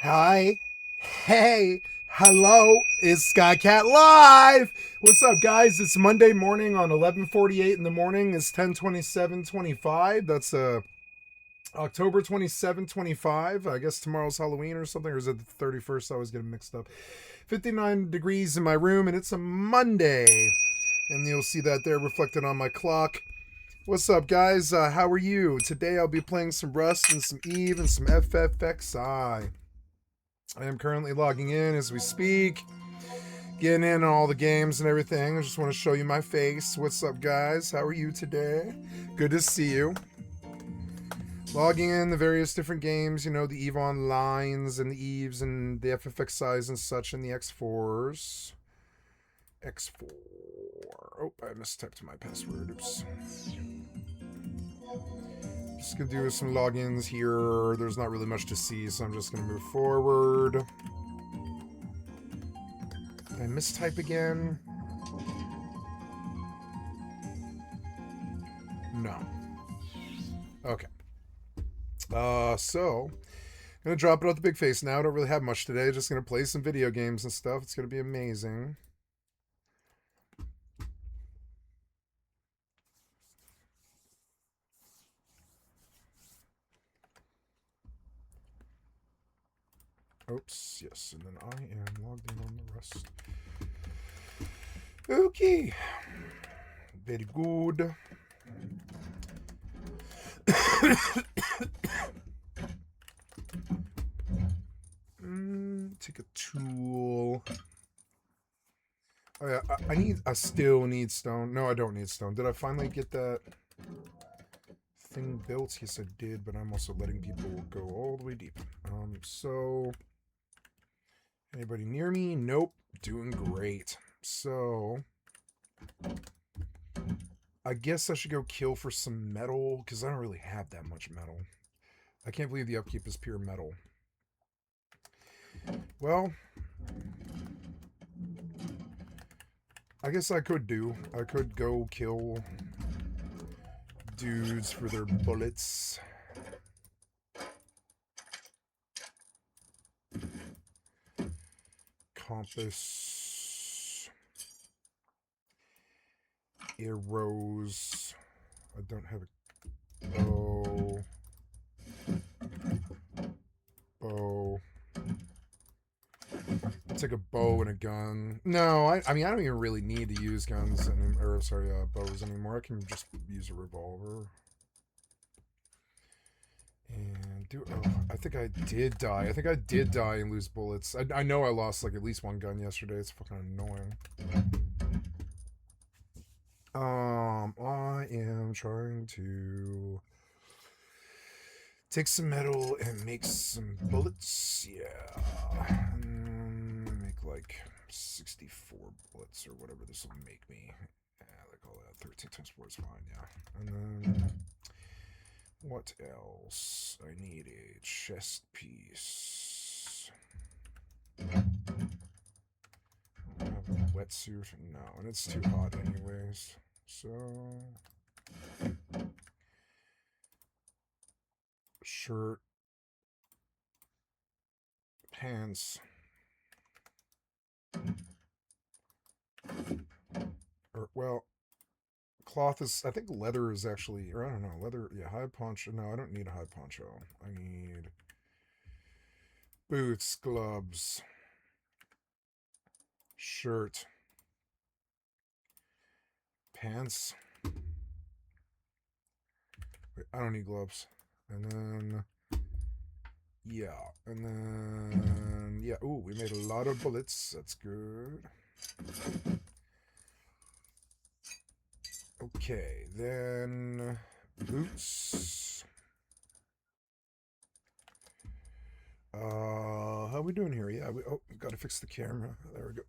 Hi. Hey. Hello. It's Skycatlive. What's up, guys? It's Monday morning on 11:48 in the morning. It's 10:27:25. That's October 27, 25. I guess tomorrow's Halloween or something, or is it the 31st? I always get them mixed up. 59 degrees in my room, and it's a Monday. And you'll see that there reflected on my clock. What's up, guys? How are you? Today I'll be playing some Rust and some Eve and some FFXI. I am currently logging in as we speak, getting in on all the games and everything. I just want to show you my face. What's up, guys? How are you today? Good to see you. Logging in the various different games, you know, the EVE Onlines and the EVEs and the FFXIs and such, and the X4s. X4. Oh, I mistyped my password. Oops. Just gonna do some logins here. There's not really much to see, so I'm just gonna move forward. Did I mistype again? No. Okay. So I'm gonna drop it out the big face now. I don't really have much today. Just gonna play some video games and stuff. It's gonna be amazing. Oops, yes, and then I am logged in on the Rust. Okay. Very good. Take a tool. Oh yeah, I still need stone. No, I don't need stone. Did I finally get that thing built? Yes, I did, but I'm also letting people go all the way deep. So anybody near me? Nope. Doing great. So I guess I should go kill for some metal, because I don't really have that much metal. I can't believe the upkeep is pure metal. Well, I guess I could go kill dudes for their bullets. Compass. Arrows. I don't have a bow. Bow. I'll take a bow and a gun. No, I mean, I don't even really need to use guns anymore. Or, sorry, bows anymore. I can just use a revolver. And I think I did die. I think I did die and lose bullets. I know I lost like at least one gun yesterday. It's fucking annoying. I am trying to take some metal and make some bullets. Yeah. Make like 64 bullets or whatever this will make me. Yeah, like all that. 13 times 4 is fine, yeah. And then what else? I need a chest piece. I have a wetsuit. No, and it's too hot anyways. So shirt, pants, or well, cloth is. I think leather is actually, or I don't know, leather. Yeah, high poncho. No, I don't need a high poncho. I need boots, gloves, shirt, pants. Wait, I don't need gloves. And then yeah, and then yeah. Ooh, we made a lot of bullets. That's good. Okay, then boots. How we doing here? Yeah, we gotta fix the camera. There we go.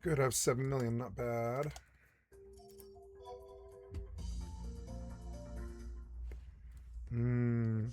Good, I have 7 million, not bad. Mm-hmm.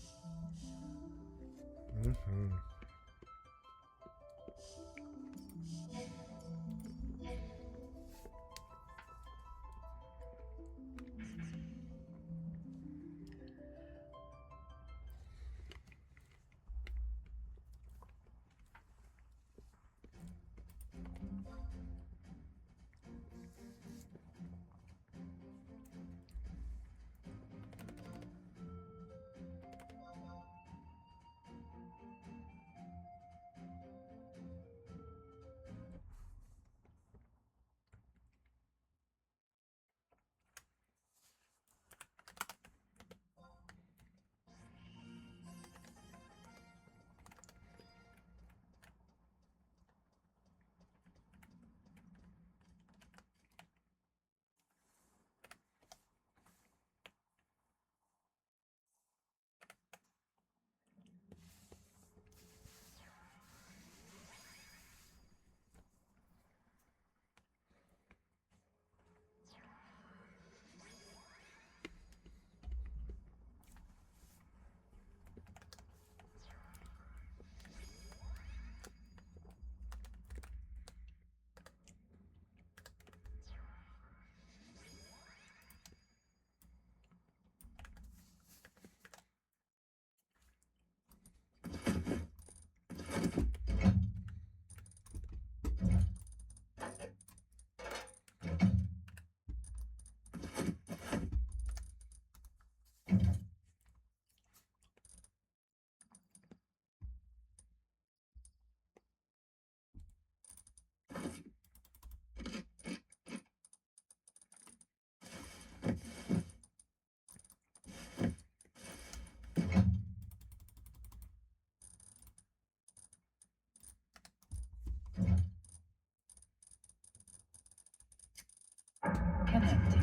connecting.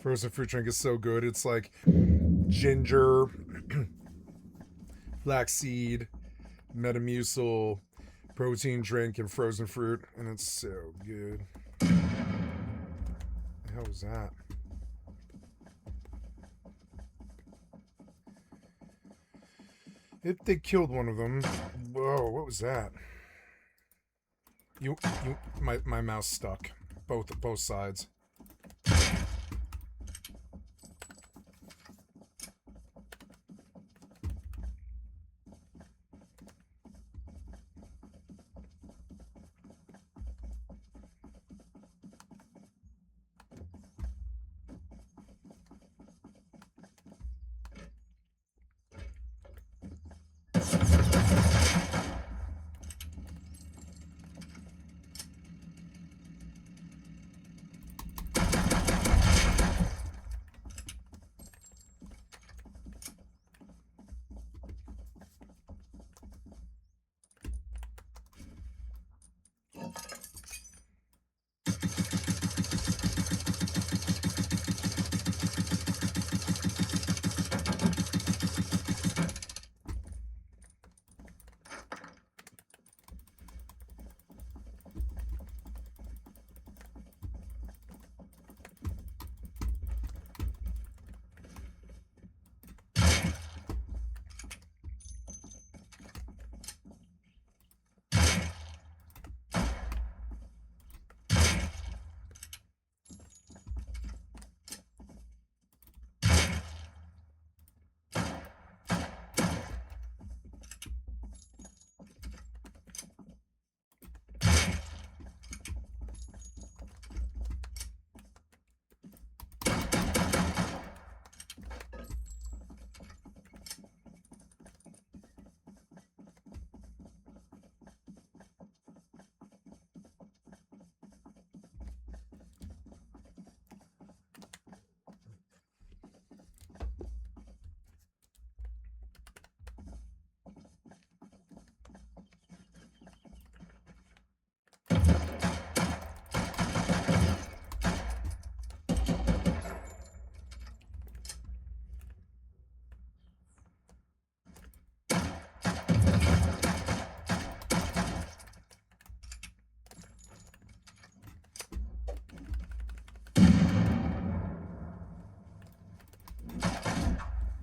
Frozen fruit drink is so good. It's like ginger, flaxseed, Metamucil, protein drink, and frozen fruit, and it's so good. What the hell was that? They killed one of them. Whoa, what was that? My mouse stuck. Both sides.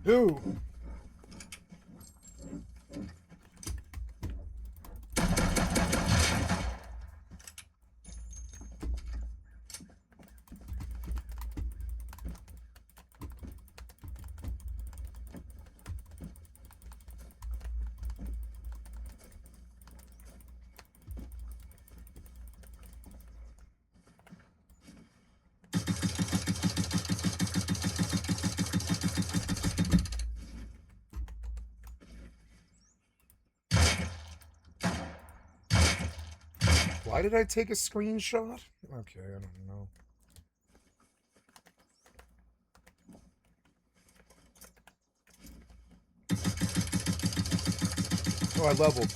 Who? Why did I take a screenshot? Okay, I don't know. Oh, I leveled.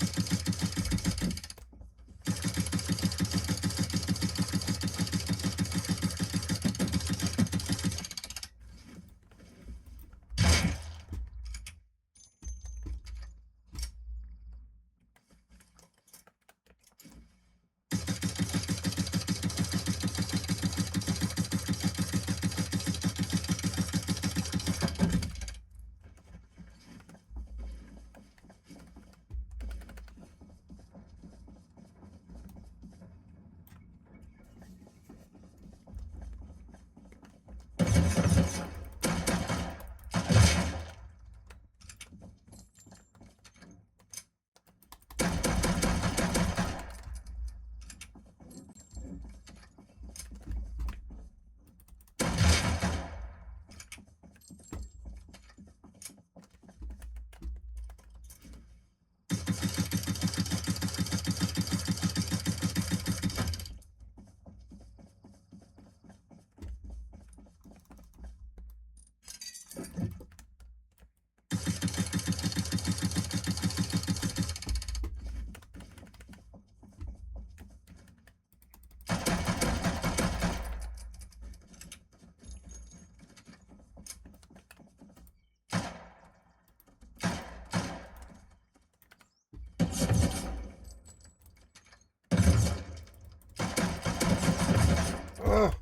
Ugh.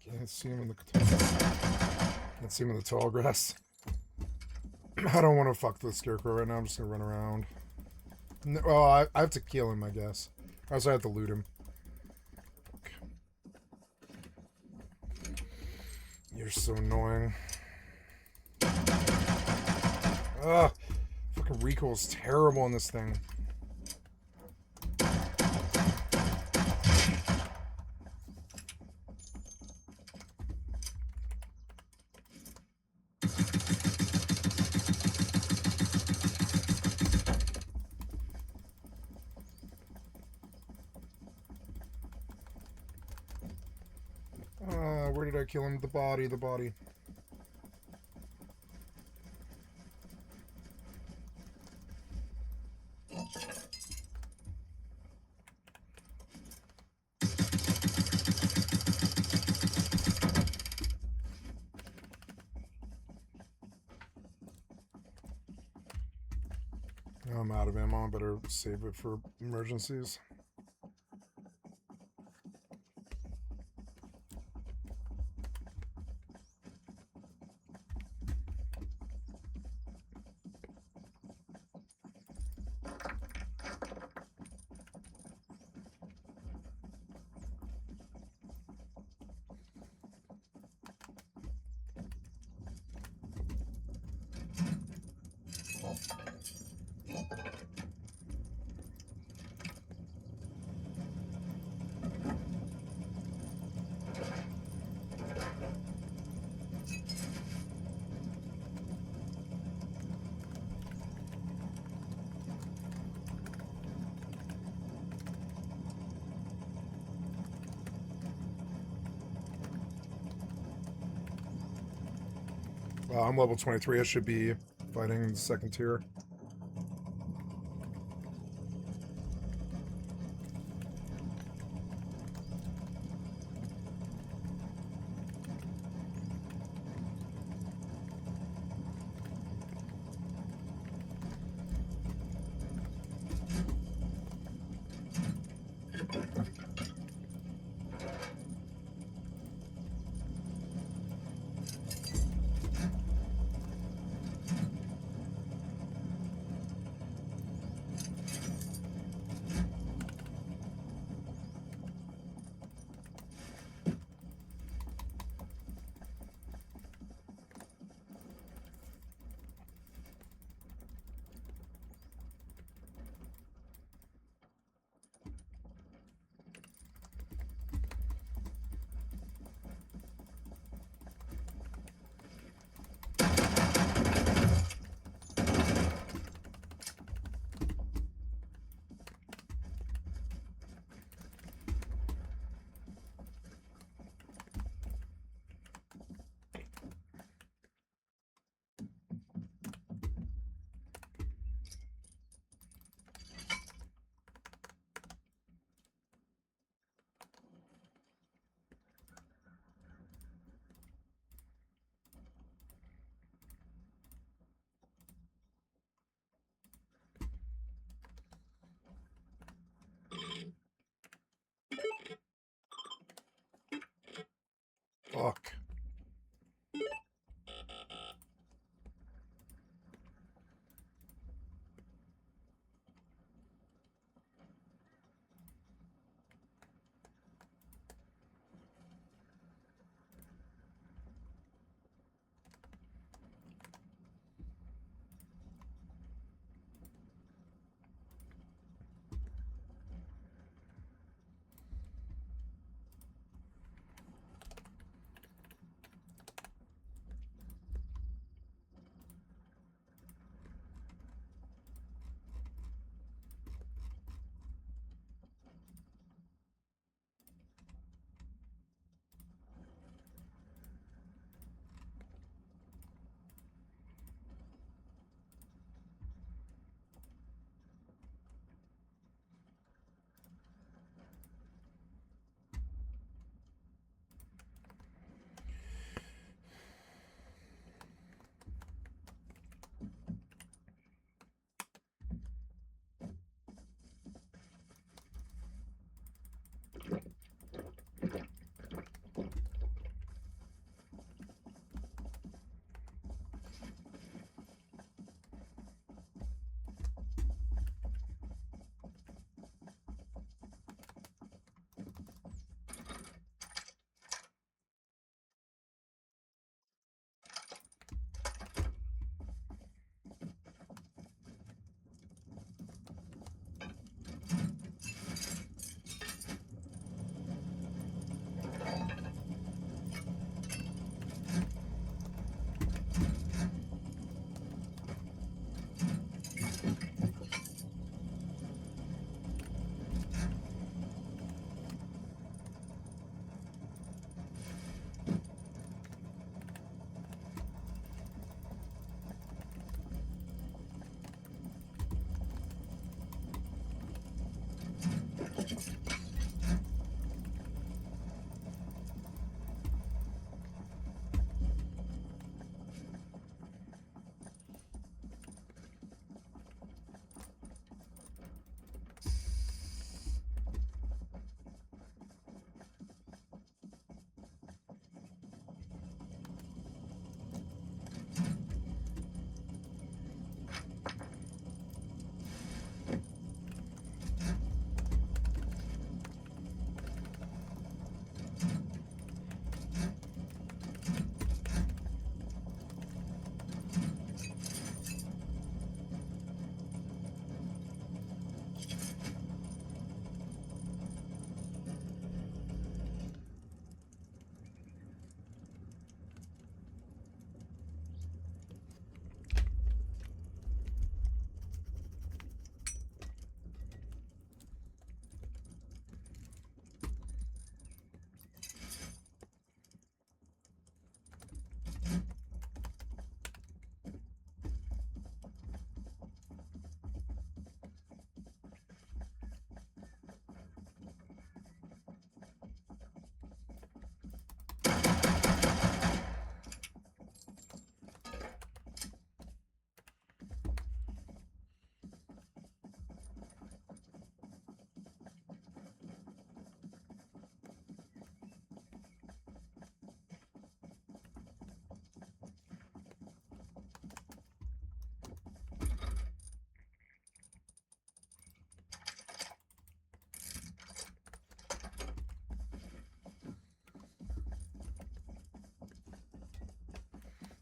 Can't see him in the tall grass. I don't want to fuck the scarecrow right now. I'm just gonna run around. No, well, I have to kill him, I guess. I also have to loot him. You're so annoying. Ugh. Fucking recoil's terrible in this thing. Where did I kill him? The body. I'm out of ammo. I better save it for emergencies. I'm level 23. I should be fighting in the second tier. Fuck.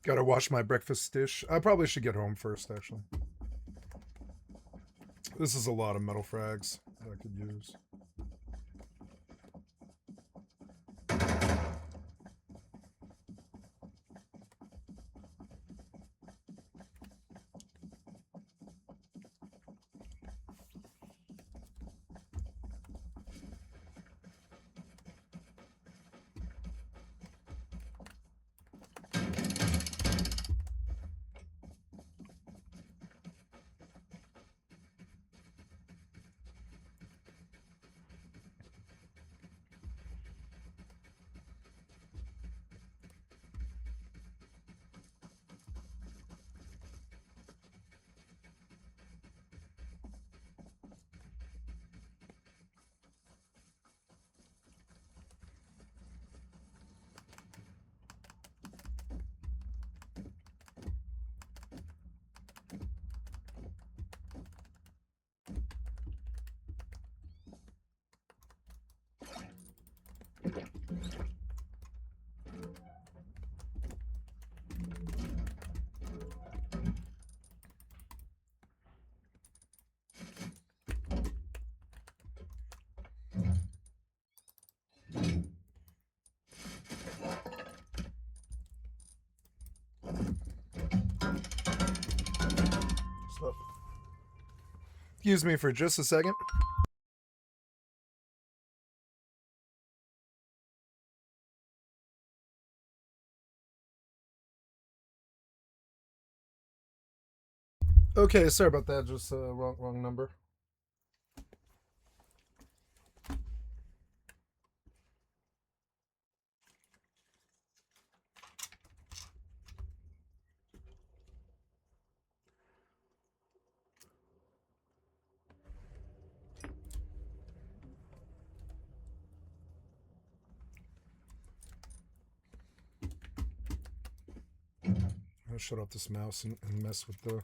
Gotta wash my breakfast dish. I probably should get home first, actually. This is a lot of metal frags that I could use. Excuse me for just a second. Okay, sorry about that. Just wrong number. I'll shut off this mouse and mess with it.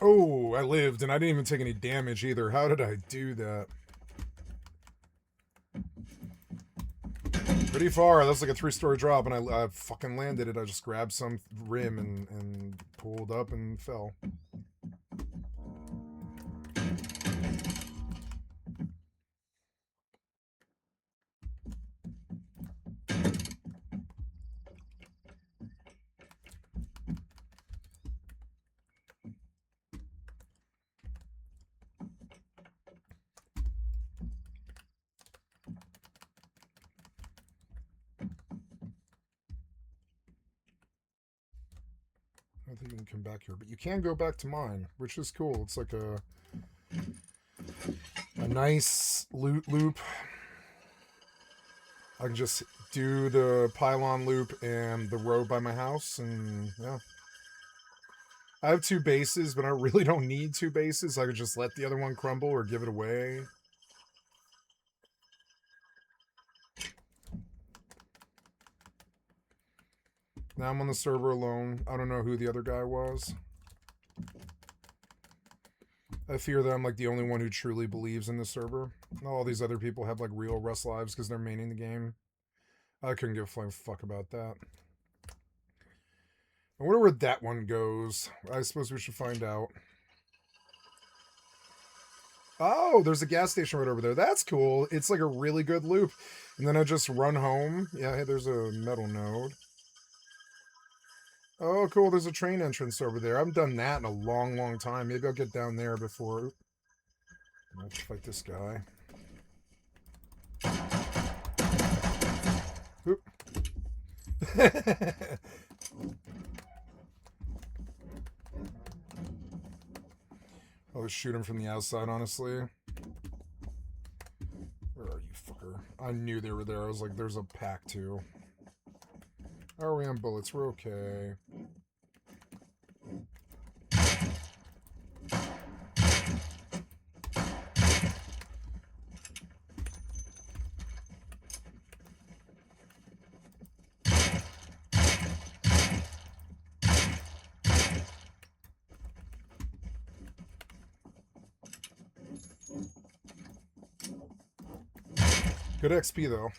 Oh, I lived, and I didn't even take any damage either. How did I do that? Pretty far. That's like a 3-story drop, and I fucking landed it. I just grabbed some rim and pulled up and fell. I don't think you can come back here, but you can go back to mine, which is cool. It's like a nice loot loop. I can just do the pylon loop and the road by my house, and yeah. I have 2 bases, but I really don't need 2 bases. I could just let the other one crumble or give it away. Now I'm on the server alone. I don't know who the other guy was. I fear that I'm like the only one who truly believes in the server. All these other people have like real Rust lives because they're maining the game. I couldn't give a flying fuck about that. I wonder where that one goes. I suppose we should find out. Oh, there's a gas station right over there. That's cool. It's like a really good loop. And then I just run home. Yeah, hey, there's a metal node. Oh, cool. There's a train entrance over there. I haven't done that in a long, long time. Maybe I'll get down there before... I have to fight this guy. Oop. I'll just shoot him from the outside, honestly. Where are you, fucker? I knew they were there. I was like, there's a pack, too. Are we on bullets? We're okay. Good XP though.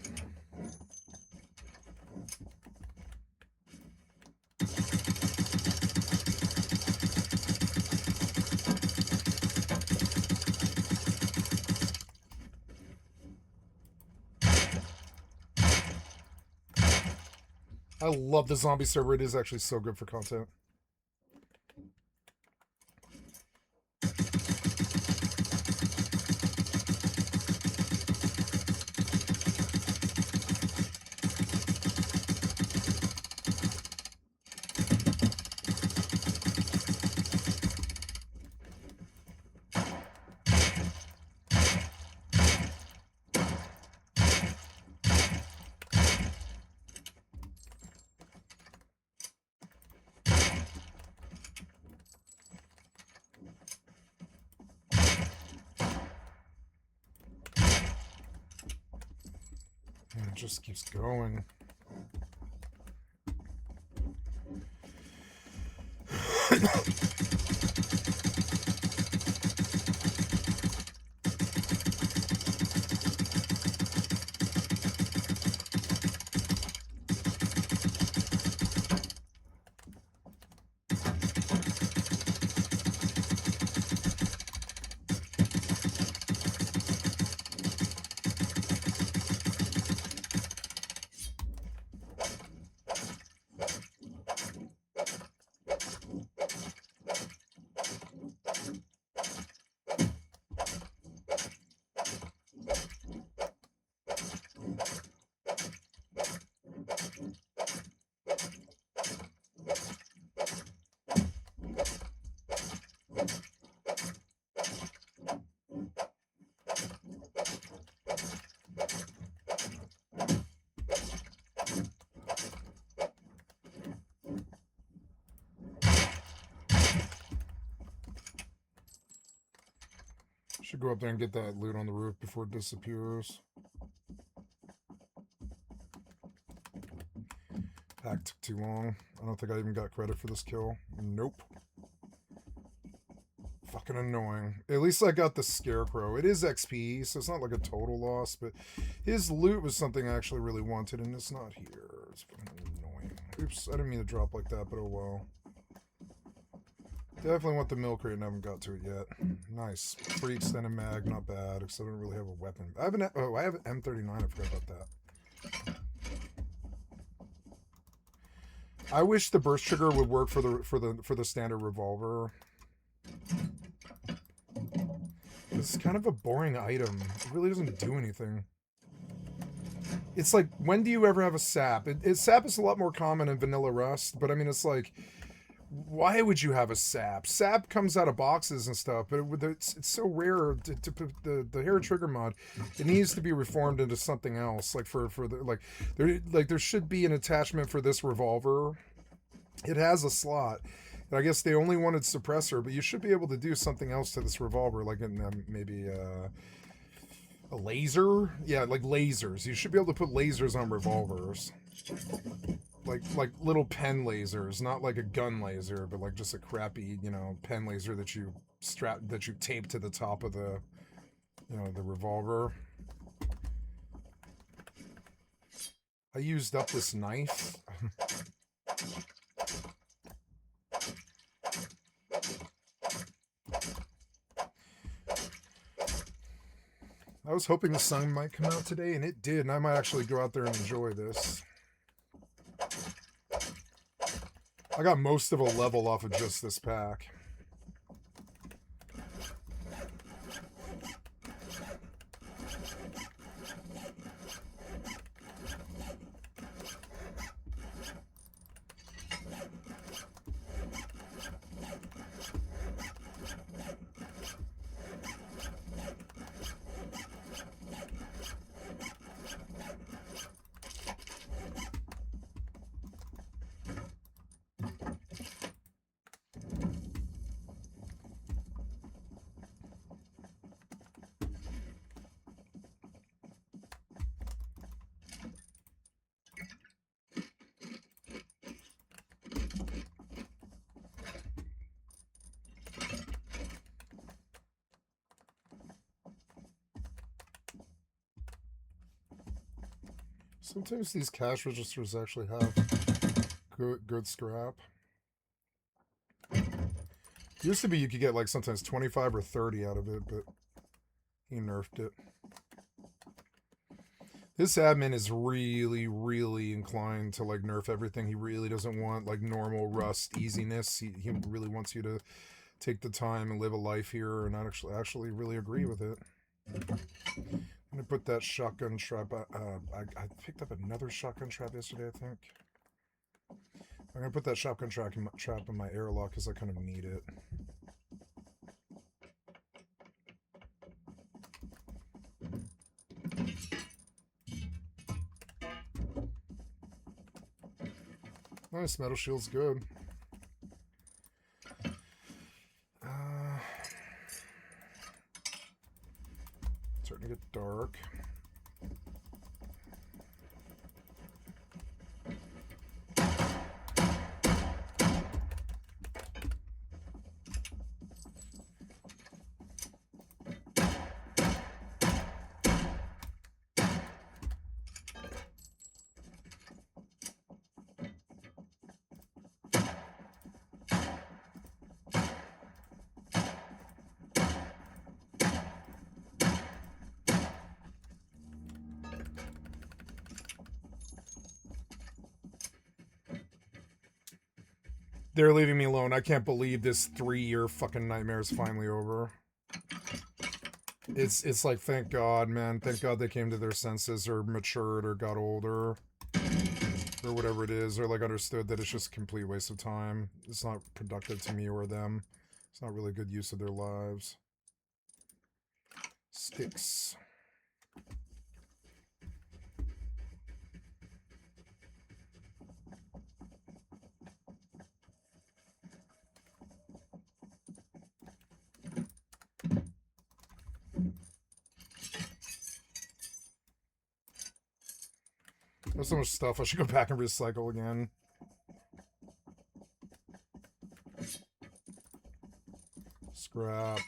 I love the zombie server. It is actually so good for content. And it just keeps going. Should go up there and get that loot on the roof before it disappears. Pack took too long. I don't think I even got credit for this kill. Nope. Fucking annoying. At least I got the Scarecrow. It is XP, so it's not like a total loss, but his loot was something I actually really wanted, and it's not here. It's fucking annoying. Oops, I didn't mean to drop like that, but oh well. Definitely want the milk crate and haven't got to it yet. Nice. Free extended mag, not bad, except I don't really have a weapon. I have an M39, I forgot about that. I wish the burst trigger would work for the standard revolver. It's kind of a boring item. It really doesn't do anything. It's like, when do you ever have a sap? Sap is a lot more common in Vanilla Rust, but I mean, it's like, why would you have a sap? Sap comes out of boxes and stuff, but it's so rare to put the hair trigger mod. It needs to be reformed into something else. Like there should be an attachment for this revolver. It has a slot. I guess they only wanted suppressor, but you should be able to do something else to this revolver, like in maybe a laser. Yeah, like lasers. You should be able to put lasers on revolvers. Like little pen lasers, not like a gun laser, but like just a crappy, pen laser that you tape to the top of the, the revolver. I used up this knife. I was hoping the sun might come out today, and it did, and I might actually go out there and enjoy this. I got most of a level off of just this pack. Sometimes these cash registers actually have good scrap. Used to be you could get like sometimes 25 or 30 out of it, but he nerfed it. This admin is really, really inclined to like nerf everything. He really doesn't want like normal Rust easiness. He really wants you to take the time and live a life here, and not actually really agree with it. I'm gonna put that shotgun trap. I picked up another shotgun trap yesterday, I think. I'm gonna put that shotgun trap in my airlock because I kind of need it. Nice, metal shield's good. Starting to get dark. They're leaving me alone. I can't believe this 3-year fucking nightmare is finally over. It's like, thank God, man. Thank God they came to their senses or matured or got older. Or whatever it is. Or like understood that it's just a complete waste of time. It's not productive to me or them. It's not really good use of their lives. Sticks. There's so much stuff. I should go back and recycle again. Scrap.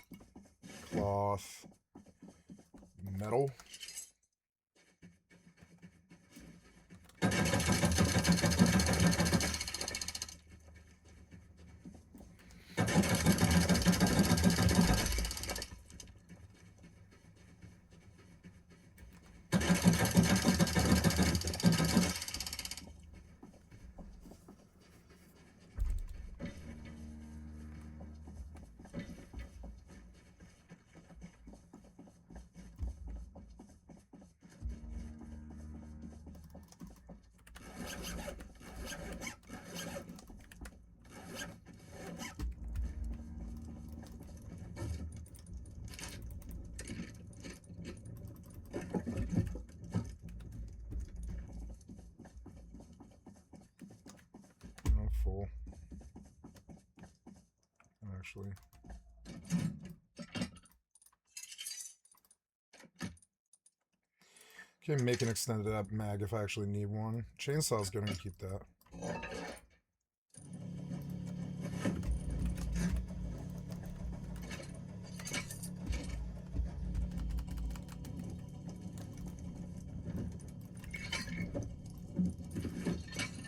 Cloth. Metal. Full. Actually. Can make an extended up mag if I actually need one. Chainsaw's gonna keep that.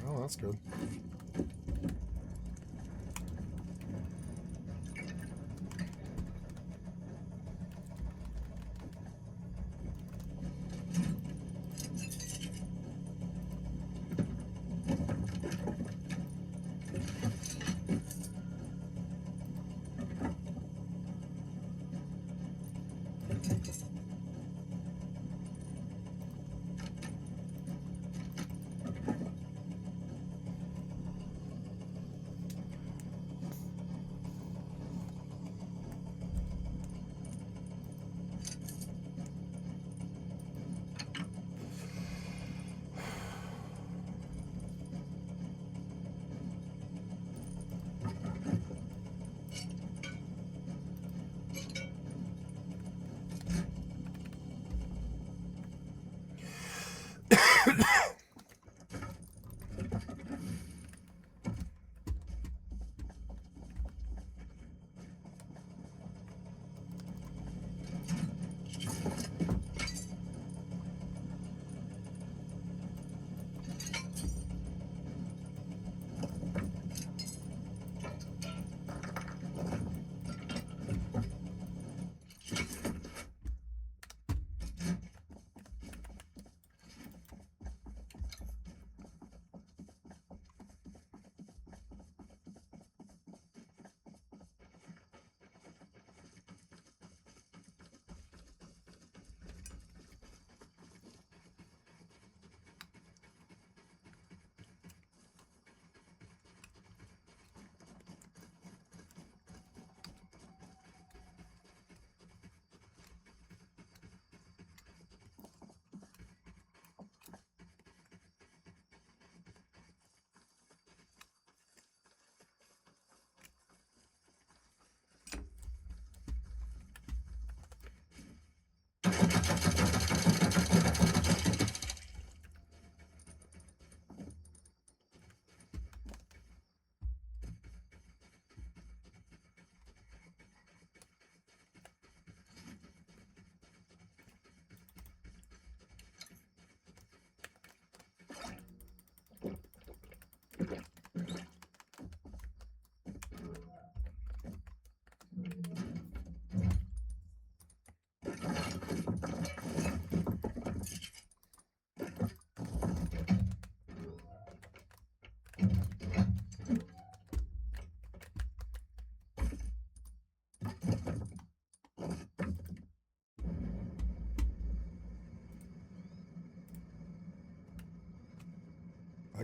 Oh, that's good.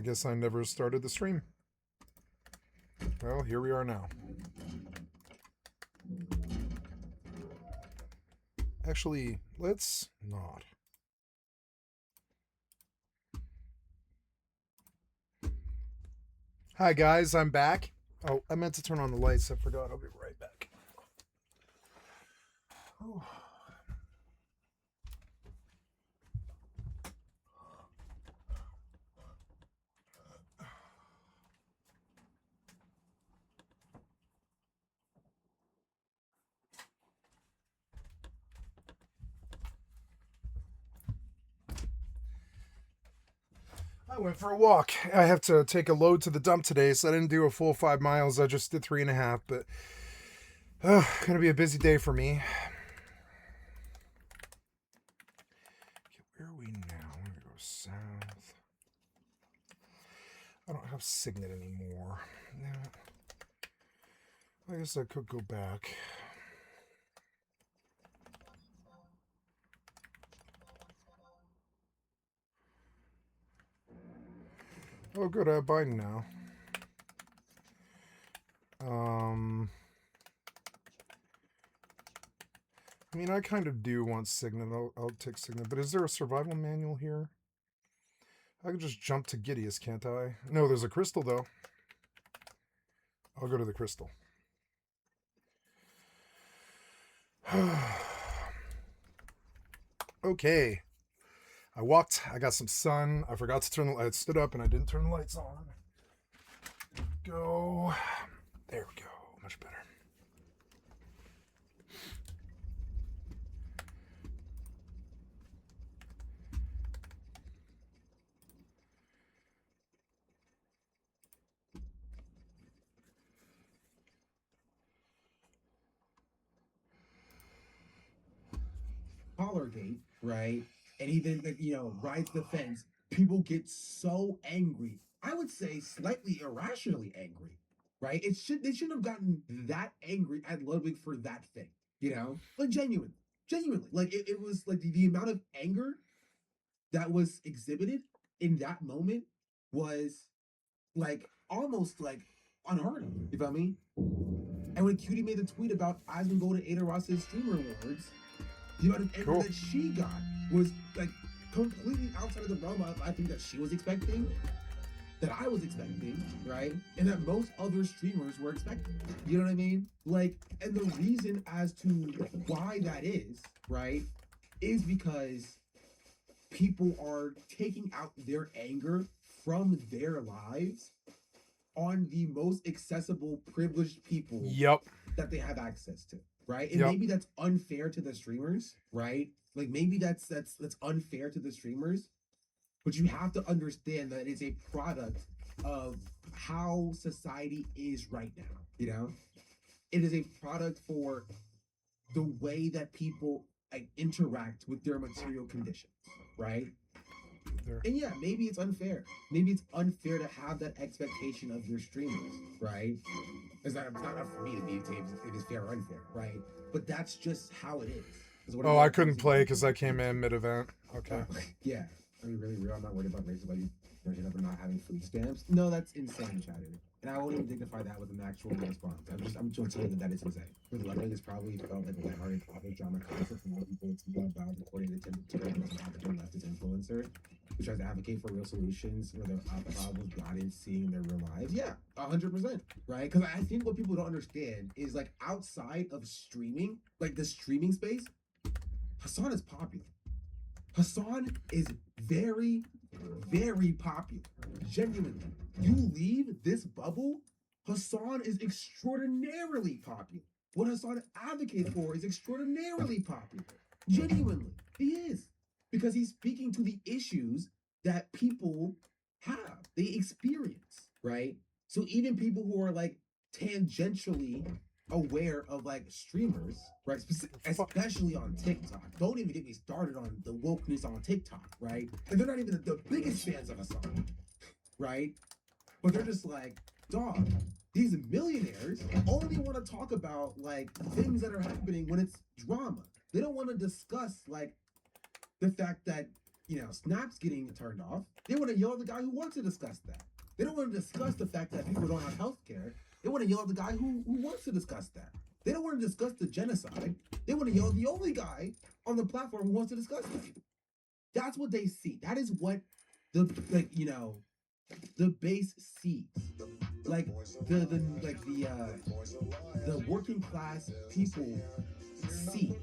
guess I never started the stream. Well, here we are now. Actually, let's not. Hi guys, I'm back. Oh, I meant to turn on the lights. I forgot. I'll be right back. Oh. I went for a walk. I have to take a load to the dump today, so I didn't do a full 5 miles. I just did 3.5, but gonna be a busy day for me. Okay, where are we now? I'm gonna go south. I don't have Signet anymore. I guess I could go back. Oh, good. I have Biden now. I mean, I kind of do want Signet. I'll take Signet. But is there a survival manual here? I could just jump to Gideus, can't I? No, there's a crystal, though. I'll go to the crystal. Okay. I walked. I got some sun. I forgot to turn the lights. I stood up and I didn't turn the lights on. Go. There we go. Much better. Collargate, right? And even rides the fence. People get so angry. I would say slightly irrationally angry, right? They shouldn't have gotten that angry at Ludwig for that thing, like genuinely, like it was like the amount of anger that was exhibited in that moment was like almost like unheard of. You feel me? And when Cutie made the tweet about Eisman going to Ada Ross's Streamer Awards, the amount of anger that she got was like completely outside of the realm of I think that she was expecting, that I was expecting, right? And that most other streamers were expecting. You know what I mean? Like, and the reason as to why that is, right, is because people are taking out their anger from their lives on the most accessible, privileged people that they have access to, right? And maybe that's unfair to the streamers, right? Like maybe that's unfair to the streamers, but you have to understand that it's a product of how society is right now. It is a product for the way that people interact with their material conditions, right? And yeah, maybe it's unfair. Maybe it's unfair to have that expectation of your streamers, right? It's not enough for me to be if it's fair or unfair, right? But that's just how it is. Oh, I couldn't play because I came in mid-event. Okay. Yeah. Are you really real? I'm not worried about races about you for not having food stamps. No, that's insane, Chad. And I won't even dignify that with an actual response. I'm just telling you that it's insane. Because Ludwig has probably felt like a lighthearted office drama concept for more people to go about recording the opportunity leftist influencer who tries to advocate for real solutions where the problems God is seeing in their real lives. Yeah, 100%. Right? Because I think what people don't understand is like outside of streaming, like the streaming space, Hassan is popular. Hassan is very, very popular. Genuinely. You leave this bubble, Hassan is extraordinarily popular. What Hassan advocates for is extraordinarily popular. Genuinely. He is. Because he's speaking to the issues that people have, they experience, right? So even people who are like tangentially aware of like streamers, right? Especially on TikTok. Don't even get me started on the wokeness on TikTok, right? And they're not even the biggest fans of Hassan, right? But they're just like, dog, these millionaires only want to talk about like things that are happening when it's drama. They don't want to discuss like the fact that snaps getting turned off. They want to yell at the guy who wants to discuss that. They don't want to discuss the fact that people don't have health care. They want to yell at the guy who wants to discuss that. They don't want to discuss the genocide. They want to yell at the only guy on the platform who wants to discuss that. That's what they see. That is what the base sees. Like the working class people see.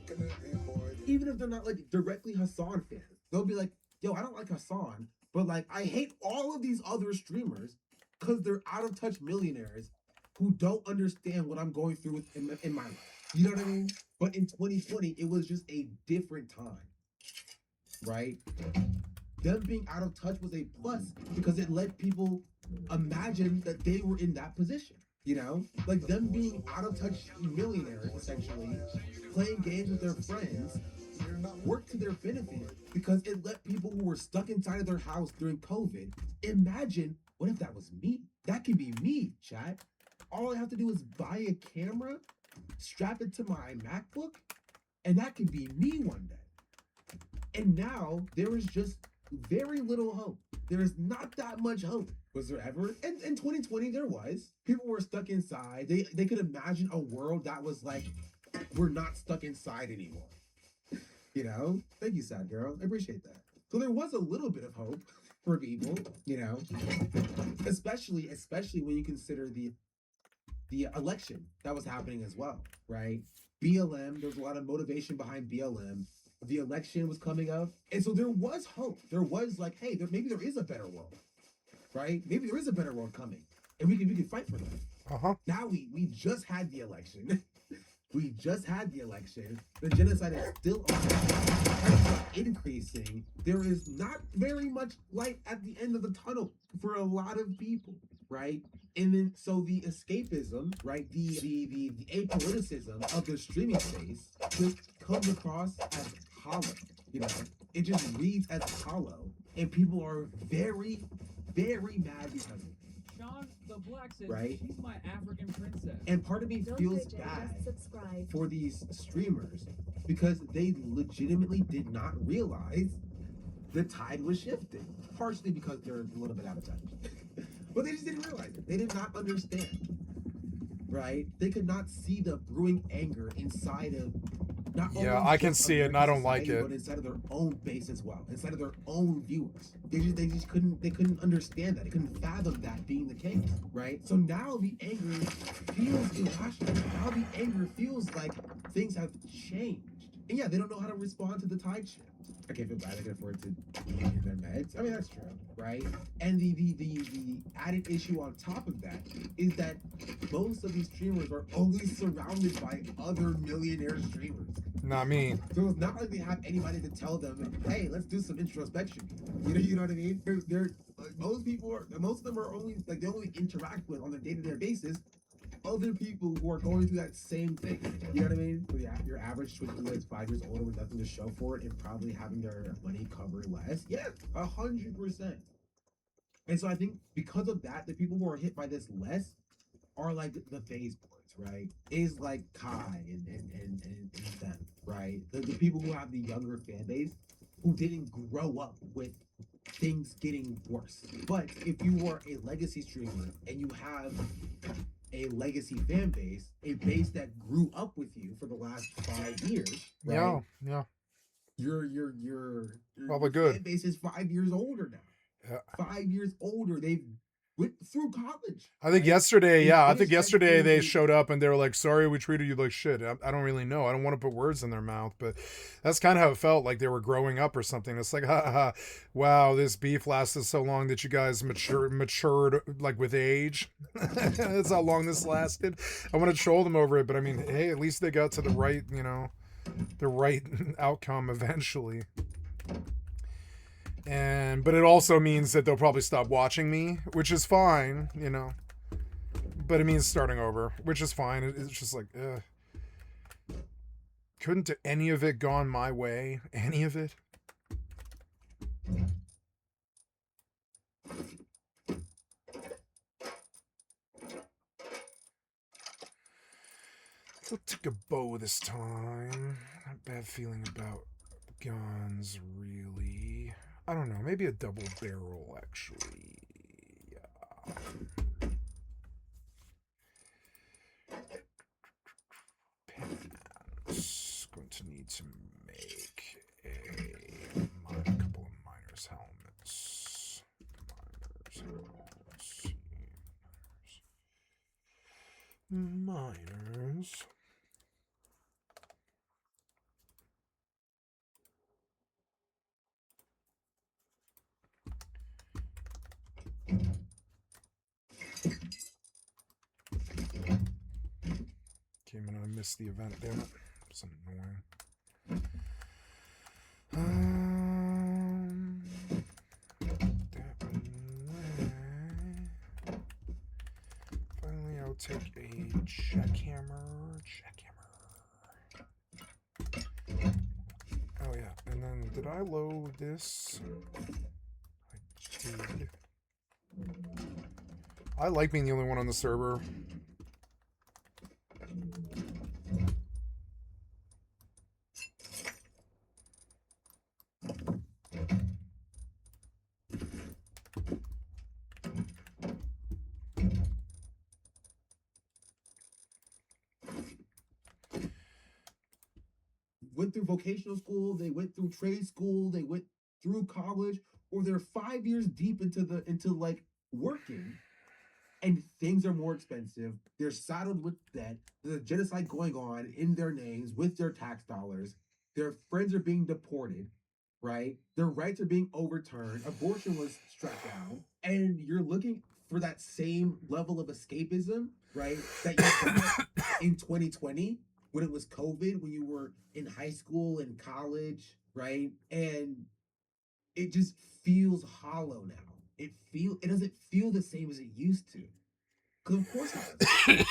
Even if they're not like directly Hassan fans, they'll be like, yo, I don't like Hassan, but like I hate all of these other streamers because they're out of touch millionaires who don't understand what I'm going through in my life. You know what I mean? But in 2020, it was just a different time, right? Them being out of touch was a plus because it let people imagine that they were in that position. Like them being out of touch millionaires, essentially, playing games with their friends, worked to their benefit because it let people who were stuck inside of their house during COVID imagine, what if that was me? That could be me, chat. All I have to do is buy a camera, strap it to my MacBook, and that could be me one day. And now there is just very little hope. There is not that much hope. Was there ever? In 2020, there was. People were stuck inside. They could imagine a world that was like, we're not stuck inside anymore. Thank you, sad girl. I appreciate that. So there was a little bit of hope for people, especially when you consider the election that was happening as well, right? BLM, there was a lot of motivation behind BLM. The election was coming up, and so there was hope. There was like, hey, maybe there is a better world, right? Maybe there is a better world coming, and we can fight for that. Now we just had the election. We just had the election. The genocide is still increasing. There is not very much light at the end of the tunnel for a lot of people, right? And then so the escapism, right? The apoliticism of the streaming space just comes across as hollow. It just reads as hollow, and people are very, very mad because of it. Sean the Black says, right? She's my African princess. And part of me feels bad for these streamers because they legitimately did not realize the tide was shifting. Partially because they're a little bit out of touch. But they just didn't realize it. They did not understand. Right? They could not see the brewing anger inside of not only I can see it and I don't like it. But inside of their own base as well, inside of their own viewers. They just couldn't understand that. They couldn't fathom that being the case, right? So now the anger feels irrational. Now the anger feels like things have changed. And yeah, they don't know how to respond to the tide shift. I can't feel bad. I can afford to be in their meds. I mean, that's true, right? And the added issue on top of that is that most of these streamers are only surrounded by other millionaire streamers. Not me. So it's not like they have anybody to tell them, hey, let's do some introspection. You know what I mean? They're like, most of them are only like they only interact with on a day-to-day basis other people who are going through that same thing. You know what I mean? So yeah, your average Twitch viewer is 5 years older with nothing to show for it and probably having their money cover less. Yeah, 100%. And so I think because of that, the people who are hit by this less are like the phase boards, right? Is like Kai and them, right? The people who have the younger fan base who didn't grow up with things getting worse. But if you are a legacy streamer and you have a legacy fan base, a base that grew up with you for the last 5 years, right? Yeah. Your Probably good. fan base is 5 years older now. Yeah. 5 years older. They've went through college. I think yesterday, they school. showed up and they were like, sorry, we treated you like shit. I don't really know. I don't want to put words in their mouth, but that's kind of how it felt, like they were growing up or something. It's like, wow, this beef lasted so long that you guys matured like with age. That's how long this lasted. I want to troll them over it, but I mean, hey, at least they got to the right outcome eventually. But it also means that they'll probably stop watching me, which is fine, but it means starting over, which is fine. It's just like, couldn't any of it gone my way? Any of it? I'll take a bow this time. Not a bad feeling about guns, really. I don't know, maybe a double barrel actually. Yeah. Pans. Going to need to make a couple of miners helmets. Miners. Came in and I missed the event, damn it. It's annoying. That way. Finally, I'll take a jackhammer. Oh yeah, and then did I load this? I did. I like being the only one on the server. Went through vocational school, they went through trade school, they went through college, or they're 5 years deep into like working, and things are more expensive. They're saddled with debt. There's a genocide going on in their names with their tax dollars. Their friends are being deported, right? Their rights are being overturned. Abortion was struck down, and you're looking for that same level of escapism, right? That you got in 2020 when it was COVID, when you were in high school and college, right? And it just feels hollow now. It doesn't feel the same as it used to. Because of course it doesn't,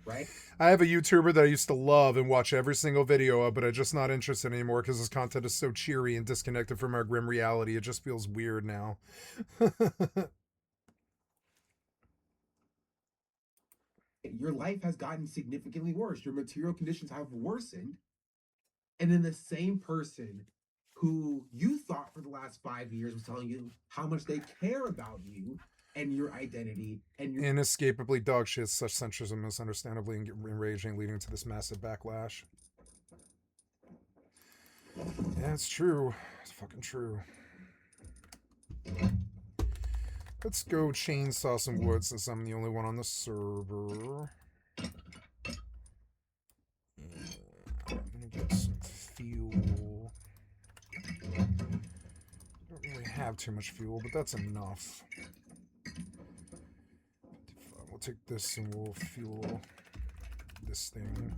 right? I have a YouTuber that I used to love and watch every single video of, but I'm just not interested anymore because his content is so cheery and disconnected from our grim reality. It just feels weird now. Your life has gotten significantly worse. Your material conditions have worsened. And then the same person who you thought for the last 5 years was telling you how much they care about you and your identity and your Inescapably dog shit. Such centrism is understandably enraging, leading to this massive backlash. Yeah, it's true. It's fucking true. Let's go chainsaw some wood since I'm the only one on the server. I'm gonna get some fuel. Don't really have too much fuel, but that's enough. We'll take this and we'll fuel this thing.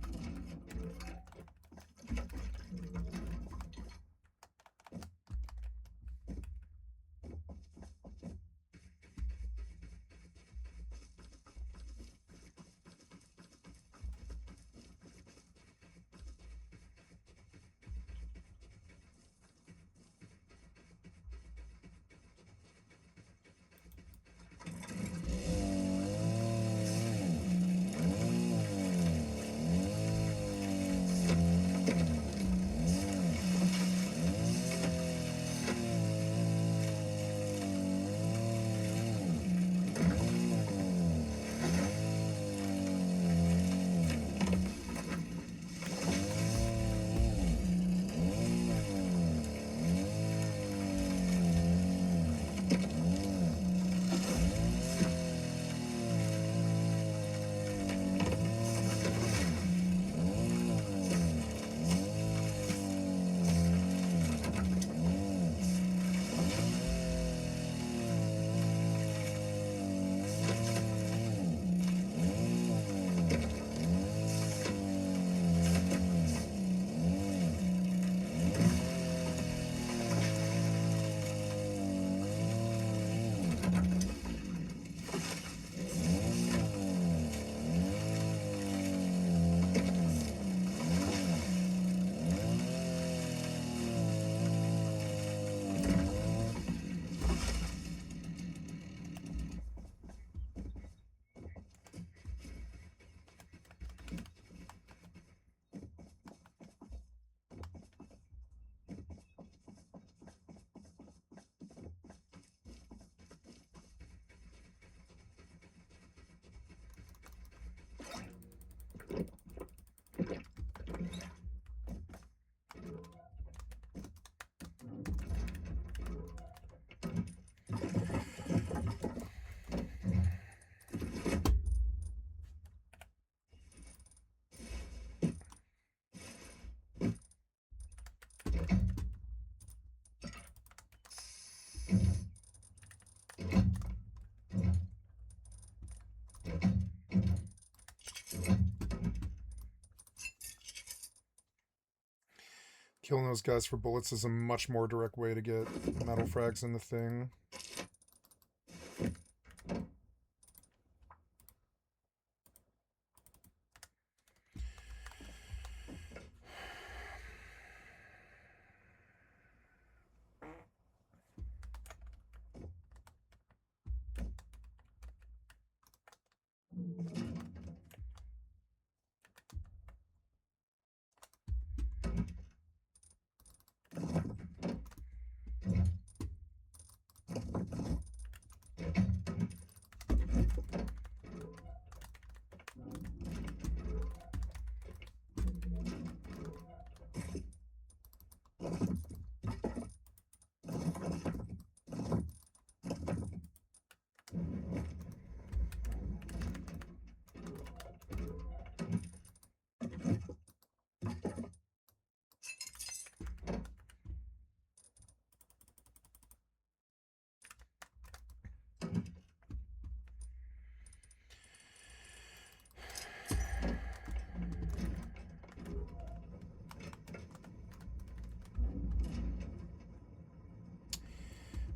Killing those guys for bullets is a much more direct way to get metal frags in the thing.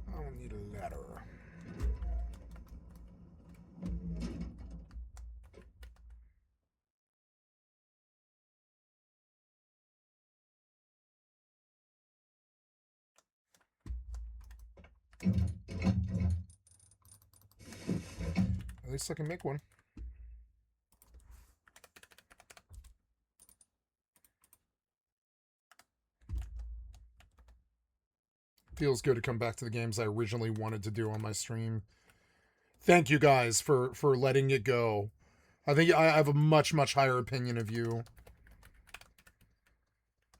I don't need a ladder. At least I can make one. Feels good to come back to the games I originally wanted to do on my stream. Thank you guys for letting it go. I think I have a much higher opinion of you.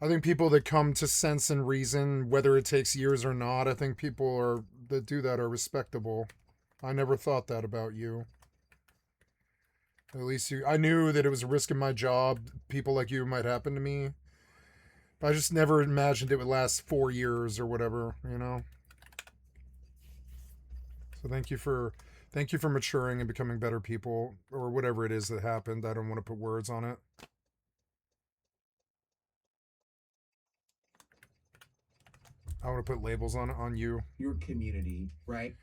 I think people that come to sense and reason, whether it takes years or not, I think people that do that are respectable. I never thought that about you. At least I knew that it was a risk in my job. People like you might happen to me. But I just never imagined it would last 4 years or whatever, you know? So thank you for maturing and becoming better people, or whatever it is that happened. I don't want to put words on it. I want to put labels on you. Your community, right?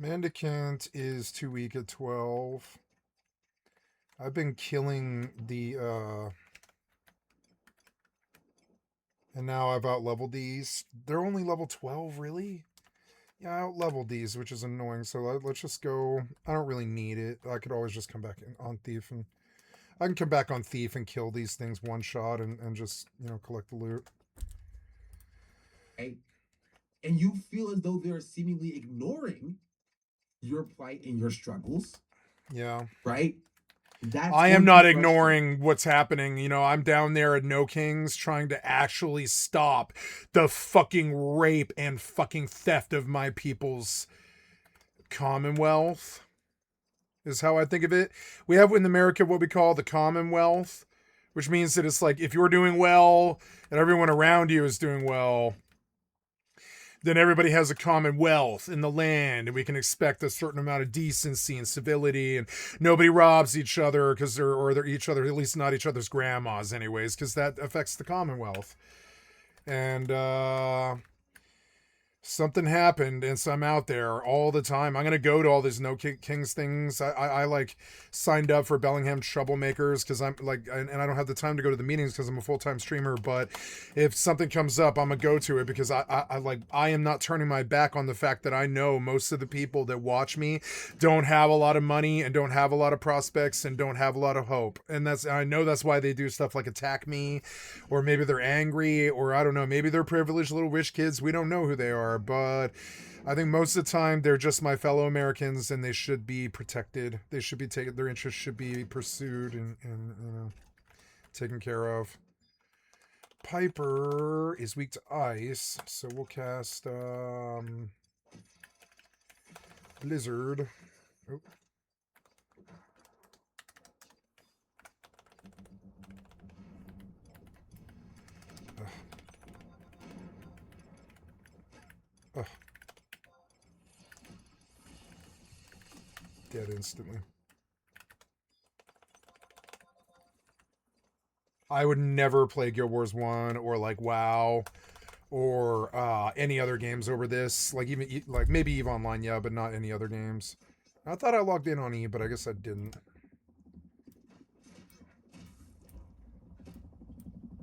Mandicant is 2 weak at 12. I've been killing the and now I've out-leveled these. They're only level 12, really? Yeah, I out-leveled these, which is annoying. So let's just go. I don't really need it. I could always just come back on Thief, and I can come back on Thief and kill these things one shot and just, collect the loot. Right? And you feel as though they're seemingly ignoring your plight and your struggles. Yeah. right? That's I am going to not be frustrating. ignoring what's happening. You know, I'm down there at No Kings trying to actually stop the fucking rape and fucking theft of my people's Commonwealth, is how I think of it. We have in America what we call the Commonwealth, which means that it's like if you're doing well and everyone around you is doing well, then everybody has a common wealth in the land, and we can expect a certain amount of decency and civility, and nobody robs each other because they're each other, at least not each other's grandmas, anyways, because that affects the Commonwealth. And something happened, and so I'm out there all the time. I'm gonna go to all these No Kings things. I like signed up for Bellingham Troublemakers because I'm like, and I don't have the time to go to the meetings because I'm a full-time streamer. But if something comes up, I'm gonna go to it because I am not turning my back on the fact that I know most of the people that watch me don't have a lot of money and don't have a lot of prospects and don't have a lot of hope. And I know that's why they do stuff like attack me, or maybe they're angry, or I don't know, maybe they're privileged little rich kids. We don't know who they are, but I think most of the time they're just my fellow Americans, and they should be protected. They should be taken. Their interests should be pursued and you know, taken care of. Piper is weak to ice, so we'll cast Blizzard. Oh. Ugh. Ugh. Dead instantly. I would never play Guild Wars 1 or like WoW or any other games over this. Like even like maybe EVE Online, yeah, but not any other games. I thought I logged in on E, but I guess I didn't.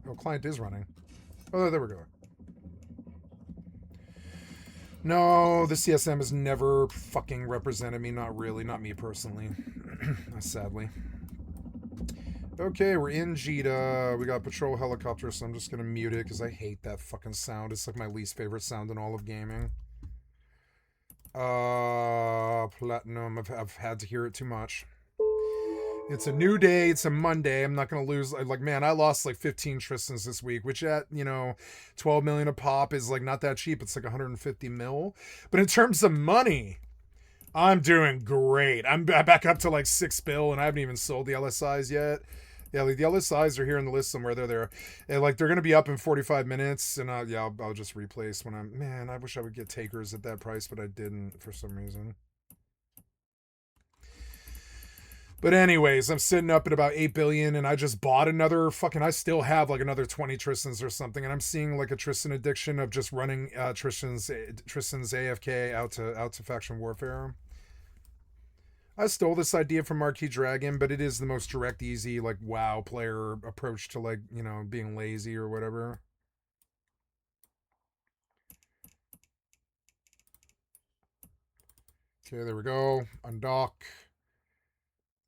Oh, client is running. Oh, there we go. No, the CSM has never fucking represented me. Not really. Not me personally. Sadly. Okay, we're in Jita. We got patrol helicopter, so I'm just gonna mute it because I hate that fucking sound. It's like my least favorite sound in all of gaming. Platinum. I've had to hear it too much. It's a new day. It's a Monday. I'm not gonna lose. Like, man, I lost like 15 Tristans this week, which at 12 million a pop is like not that cheap. It's like 150 mil. But in terms of money, I'm doing great. I'm back up to like 6 bill, and I haven't even sold the LSIs yet. Yeah, like the LSIs are here in the list somewhere. They're there. And like they're gonna be up in 45 minutes, and I'll just replace when I'm. Man, I wish I would get takers at that price, but I didn't for some reason. But anyways, I'm sitting up at about 8 billion, and I just bought another I still have like another 20 Tristans or something, and I'm seeing like a Tristan addiction of just running Tristan's AFK out to faction warfare. I stole this idea from Marquis Dragon, but it is the most direct, easy, like WoW player approach to like, being lazy or whatever. Okay, there we go. Undock.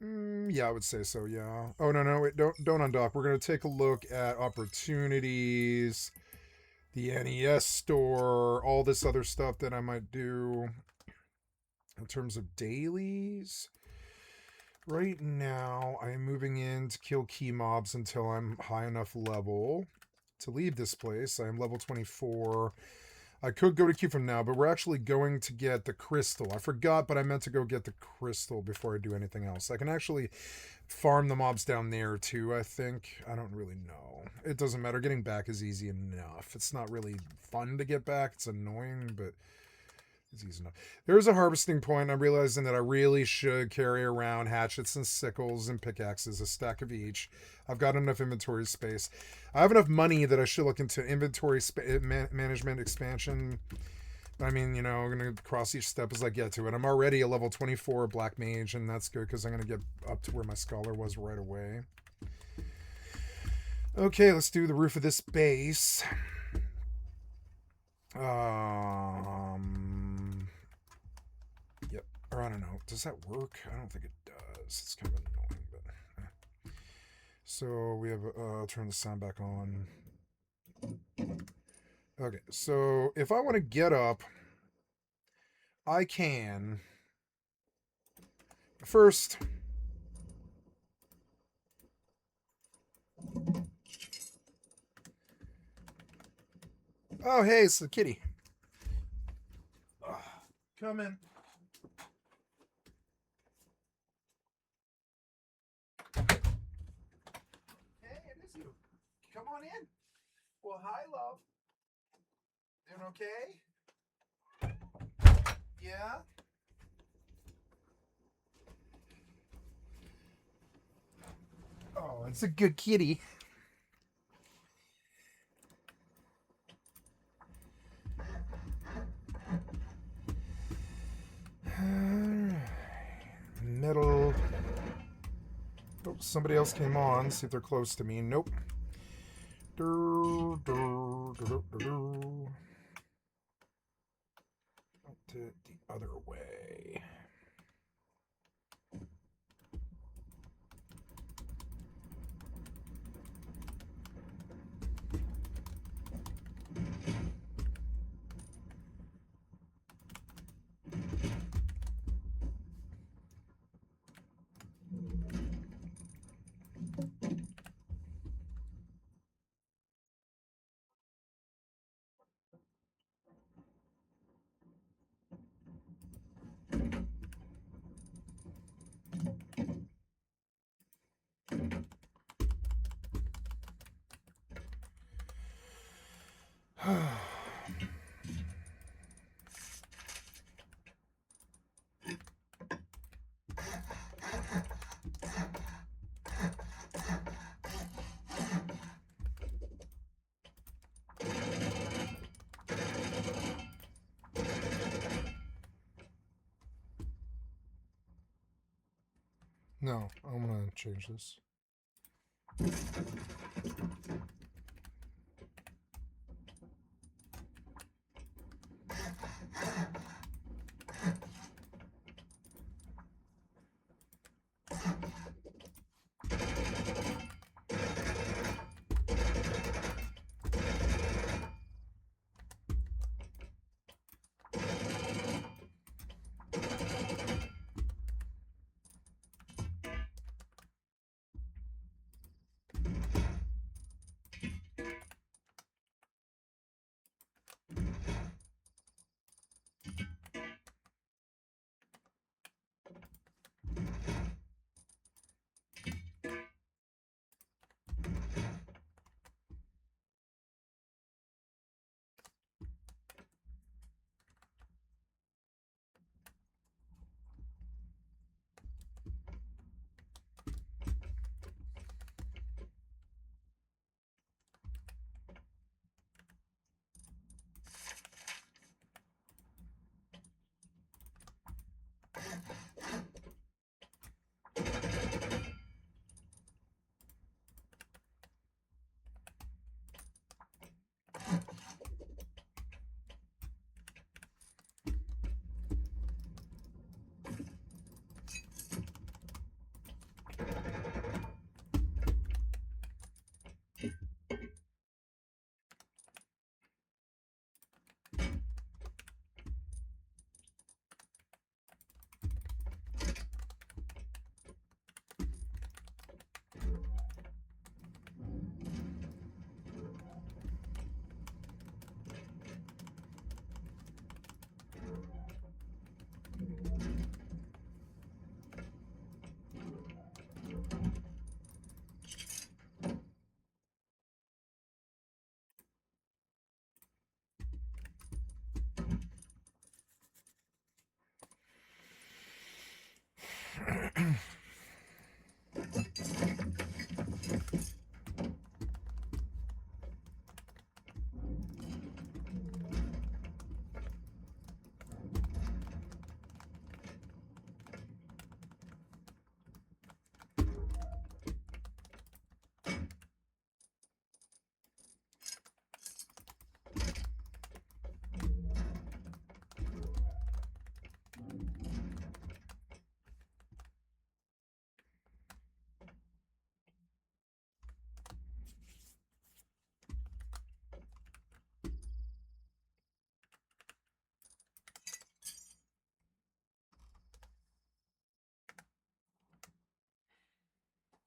Yeah, I would say so, yeah. Oh, no, wait, don't undock. We're going to take a look at opportunities, the NES store, all this other stuff that I might do in terms of dailies. Right now, I am moving in to kill key mobs until I'm high enough level to leave this place. I am level 24. I could go to queue from now, but we're actually going to get the crystal. I forgot, but I meant to go get the crystal before I do anything else. I can actually farm the mobs down there too, I think. I don't really know. It doesn't matter. Getting back is easy enough. It's not really fun to get back. It's annoying, but it's easy enough. There's a harvesting point. I'm realizing that I really should carry around hatchets and sickles and pickaxes, a stack of each. I've got enough inventory space. I have enough money that I should look into inventory management expansion. I mean, I'm going to cross each step as I get to it. I'm already a level 24 black mage, and that's good because I'm going to get up to where my scholar was right away. Okay, let's do the roof of this base. Yep. Or I don't know. Does that work? I don't think it does. It's kind of annoying, but. So we have. I'll turn the sound back on. Okay, so if I want to get up, I can. first. Oh, hey, it's the kitty. Come in. Hey, it is you. Come on in. Well, hi, love. Doing okay? Yeah? Oh, it's a good kitty. Metal. Oh, somebody else came on. See if they're close to me. Nope. The other way. No, I'm gonna change this.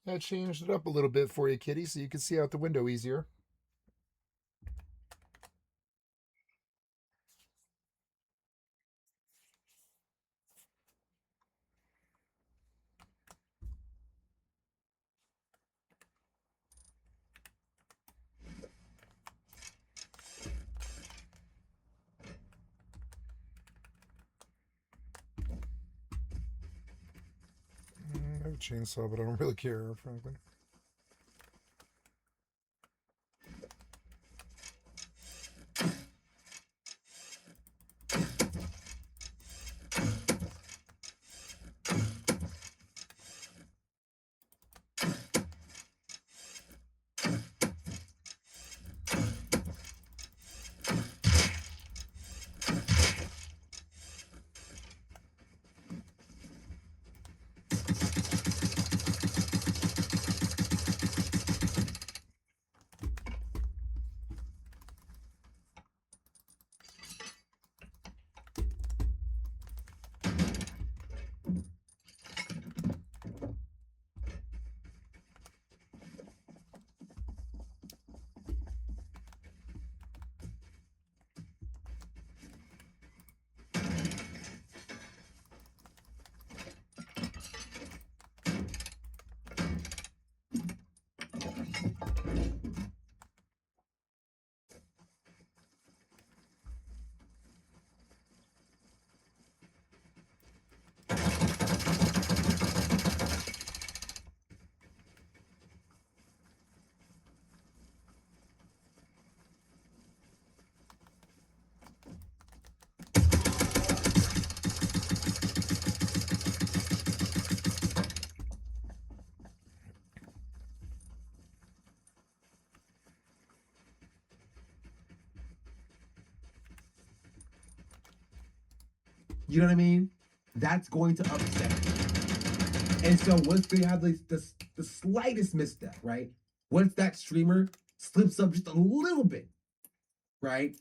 I changed it up a little bit for you, kitty, so you can see out the window easier. I have a chainsaw, but I don't really care, frankly. You know what I mean? That's going to upset me. And so once they have the slightest misstep, right? Once that streamer slips up just a little bit, right?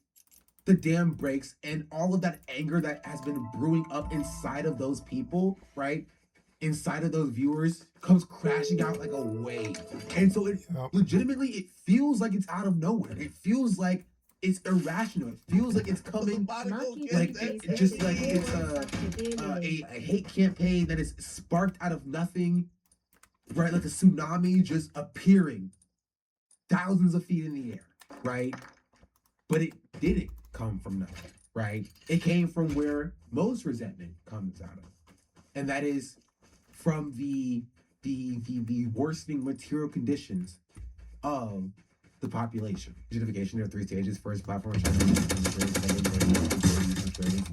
The dam breaks, and all of that anger that has been brewing up inside of those people, right? Inside of those viewers comes crashing out like a wave. And so it legitimately, it feels like it's out of nowhere. It feels like it's irrational. It feels like it's coming just like it's a hate campaign that is sparked out of nothing, right? Like a tsunami just appearing thousands of feet in the air, right? But it didn't come from nothing, right? It came from where most resentment comes out of, and that is from the worsening material conditions of the population. Gentrification, there are 3 stages. First, platform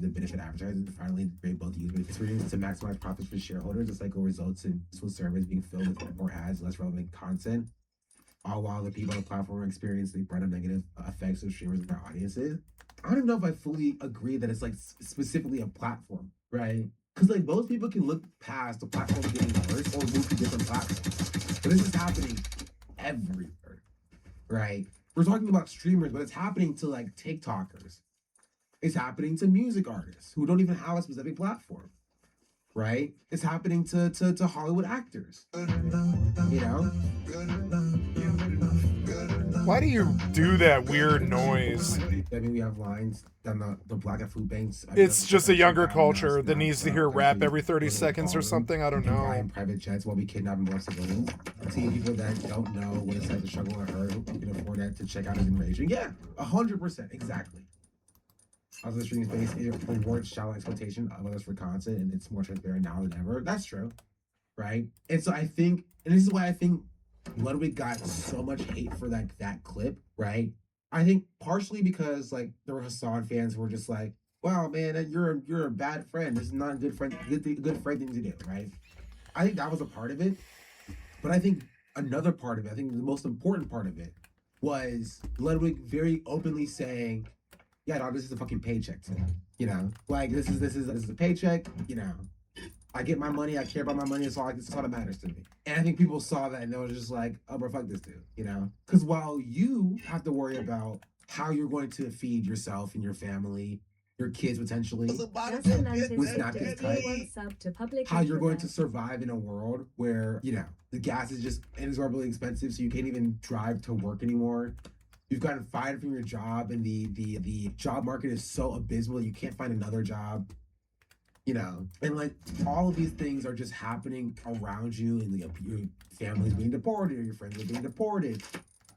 the benefit advertising. Finally, integrate both user experience to maximize profits for shareholders. The cycle results in useful service being filled with more ads, less relevant content, all while the people on the platform experience the brunt of negative effects of streamers and their audiences. I don't even know if I fully agree that it's like specifically a platform, right? Because like most people can look past the platform getting worse or move to different platforms. But this is happening everywhere, right? We're talking about streamers, but it's happening to like TikTokers. It's happening to music artists who don't even have a specific platform, right? It's happening to Hollywood actors, you know? Why do you do that weird noise? I mean, we have lines down the Black at food banks. It's just a younger culture that needs to hear rap every 30 seconds or something. I don't know. In private jets while we kidnap and molest civilians. Seeing people that don't know what it's like to struggle or hurt, who can afford that to check out is enraging. Yeah, 100%, exactly. Also, the streaming space it rewards shallow exploitation of others for content, and it's more transparent now than ever. That's true, right? And so I think, and this is why I think Ludwig got so much hate for that clip, right? I think partially because like there were Hassan fans who were just like, "Wow, man, you're a bad friend. This is not a good friend thing to do," right? I think that was a part of it, but I think another part of it, I think the most important part of it, was Ludwig very openly saying, "Yeah, dog, this is a fucking paycheck to me. You know, like this is a paycheck. You know, I get my money. I care about my money. It's all that matters to me." And I think people saw that and they were just like, "Oh, bro, fuck this dude." You know, because while you have to worry about how you're going to feed yourself and your family, your kids potentially, Just with Snapchat's cut, sub to public how you're going to survive in a world where, you know, the gas is just inexorably expensive, so you can't even drive to work anymore. You've gotten fired from your job, and the job market is so abysmal you can't find another job. You know, and like all of these things are just happening around you, and your family's being deported, or your friends are being deported.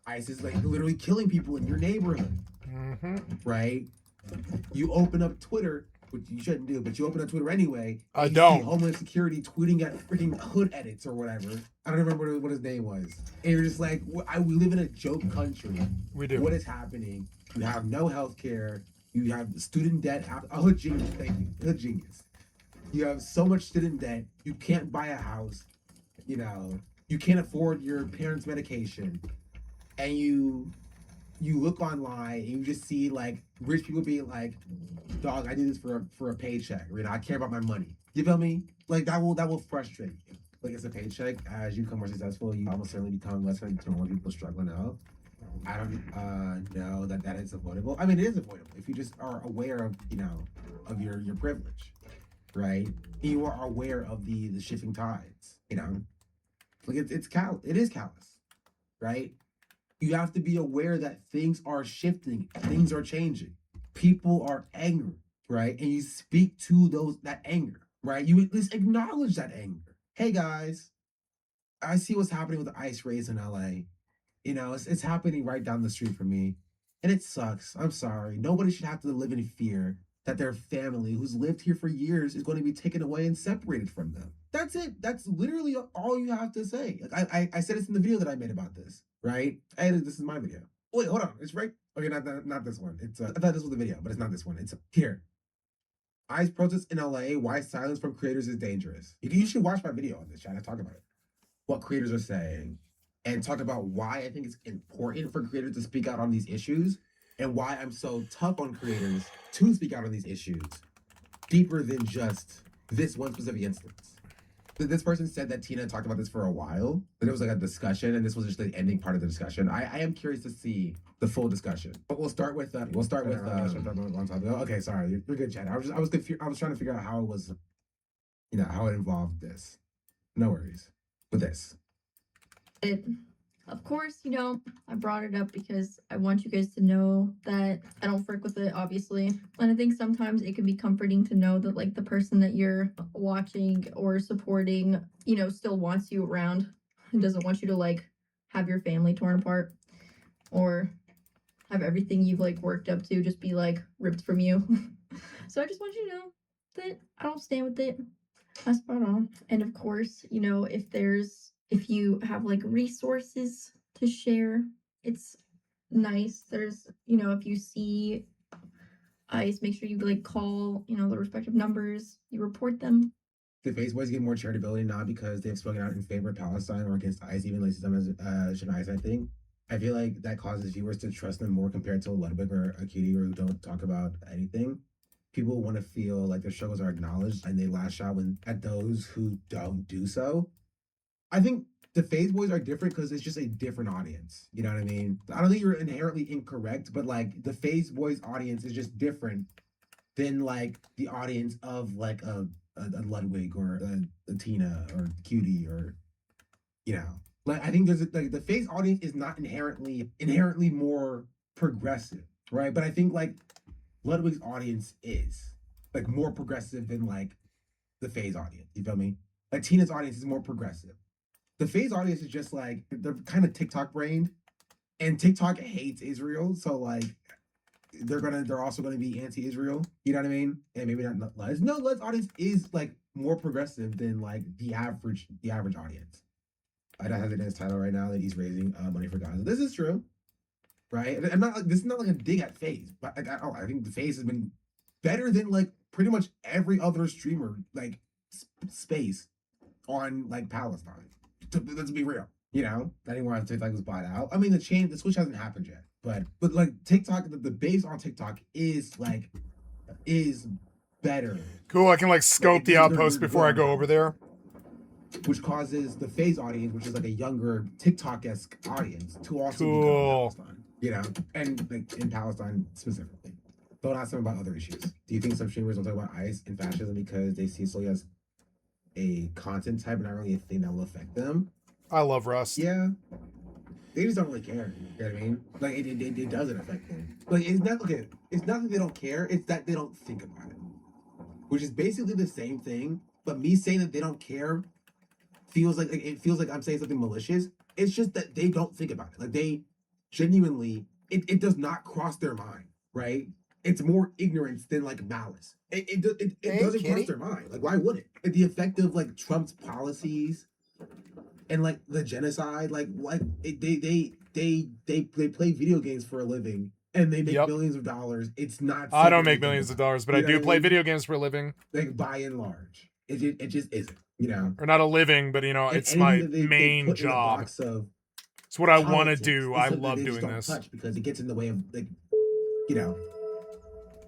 ICE is like literally killing people in your neighborhood, right? You open up Twitter, which you shouldn't do, but you open up Twitter anyway. I you don't. See Homeland Security tweeting at freaking hood edits or whatever. I don't remember what his name was. And you're just like, we live in a joke country. We do. What is happening? You have no health care. You have student debt. A hood genius, thank you. Hood genius. You have so much student debt. You can't buy a house. You know, you can't afford your parents' medication. And you look online and you just see like rich people being like, dog, I do this for a paycheck. You know, I care about my money. You feel me? Like that will frustrate you. Like it's a paycheck. As you become more successful, you almost certainly become less friendly to more people struggling out. I don't know that is avoidable. I mean, it is avoidable if you just are aware of, you know, of your privilege, right? And you are aware of the shifting tides, you know? Like it is callous, right? You have to be aware that things are shifting, things are changing. People are angry, right? And you speak to that anger, right? You at least acknowledge that anger. Hey guys, I see what's happening with the ICE raids in LA. You know, it's happening right down the street from me. And it sucks. I'm sorry. Nobody should have to live in fear that their family, who's lived here for years, is going to be taken away and separated from them. That's it. That's literally all you have to say. Like I said this in the video that I made about this, right? And this is my video. Wait, hold on. It's right. Okay, not this one. It's I thought this was the video, but it's not this one. It's here. ICE protests in LA. Why silence from creators is dangerous. You should watch my video on this, chat. I talk about it. What creators are saying, and talk about why I think it's important for creators to speak out on these issues, and why I'm so tough on creators to speak out on these issues, deeper than just this one specific instance. This person said that Tina talked about this for a while, that it was like a discussion, and this was just the ending part of the discussion. I am curious to see the full discussion, but we'll start with okay, sorry, you're good, Chad. I was confused. I was trying to figure out how it was, you know, how it involved this. No worries with this. Of course, you know, I brought it up because I want you guys to know that I don't frick with it, obviously. And I think sometimes it can be comforting to know that, like, the person that you're watching or supporting, you know, still wants you around and doesn't want you to, like, have your family torn apart or have everything you've, like, worked up to just be, like, ripped from you. So I just want you to know that I don't stand with it. That's spot on. And of course, you know, if you have like resources to share, it's nice. There's, you know, if you see ICE, make sure you like call, you know, the respective numbers, you report them. The Face Boys get more charitability now because they've spoken out in favor of Palestine or against ICE, even listed them as ICE, I think. I feel like that causes viewers to trust them more compared to a Ludwig or a Cutie who don't talk about anything. People want to feel like their struggles are acknowledged, and they lash out at those who don't do so. I think the Phase Boys are different because it's just a different audience. You know what I mean? I don't think you're inherently incorrect, but like the Phase Boys audience is just different than like the audience of like a Ludwig or a Tina or Cutie or, you know. Like I think there's like the Phase audience is not inherently more progressive, right? But I think like Ludwig's audience is like more progressive than like the Phase audience. You feel me? Like Tina's audience is more progressive. The Phase audience is just like they're kind of TikTok brained, and TikTok hates Israel, so like they're also gonna be anti-Israel. You know what I mean? And maybe not Lez. No, Lez audience is like more progressive than like the average audience. I don't have it in his title right now that he's raising money for Gaza. This is true, right? I'm not like this is not like a dig at Phase, but I think the Phase has been better than like pretty much every other streamer like space on like Palestine. Let's be real, you know. I didn't want TikTok was bought out. I mean, the switch hasn't happened yet, but like TikTok, the base on TikTok is better. Cool. I can like scope the outpost before I go over there. Which causes the Phase audience, which is like a younger TikTok-esque audience, to also Cool. become Palestine, you know, and like in Palestine specifically. Don't ask them about other issues. Do you think some streamers don't talk about ICE and fascism because they see it solely as a content type and not really a thing that will affect them? I love Rust. Yeah. They just don't really care. You know what I mean? Like it doesn't affect them. Like it's not okay. It's not that they don't care. It's that they don't think about it, which is basically the same thing. But me saying that they don't care feels like it feels like I'm saying something malicious. It's just that they don't think about it. Like they genuinely, it does not cross their mind, right? It's more ignorance than like malice. It Hey, doesn't kitty. cross their mind. Like why would it? Like, the effect of like Trump's policies and like the genocide, they play video games for a living and they make Yep. millions of dollars. It's not. I don't something make they millions think of about. dollars, but You I know do what play mean? video games for a living. Like by and large, it just isn't. You know, Or not a living, but you know, and it's anything my that they main put in the job. box of It's what I want to politics do. is I something love they just doing don't this. touch because it gets in the way of like, you know,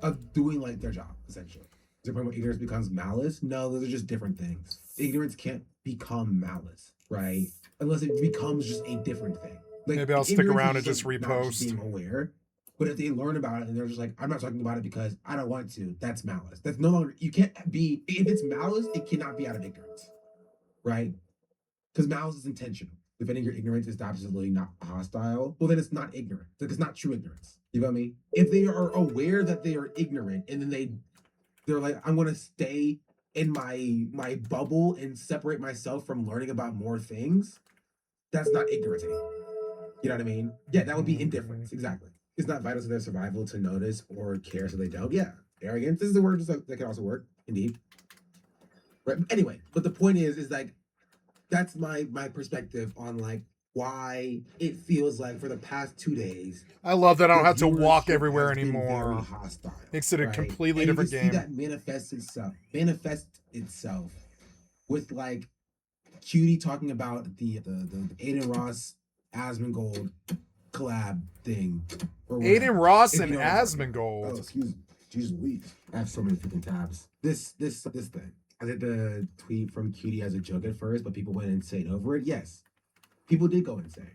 of doing like their job essentially. Is the point where ignorance becomes malice? No, those are just different things. Ignorance can't become malice, right? Unless it becomes just a different thing. Like Maybe I'll stick ignorance around is and just like, not repost. being aware. But if they learn about it and they're just like, I'm not talking about it because I don't want to, that's malice. That's no longer, you can't be, if it's malice, it cannot be out of ignorance, right? Because malice is intentional. Defending your ignorance is absolutely not hostile. Well, then it's not ignorant. Like it's not true ignorance. You know what I mean? If they are aware that they are ignorant and then they're like, I'm gonna stay in my bubble and separate myself from learning about more things, that's not ignorance anymore. You know what I mean? Yeah, that would be indifference. Exactly. It's not vital to their survival to notice or care, so they don't. Yeah, arrogance. This is a word that can also work. Indeed. Right. Anyway, but the point is like that's my perspective on like why it feels like for the past 2 days I love that I don't the have to walk viewership everywhere has been anymore. very hostile, Makes it a right? completely And different you game. see that manifest itself with like Cutie talking about the Aiden Ross Asmongold collab thing. Or whatever. Aiden Ross If and you know what I'm talking about. Asmongold. Oh, excuse me. Jeez Louise. I have so many freaking tabs. This thing. I did the tweet from Cutie as a joke at first, but people went insane over it. Yes, people did go insane.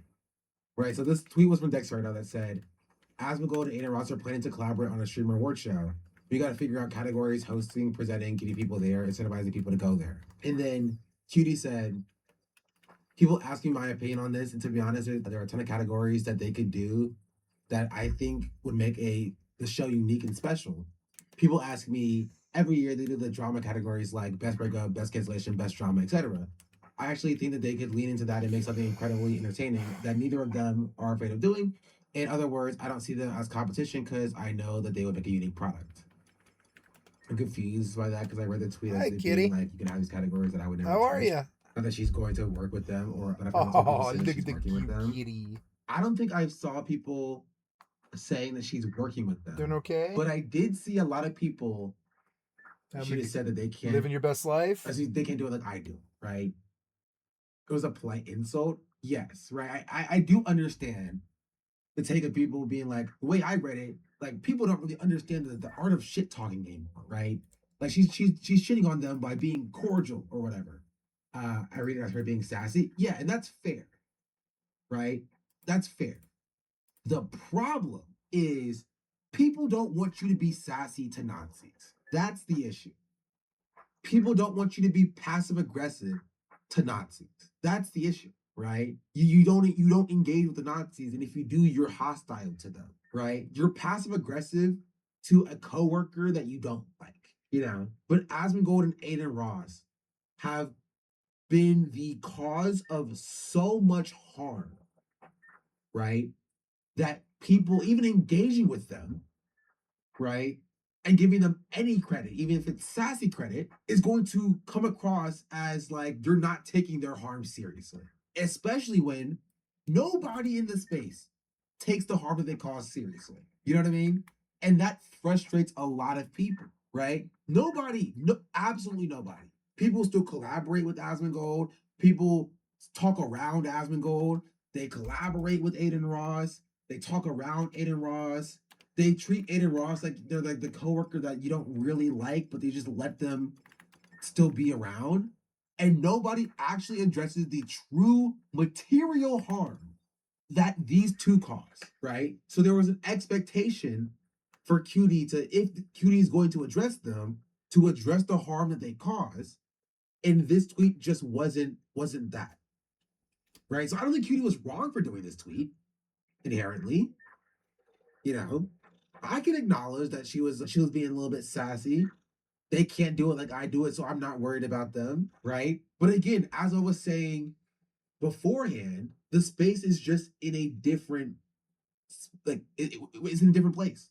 Right. So this tweet was from Dexter right now that said, Asmongold and Aiden Ross are planning to collaborate on a streamer award show. We got to figure out categories, hosting, presenting, getting people there, incentivizing people to go there. And then Cutie said, people ask me my opinion on this, and to be honest, there are a ton of categories that they could do that I think would make the show unique and special. People ask me every year they do the drama categories like best breakup, best cancellation, best drama, etc. I actually think that they could lean into that and make something incredibly entertaining that neither of them are afraid of doing. In other words, I don't see them as competition because I know that they would make a unique product. I'm confused by that because I read the tweet Hi, as it kitty. being like you can have these categories that I would never. How are touch. you? Not that she's going to work with them, or but I've heard some Oh, people say that look she's at the working with cute them. kitty. I don't think I saw people saying that she's working with them. Doing okay? But I did see a lot of people. She just said that they can't living your best life. They can't do it like I do, right? It was a polite insult. Yes, right. I do understand the take of people being like, the way I read it, like people don't really understand the art of shit talking anymore, right? Like she's shitting on them by being cordial or whatever. I read it as her being sassy. Yeah, and that's fair, right? That's fair. The problem is people don't want you to be sassy to Nazis. That's the issue. People don't want you to be passive aggressive to Nazis. That's the issue, right? You don't engage with the Nazis, and if you do, you're hostile to them, right? You're passive aggressive to a coworker that you don't like, you know. But Asmongold and Aiden Ross have been the cause of so much harm, right? That people, even engaging with them, right, and giving them any credit, even if it's sassy credit, is going to come across as like you're not taking their harm seriously. Especially when nobody in the space takes the harm that they cause seriously. You know what I mean? And that frustrates a lot of people, right? Nobody, no, absolutely nobody. People still collaborate with Asmongold. People talk around Asmongold. They collaborate with Aiden Ross. They talk around Aiden Ross. They treat Aiden Ross like they're like the coworker that you don't really like, but they just let them still be around. And nobody actually addresses the true material harm that these two cause, right? So there was an expectation for Cutie to, if Cutie is going to address them, to address the harm that they cause. And this tweet just wasn't that. Right? So I don't think Cutie was wrong for doing this tweet inherently. You know, I can acknowledge that she was being a little bit sassy. They can't do it like I do it, so I'm not worried about them, right? But again, as I was saying beforehand, the space is just in a different, it's in a different place.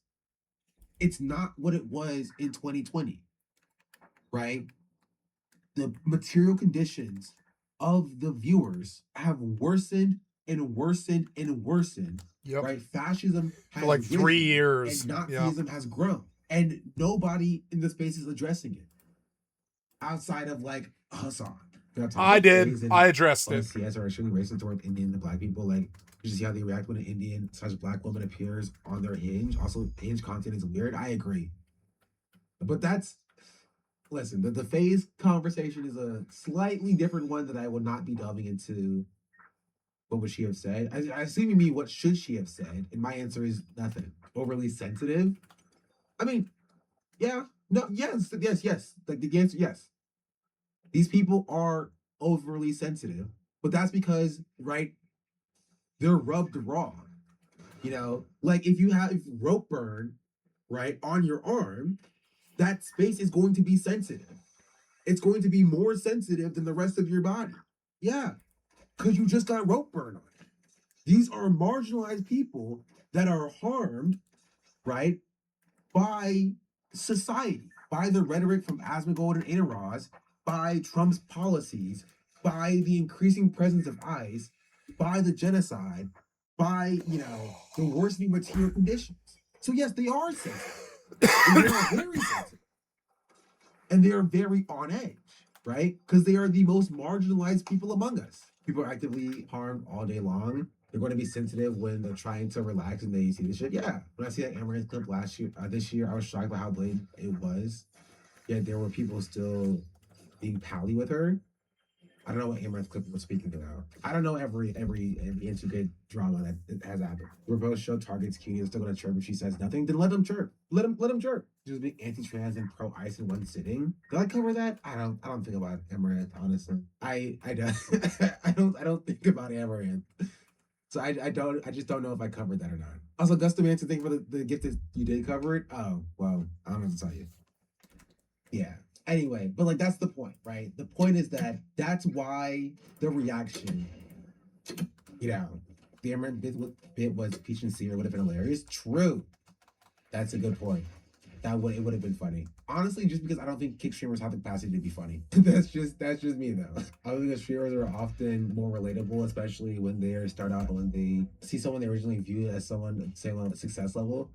It's not what it was in 2020, right? The material conditions of the viewers have worsened and worsened and worsened. Yep. Right? Fascism has For like 3 risen, years. and Nazism has grown, and nobody in the space is addressing it outside of like Hassan. I did. I addressed it. CS are extremely racist toward Indian and Black people. Like, you just see how they react when an Indian/Black woman appears on their Hinge. Also, Hinge content is weird. I agree, but that's, listen. The phase conversation is a slightly different one that I will not be delving into. What would she have said? I assume you mean what should she have said, and my answer is nothing. Overly sensitive. I mean, yeah, no, yes. Like the answer, yes. These people are overly sensitive, but that's because, right, they're rubbed raw. You know, like if you have rope burn, right, on your arm, that space is going to be sensitive. It's going to be more sensitive than the rest of your body. Yeah, because you just got rope burn on it. These are marginalized people that are harmed, right, by society, by the rhetoric from Asmongold and Inaraz, by Trump's policies, by the increasing presence of ICE, by the genocide, by, the worsening material conditions. So yes, they are sensitive. And they are very sensitive. And they are very on edge, right? Because they are the most marginalized people among us. People are actively harmed all day long. They're going to be sensitive when they're trying to relax and they see the shit. Yeah, when I see that Amaranth clip this year, I was shocked by how blatant it was. Yet there were people still being pally with her. I don't know what Amaranth clip was speaking about. I don't know every intricate drama that has happened. Reverse show targets Cutie is still going to chirp if she says nothing. Then let them chirp. Let them chirp. Just being anti-trans and pro-ICE in one sitting. Did I cover that? I don't think about Amaranth, honestly. I don't think about Amaranth. So I just don't know if I covered that or not. Also, Gusto Manson, thank you for the gift that you did cover it. Oh, well, I don't know what to tell you. Yeah. Anyway, but like that's the point, right? The point is that that's why the reaction, the Amaranth bit was Peach and Seer would have been hilarious. True. That's a good point. It would have been funny. Honestly, just because I don't think kick streamers have the capacity to be funny. that's just me though. I think that streamers are often more relatable, especially when they start out, when they see someone they originally viewed as someone same level success level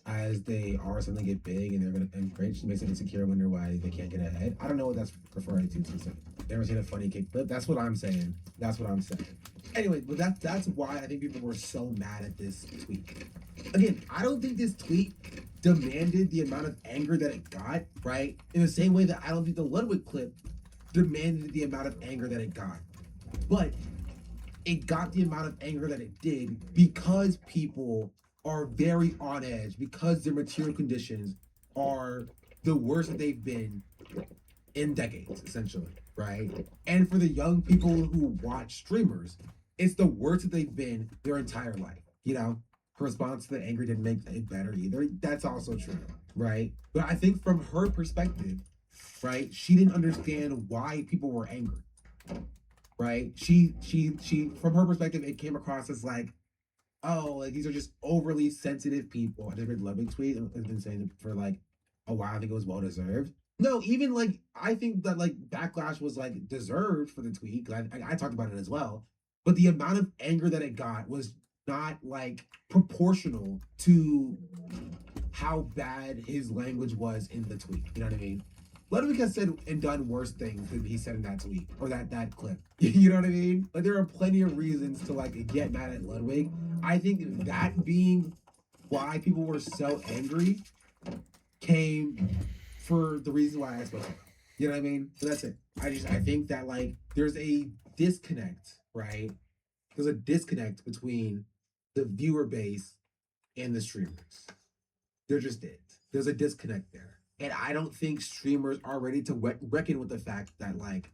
as they are, suddenly get big and they're gonna encourage, makes them insecure, wonder why they can't get ahead. I don't know what that's referring to. Never seen a funny kick flip. That's what I'm saying. Anyway, but that's why I think people were so mad at this tweet. Again, I don't think this tweet demanded the amount of anger that it got, right? In the same way that I don't think the Ludwig clip demanded the amount of anger that it got. But it got the amount of anger that it did because people are very on edge, because their material conditions are the worst that they've been in decades, essentially, right? And for the young people who watch streamers, it's the worst that they've been their entire life. Her response to the anger didn't make it better either. That's also true, right? But I think from her perspective, right, she didn't understand why people were angry, right? She from her perspective, it came across as like, oh, like these are just overly sensitive people. I just read Ludwig tweet and has been saying it for like a while. I think it was well deserved. No, even like I think that like backlash was like deserved for the tweet because I talked about it as well. But the amount of anger that it got was not like proportional to how bad his language was in the tweet. You know what I mean? Ludwig has said and done worse things than he said in that tweet or that clip. You know what I mean? Like there are plenty of reasons to like get mad at Ludwig. I think that being why people were so angry came for the reason why I spoke about. You know what I mean? So that's it. I think that like there's a disconnect, right? There's a disconnect between the viewer base and the streamers. There just is. There's a disconnect there. And I don't think streamers are ready to reckon with the fact that, like,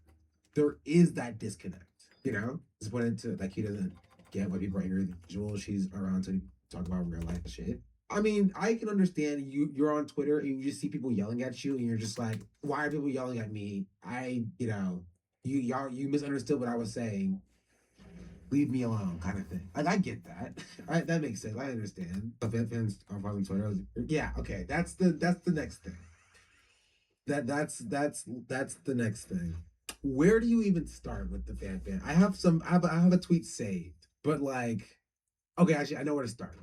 there is that disconnect, you know? Just went into, like, he doesn't get why people are angry at Jewel. She's around to talk about real life shit. I mean, I can understand you're on Twitter and you just see people yelling at you and you're just like, why are people yelling at me? You misunderstood what I was saying. Leave me alone, kind of thing. Like, I get that. That makes sense. I understand. The fans on Twitter. Yeah, okay. That's the next thing. That's the next thing. Where do you even start with the fan? I have a tweet saved, but like, okay, actually, I know where to start.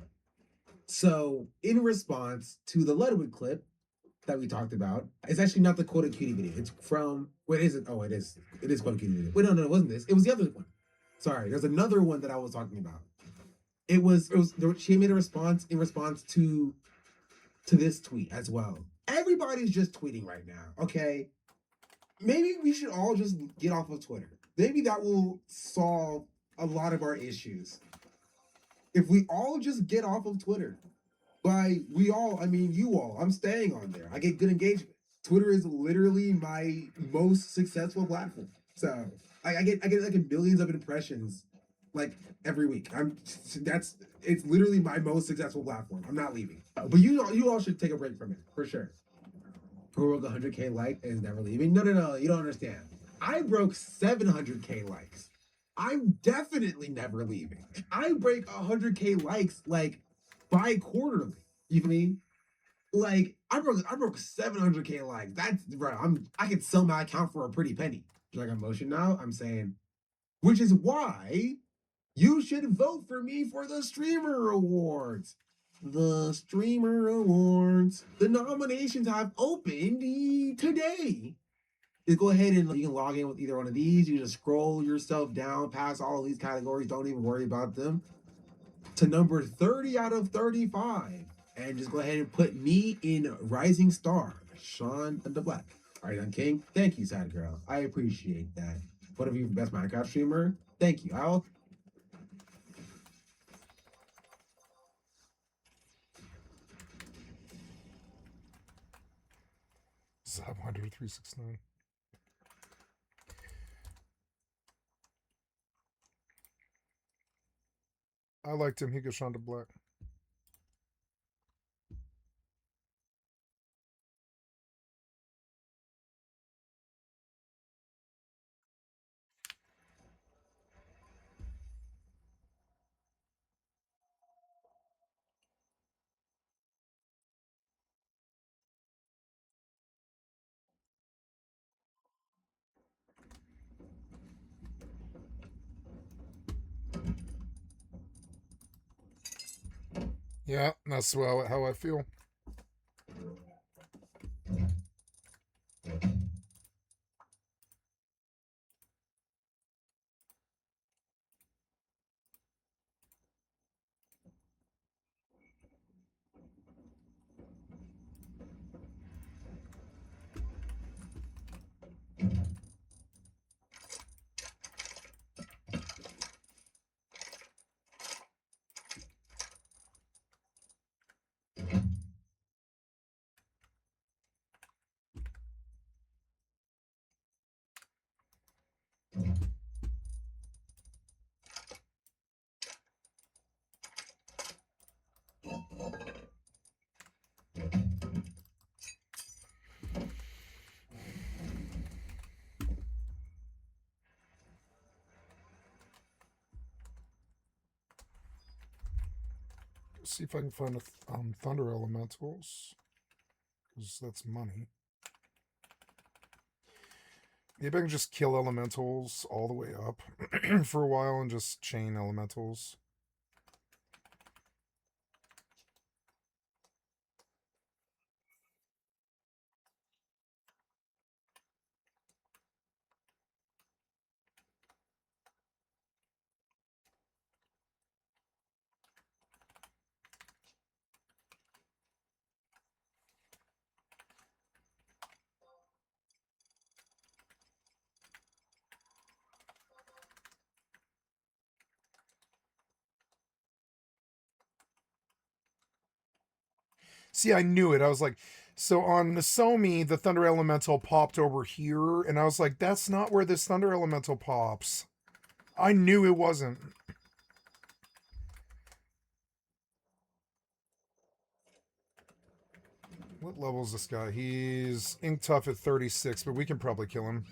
So, in response to the Ludwig clip that we talked about, it's actually not the quoted cutie video. It's from wait, is it? Oh, it is. It is quoted cutie video. Wait, no, it wasn't this. It was the other one. Sorry, there's another one that I was talking about. She made a response in response to this tweet as well. Everybody's just tweeting right now, okay? Maybe we should all just get off of Twitter. Maybe that will solve a lot of our issues. If we all just get off of Twitter. By we all, I mean you all. I'm staying on there. I get good engagement. Twitter is literally my most successful platform. So I get like billions of impressions like every week. It's literally my most successful platform. I'm not leaving. But you all should take a break from it for sure. Who broke 100K like is never leaving? No, you don't understand. I broke 700K likes. I'm definitely never leaving. I break 100K likes like bi-quarterly. You feel me? Like I broke 700K likes. That's right. I could sell my account for a pretty penny. Like emotion now. I'm saying, which is why you should vote for me for the Streamer Awards. The Streamer Awards. The nominations have opened today. Just go ahead and you can log in with either one of these. You just scroll yourself down past all of these categories. Don't even worry about them. To number 30 out of 35. And just go ahead and put me in Rising Star, Sean the Black. All right, I'm King. Thank you, Sad Girl. I appreciate that. What if you're the best Minecraft streamer? Thank you. I'll Zab 369. I liked him. He got Shonda Black. Yeah, that's how I feel. See if I can find Thunder Elementals, because that's money. Maybe I can just kill Elementals all the way up for a while and just chain Elementals. See, I knew it. I was like, so on Nosomi, the Thunder Elemental popped over here, and I was like, that's not where this Thunder Elemental pops. I knew it wasn't. What level is this guy? He's Ink Tough at 36, but we can probably kill him.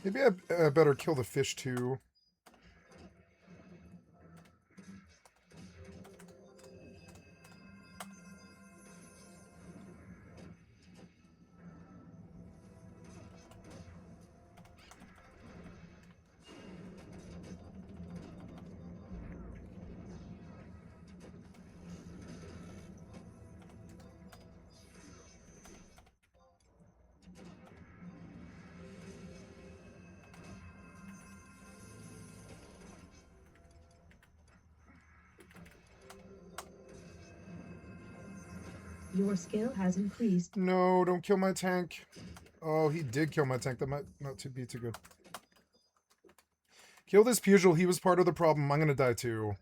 Maybe I better kill the fish too. Your skill has increased. No, don't kill my tank. Oh, he did kill my tank. That might not be too good. Kill this Pugil. He was part of the problem. I'm gonna die too.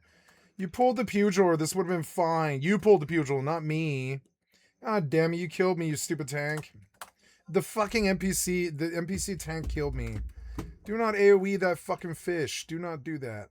You pulled the Pugil. This would have been fine. You pulled the Pugil, not me. God damn it, you killed me, you stupid tank. The fucking NPC, the NPC tank killed me. Do not AoE that fucking fish. Do not do that.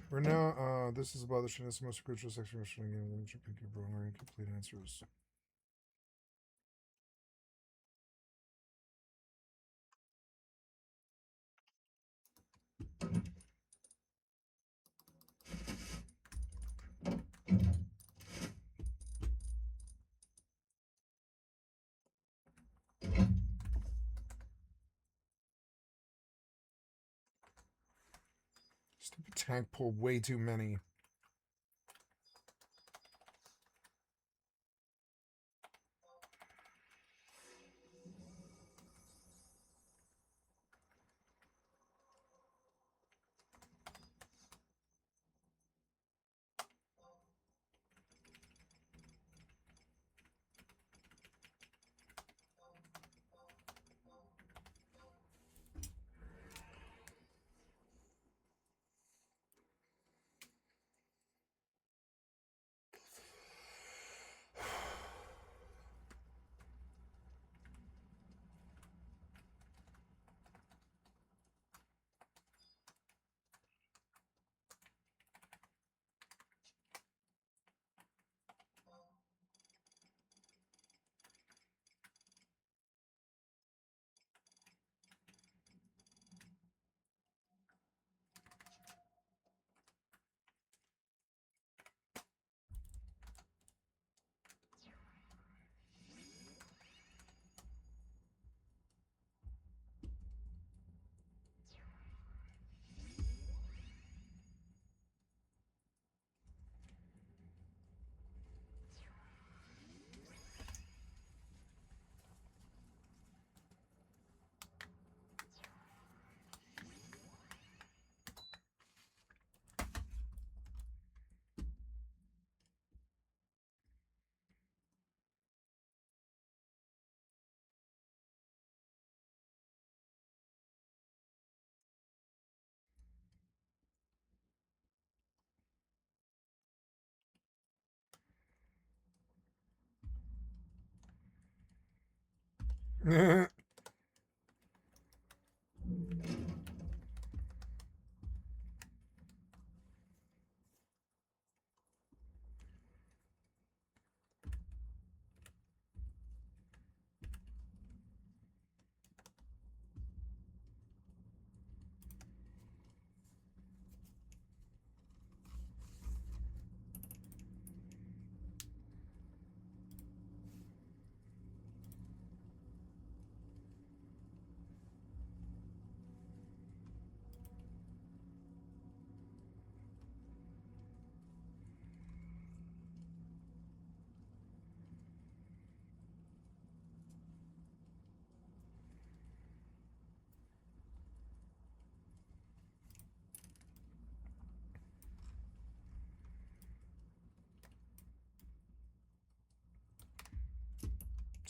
We're now, this is about the shittiest, most crucial section of the game. Let me pick your wrong or incomplete answers. Stupid tank pulled way too many.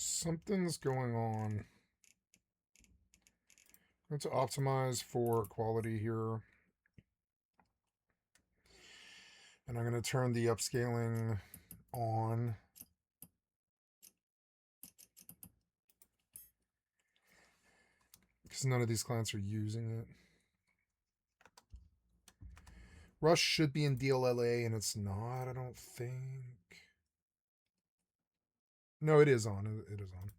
Something's going on. Let's optimize for quality here. And I'm going to turn the upscaling on. Because none of these clients are using it. Rush should be in DLLA, and it's not, I don't think. No, it is on. It is on.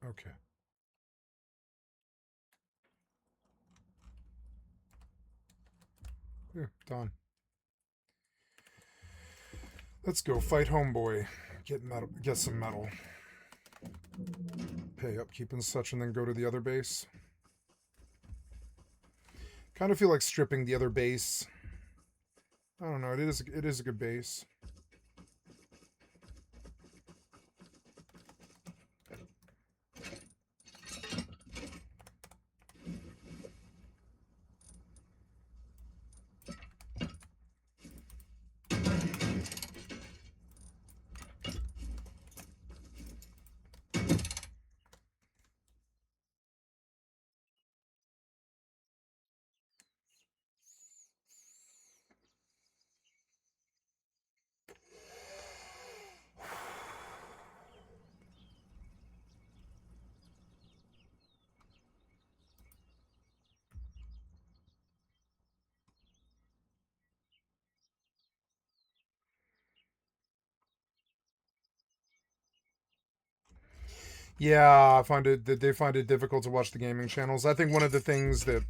Okay. Yeah, done. Let's go fight homeboy. Get metal. Get some metal. Pay upkeep and such, and then go to the other base. Kind of feel like stripping the other base. I don't know. It is a good base. Yeah, I find it that they find it difficult to watch the gaming channels. I think one of the things that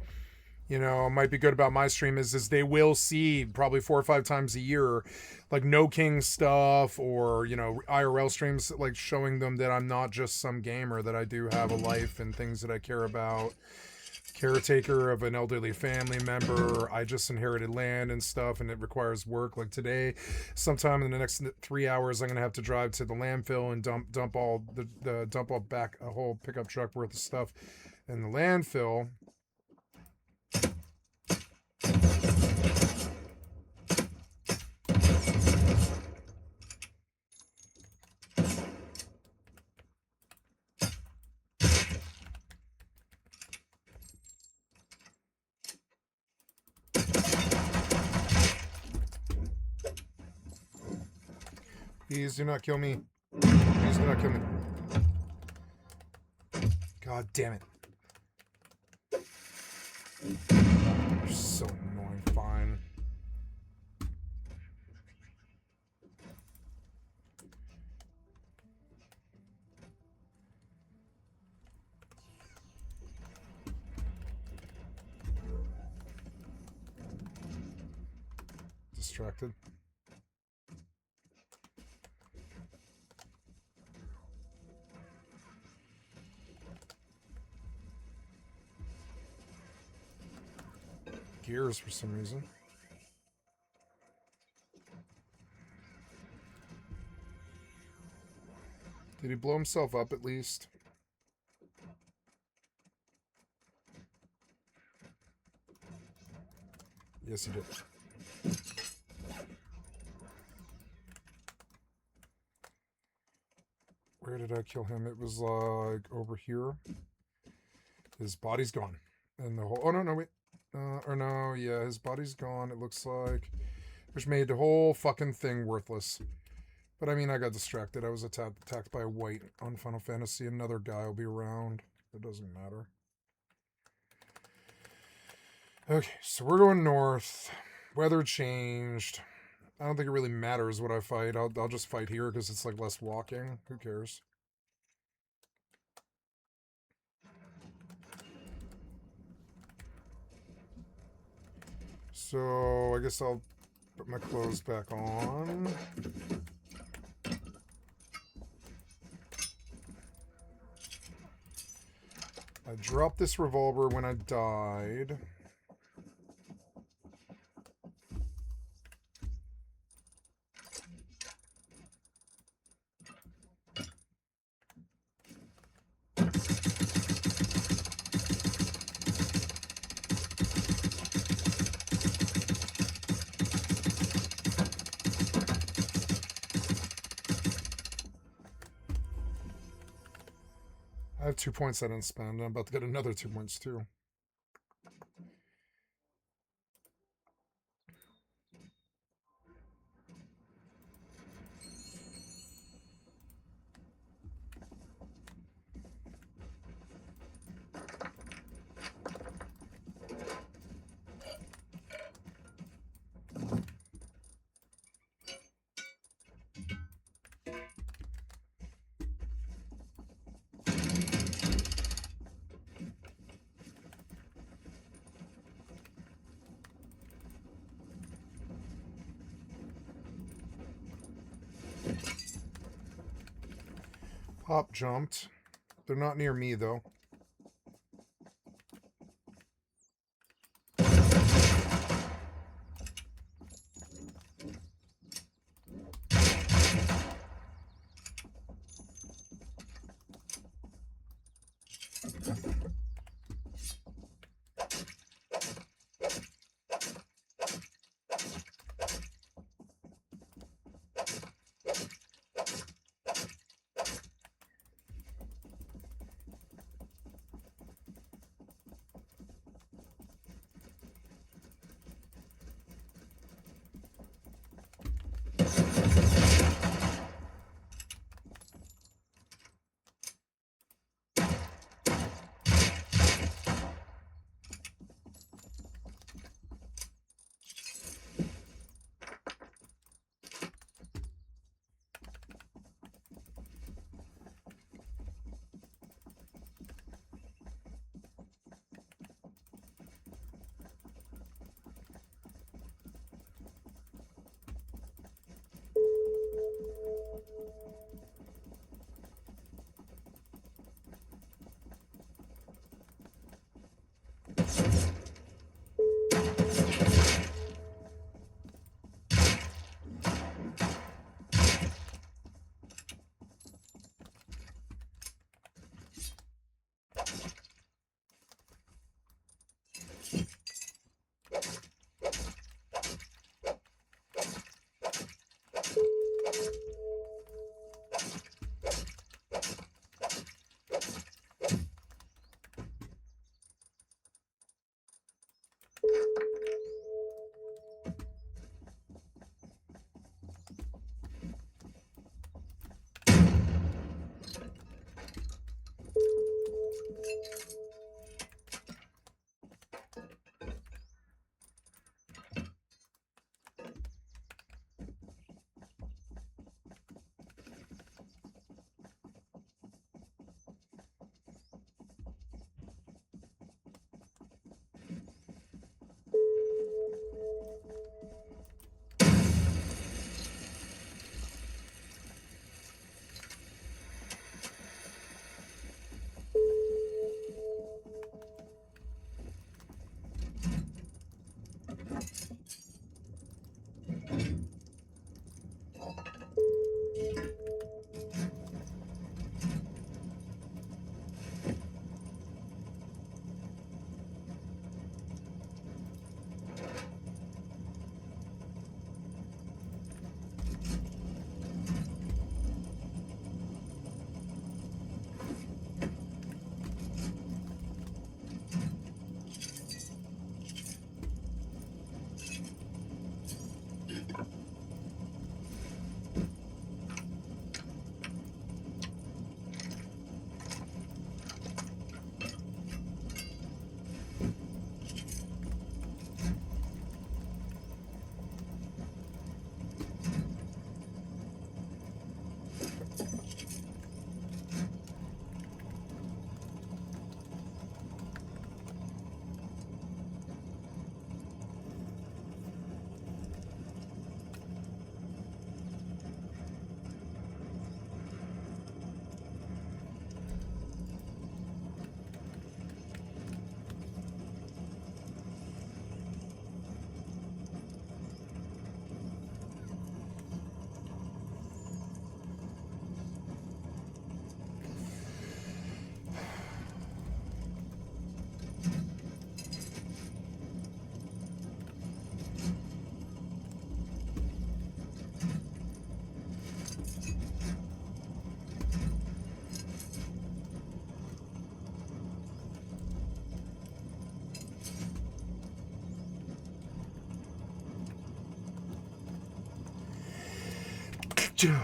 might be good about my stream is they will see probably 4 or 5 times a year, like No King stuff or IRL streams, like showing them that I'm not just some gamer, that I do have a life and things that I care about. Caretaker of an elderly family member. I just inherited land and stuff, and it requires work. Like today, sometime in the next 3 hours, I'm gonna have to drive to the landfill and dump all back a whole pickup truck worth of stuff in the landfill. Please do not kill me. Please do not kill me. God damn it. You're so annoying. Fine. Distracted. Gears for some reason. Did he blow himself up at least? Yes, he did. Where did I kill him? It was like over here. His body's gone. And the whole... Oh, no, wait. Or no, yeah, his body's gone, it looks like. Which made the whole fucking thing worthless. But I mean, I got distracted. I was attacked by a white on Final Fantasy. Another guy will be around. It doesn't matter. Okay, so we're going north. Weather changed. I don't think it really matters what I fight. I'll just fight here because it's like less walking. Who cares? So I guess I'll put my clothes back on. I dropped this revolver when I died. I have 2 points I didn't spend. I'm about to get another 2 points too. Pop jumped. They're not near me though. You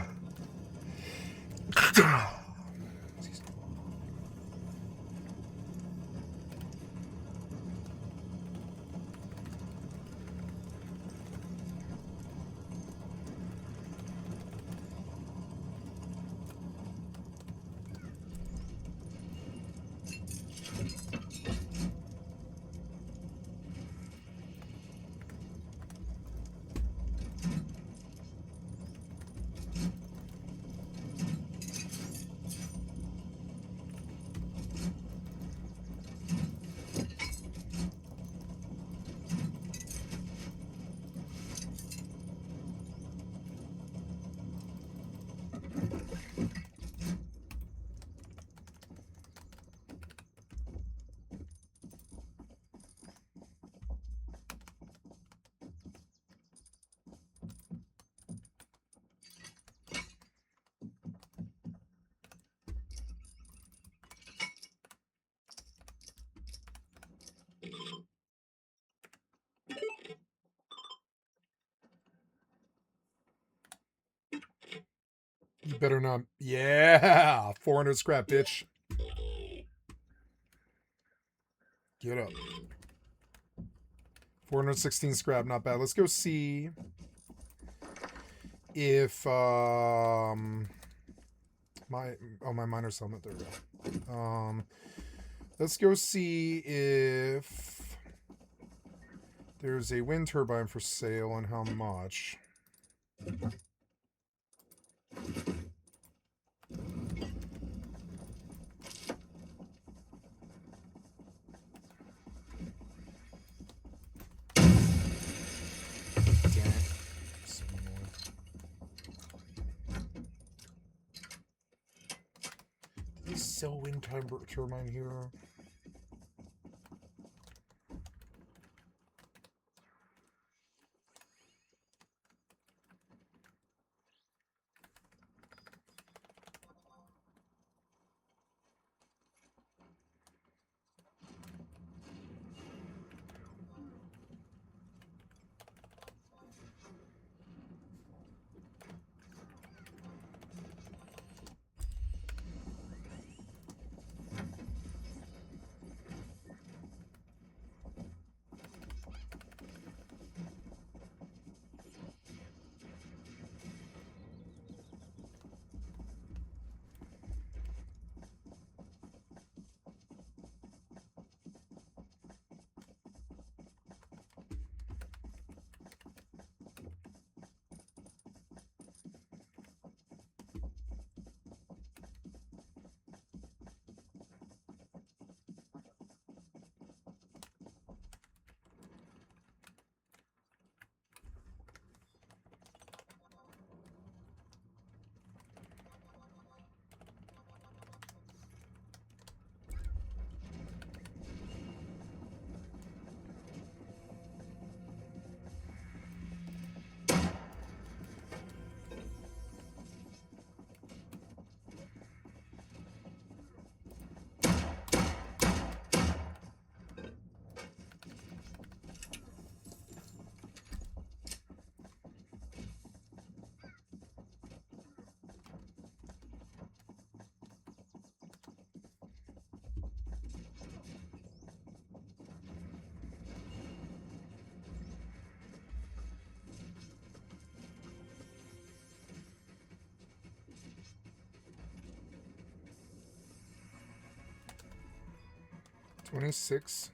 better not. Yeah, 400 scrap, bitch. Get up. 416 scrap, not bad. Let's go see if my miner's helmet. There we go. Let's go see if there's a wind turbine for sale and how much. Sell wind turbine here. $26.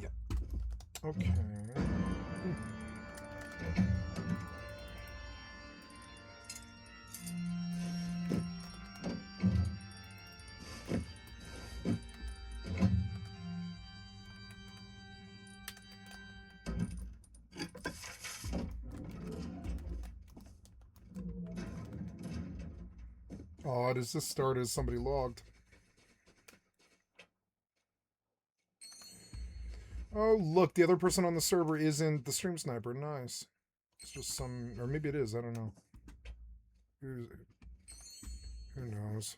Yeah. Okay. Oh, does this start as somebody logged? Oh, look, the other person on the server isn't the stream sniper. Nice. It's just some, or maybe it is. I don't know. Who knows?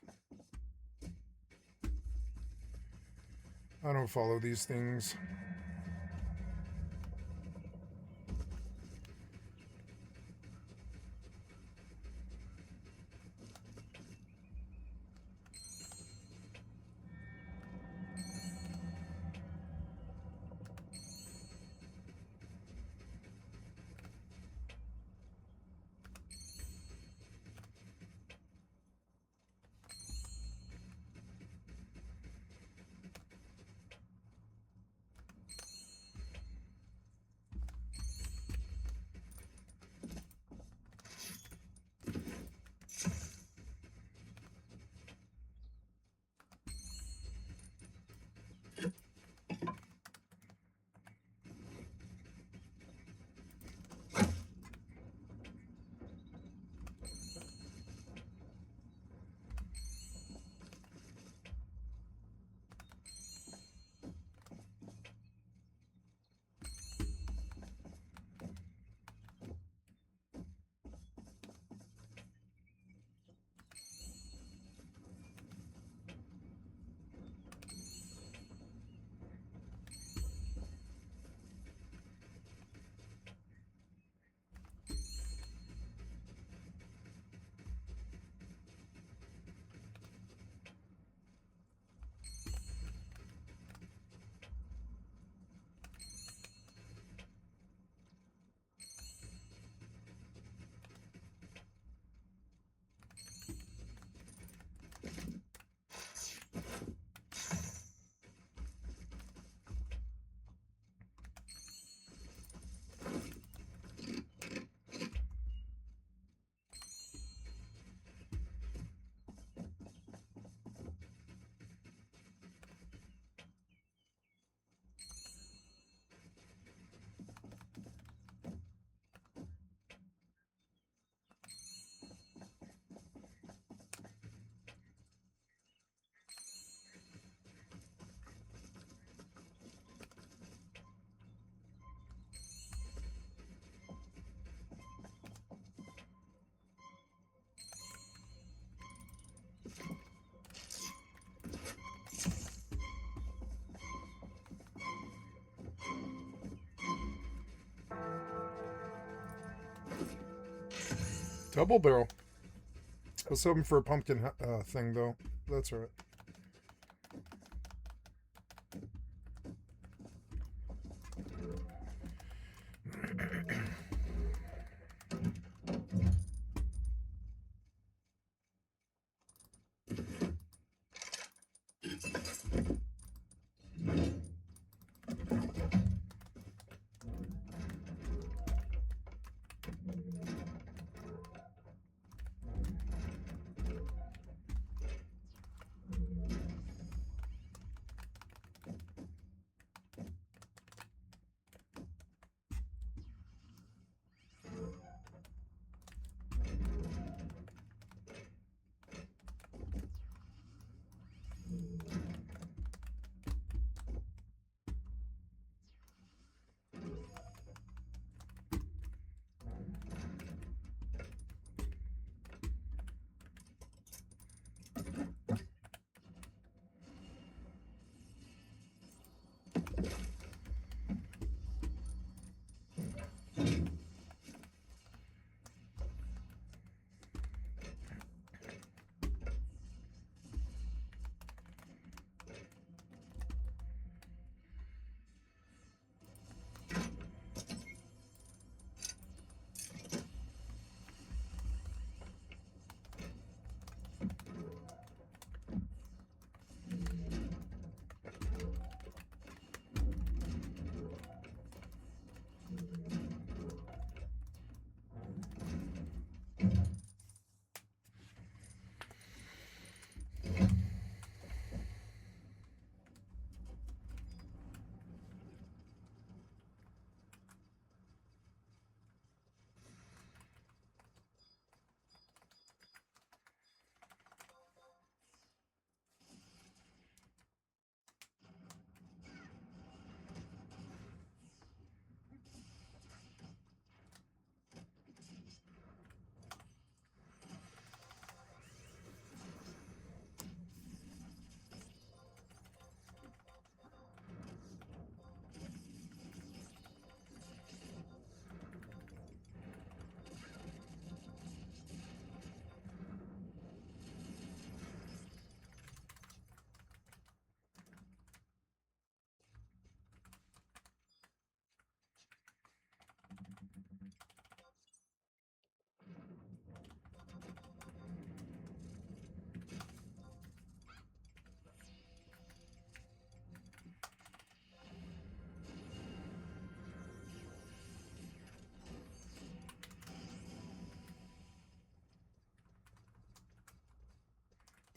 I don't follow these things. Double barrel. I was hoping for a pumpkin thing, though. That's all right.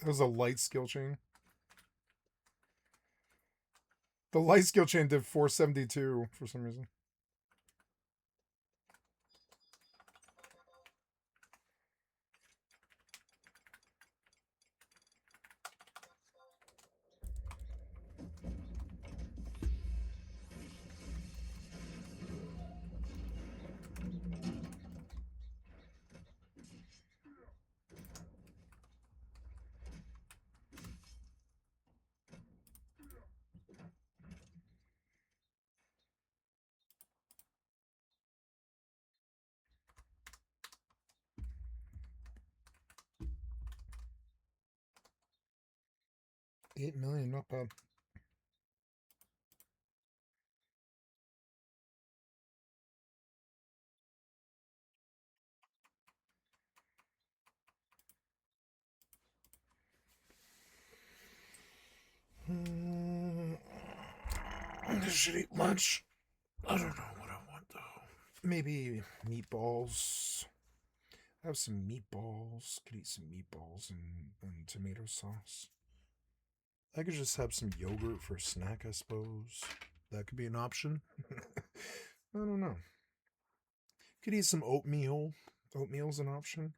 That was a light skill chain. The light skill chain did 472 for some reason. $8 million, not bad. I should eat lunch. I don't know what I want though. Maybe meatballs. I have some meatballs. Could eat some meatballs and tomato sauce. I could just have some yogurt for a snack, I suppose. That could be an option. I don't know. Could eat some oatmeal. Oatmeal's an option.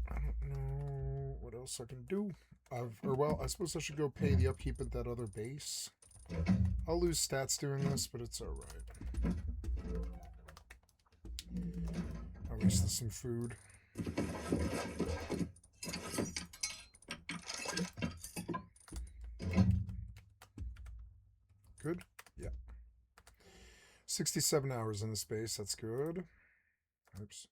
I don't know what else I can do. I suppose I should go pay the upkeep at that other base. I'll lose stats doing this, but it's alright. I'll waste some food. Good? Yeah. 67 hours in the space, that's good. Oops.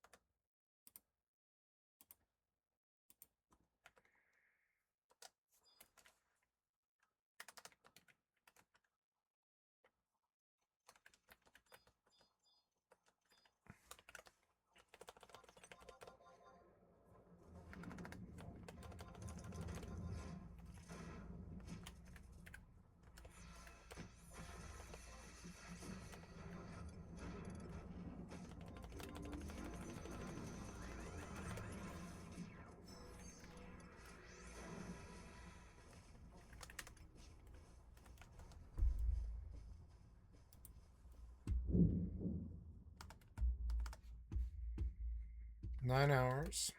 Nine hours.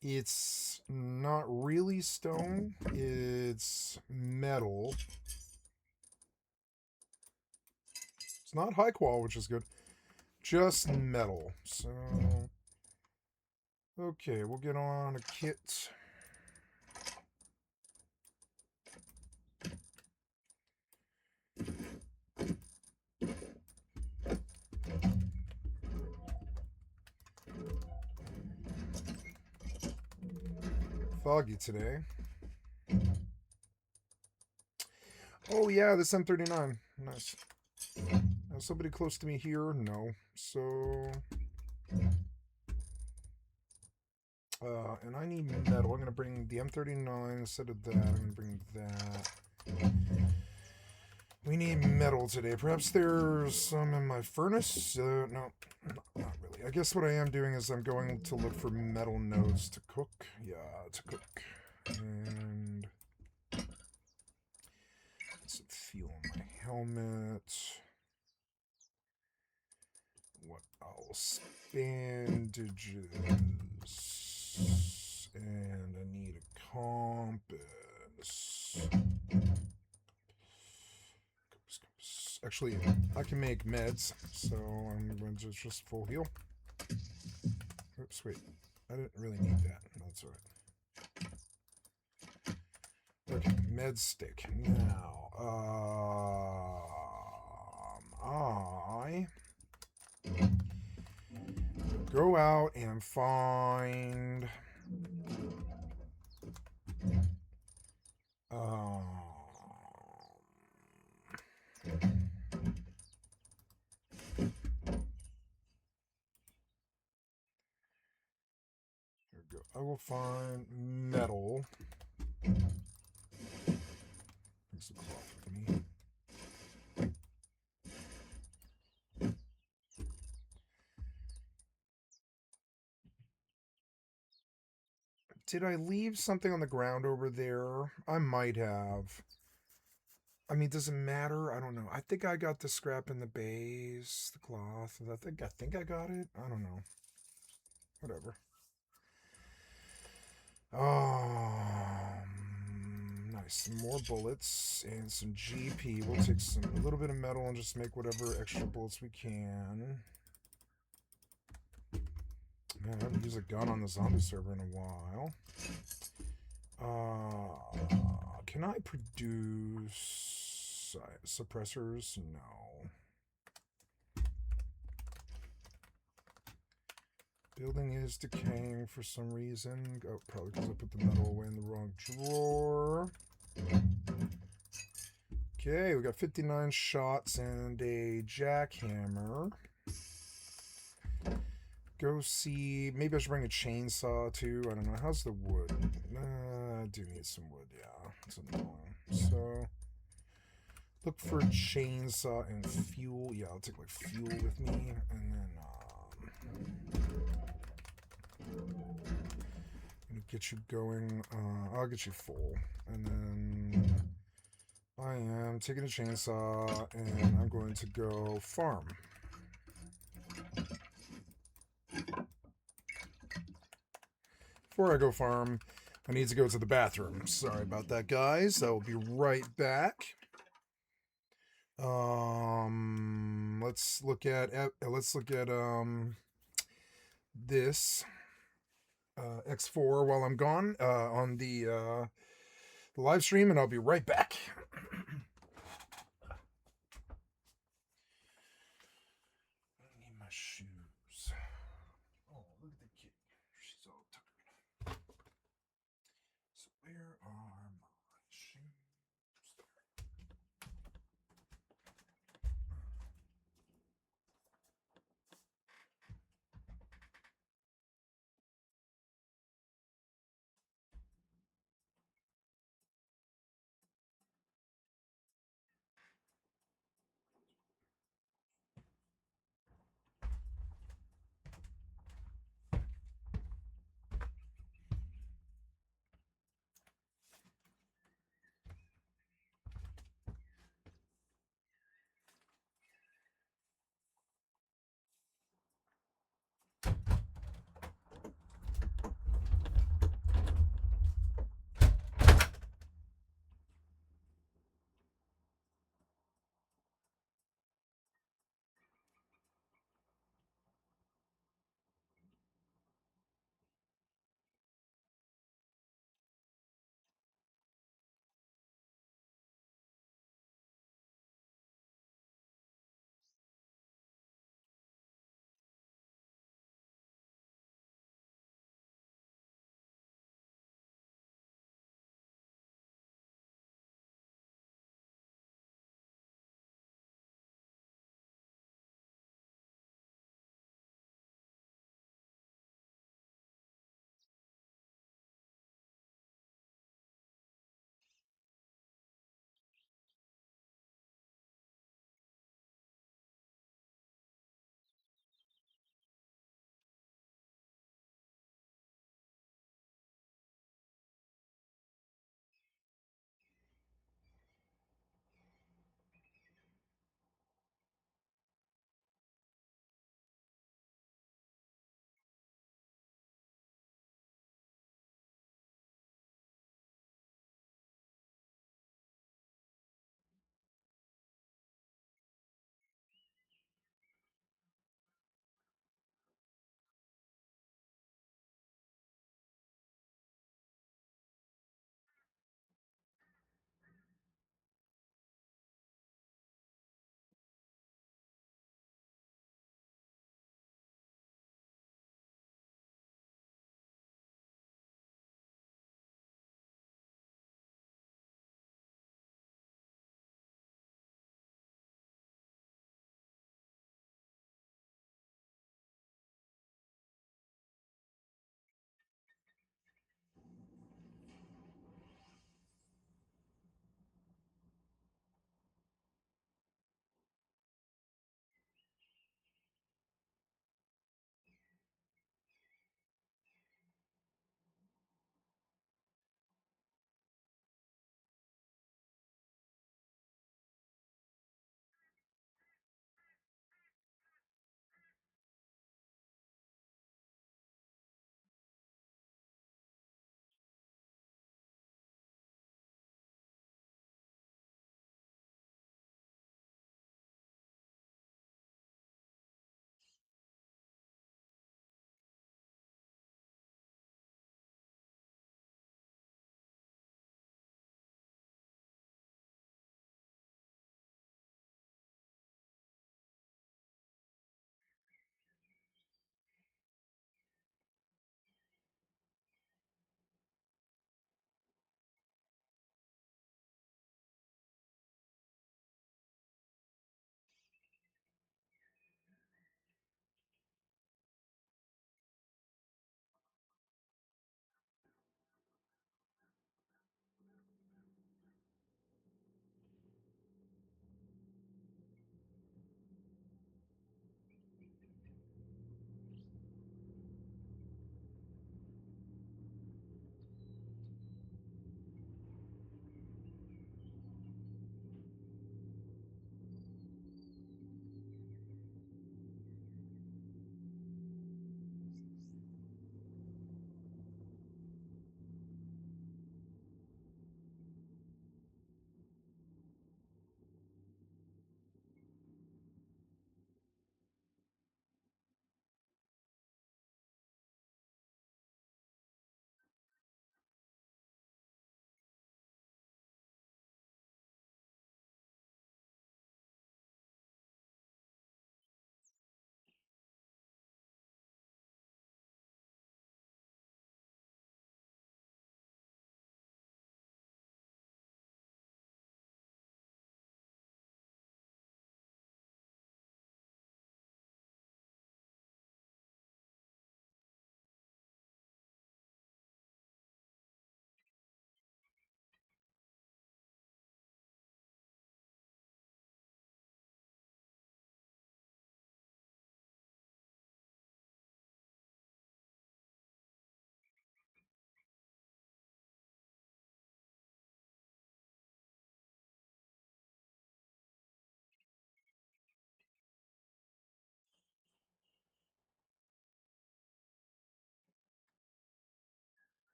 It's not really stone. It's metal. It's not high qual, which is good. Just metal. So, okay, we'll get on a kit. Foggy today. Oh yeah, this M39. Nice. Now somebody close to me here? No. So... and I need metal. I'm going to bring the M39 instead of that. I'm going to bring that. We need metal today. Perhaps there's some in my furnace? No, not really. I guess what I am doing is I'm going to look for metal nodes to cook. Yeah, to cook. And... some fuel on my helmet. What else? Bandages. And I need a compass. Actually, I can make meds, so I'm going to just full heal. Oops, wait. I didn't really need that. That's alright. Okay, med stick. Now, I go out and find I will find metal. Bring some cloth with me. Did I leave something on the ground over there? I might have. I mean, does it matter? I don't know. I think I got the scrap in the base, the cloth. I think I got it. I don't know. Whatever. Nice. Some more bullets and some GP. We'll take a little bit of metal and just make whatever extra bullets we can. Man, I haven't used a gun on the zombie server in a while. Can I produce suppressors? No. Building is decaying for some reason. Oh, probably because I put the metal away in the wrong drawer. Okay, we got 59 shots and a jackhammer. Go see. Maybe I should bring a chainsaw too. I don't know. How's the wood? I do need some wood. Yeah, it's annoying. So look for chainsaw and fuel. Yeah, I'll take like fuel with me, and then get you going. I'll get you full, and then I am taking a chainsaw and I'm going to go farm. Before I go farm, I need to go to the bathroom. Sorry about that, guys. I will be right back. Let's look at this X4 while I'm gone on the live stream, and I'll be right back. I need my shoes. Oh, look at the kid. She's all tired. So where are my shoes?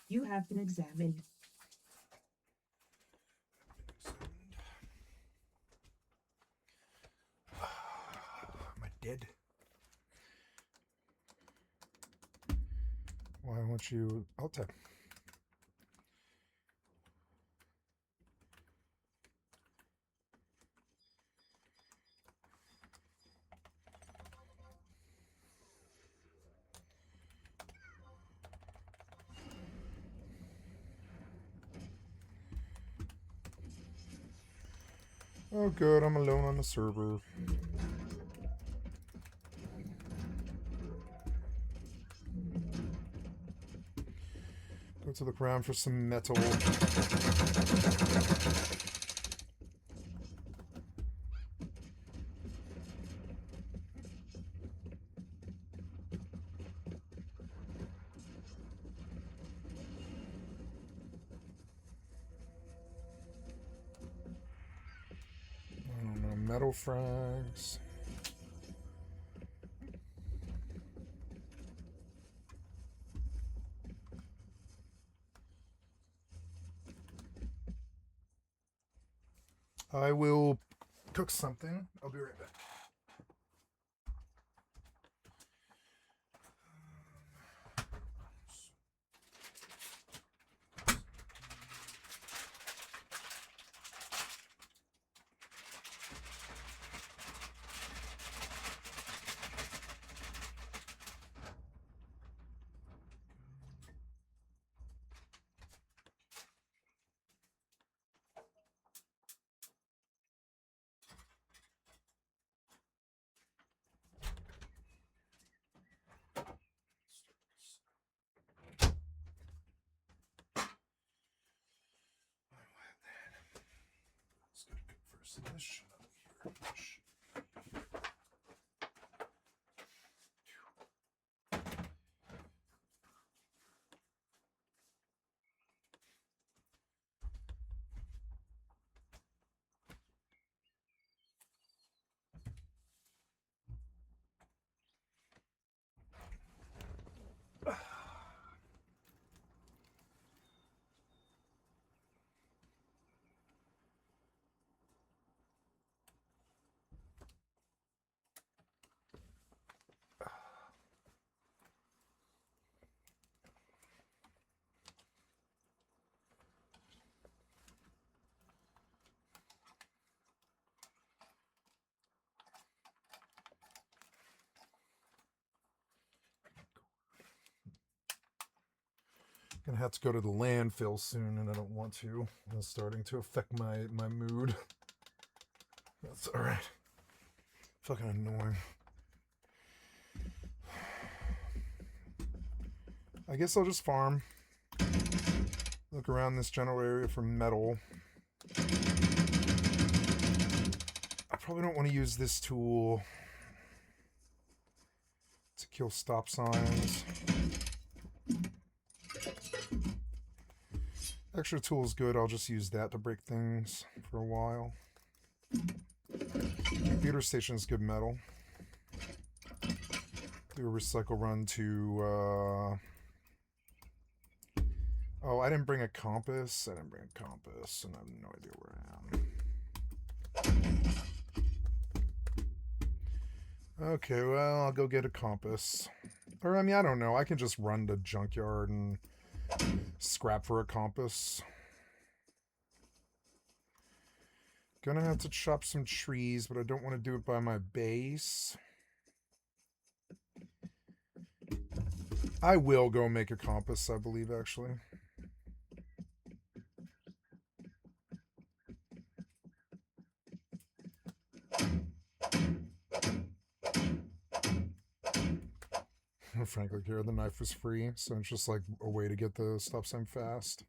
You have been examined. Am I dead? Why won't you alt tab? Oh good, I'm alone on the server. Go to the ground for some metal. I don't know, metal frags. I will cook something. I'll be right back. Let's go to first edition over here. Gonna have to go to the landfill soon, and I don't want to. It's starting to affect my mood. That's all right. Fucking annoying. I guess I'll just farm. Look around this general area for metal. I probably don't want to use this tool to kill stop signs. Extra tool is good. I'll just use that to break things for a while. Computer station is good metal. Do a recycle run to... Oh, I didn't bring a compass. I have no idea where I am. Okay, well, I'll go get a compass. Or, I mean, I don't know. I can just run to junkyard and scrap for a compass. Gonna have to chop some trees, but I don't want to do it by my base. I will go make a compass, I believe, actually. Frankly, here the knife was free, so it's just like a way to get the stop sign fast.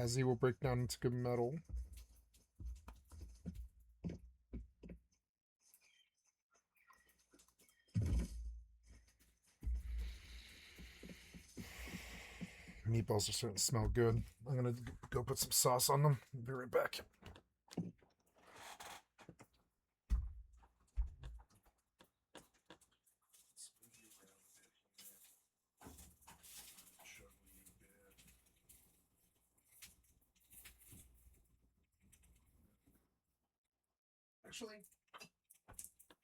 As he will break down into good metal. Meatballs are starting to smell good. I'm gonna go put some sauce on them. I'll be right back. Actually,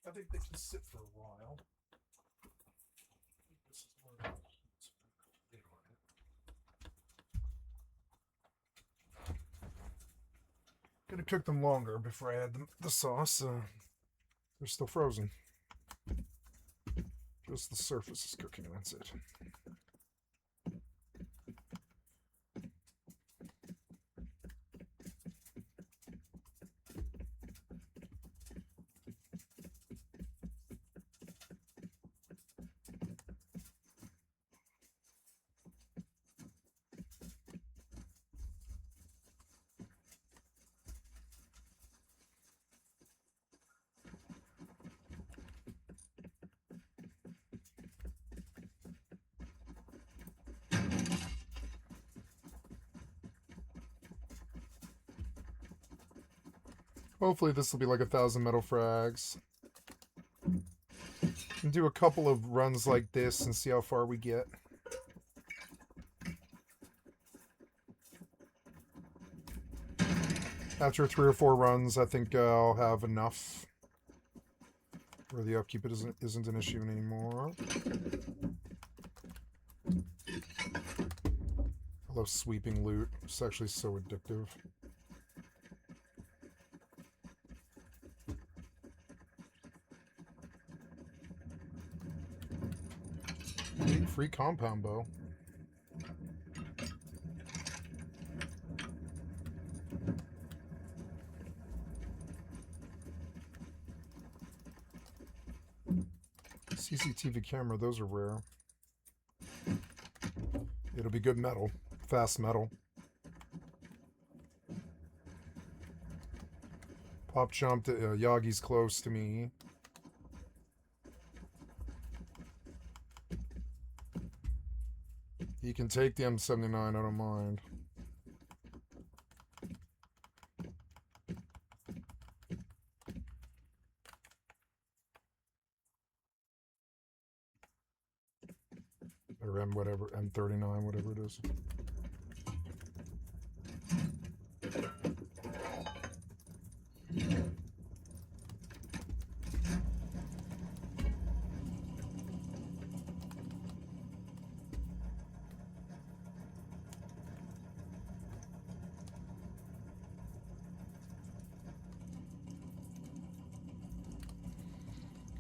I think they can sit for a while. This is more. Gonna cook them longer before I add the sauce. They're still frozen. Just the surface is cooking, that's it. Hopefully this will be like 1,000 metal frags. And do a couple of runs like this and see how far we get. After 3 or 4 runs, I think I'll have enough where the upkeep isn't an issue anymore. I love sweeping loot. It's actually so addictive. Free compound bow. CCTV camera, those are rare. It'll be good metal. Fast metal. Pop jumped. Yagi's close to me. He can take the M79, I don't mind. Or M39, whatever it is.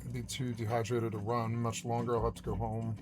I'd be too dehydrated to run much longer. I'll have to go home.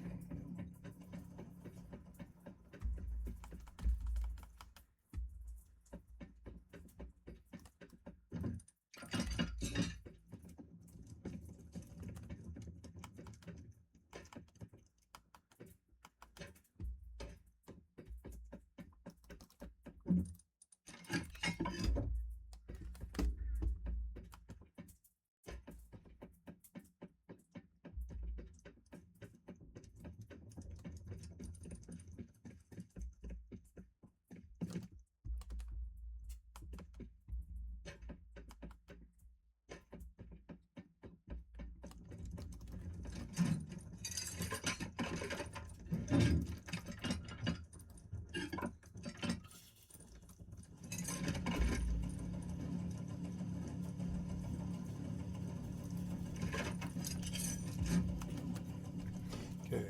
Okay.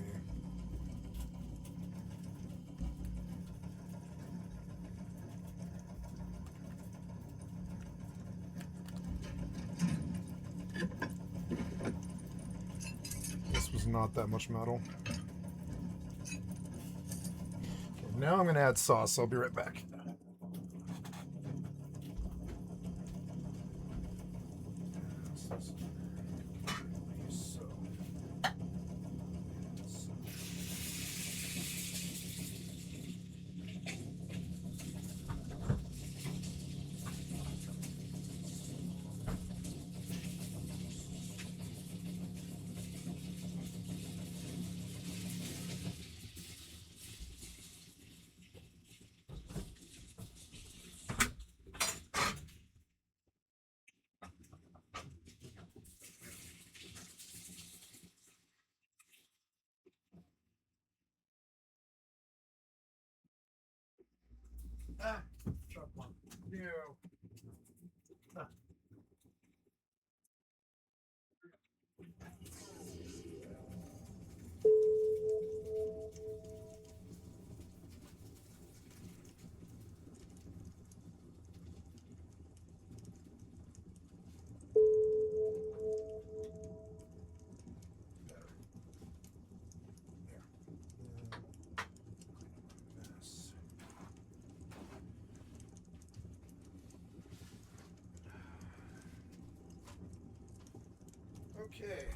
This was not that much metal. Okay, now I'm going to add sauce. I'll be right back. Ah, drop one. Ew. Ah. Yes. Okay.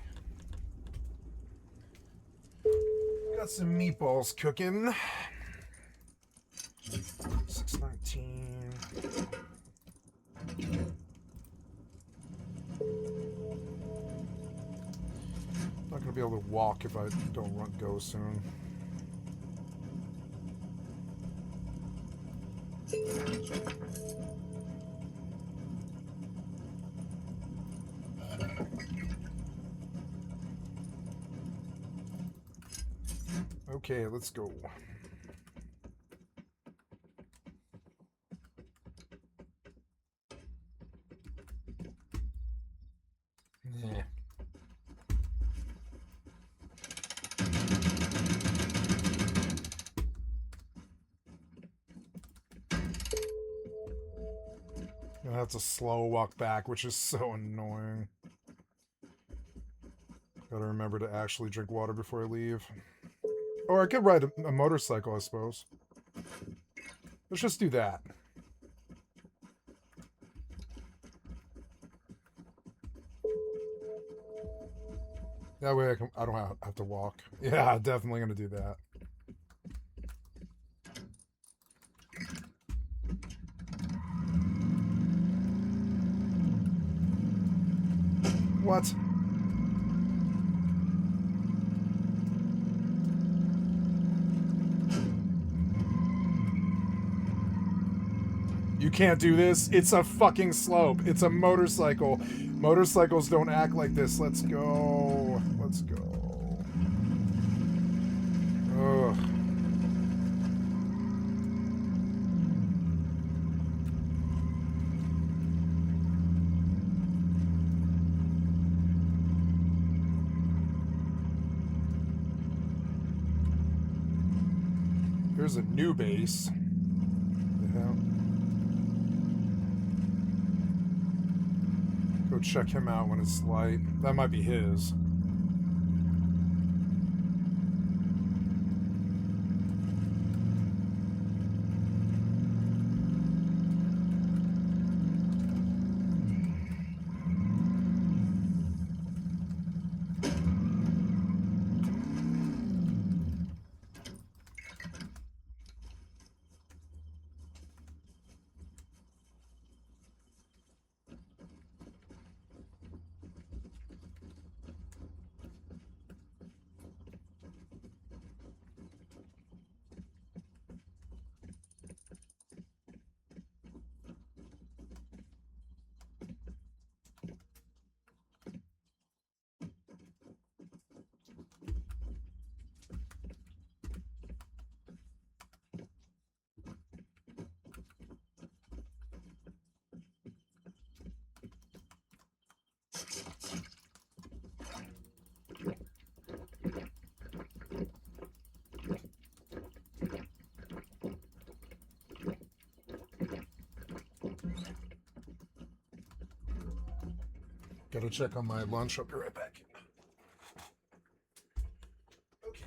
Got some meatballs cooking. 619. Not gonna be able to walk if I don't go soon. Okay, let's go. Yeah. I have to slow walk back, which is so annoying. Gotta remember to actually drink water before I leave. Or I could ride a motorcycle, I suppose. Let's just do that. That way I don't have to walk. Yeah, definitely gonna do that. What? You can't do this. It's a fucking slope. It's a motorcycle. Motorcycles don't act like this. Let's go. Let's go. Ugh. Here's a new base. The hell? Go check him out when it's light. That might be his. Gotta check on my lunch. I'll be right back. Okay.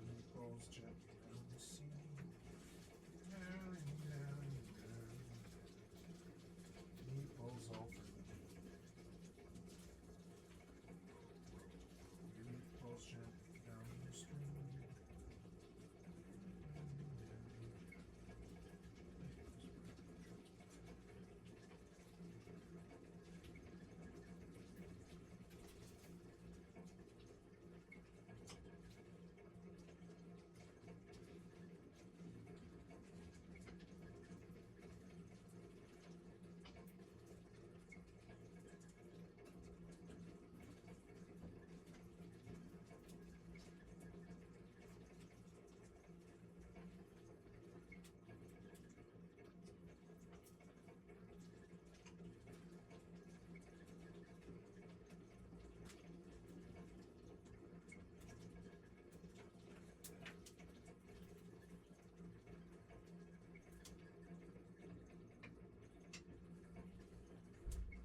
Meatballs gently down the sea. Meatballs all for me. Meatballs gently down the stream.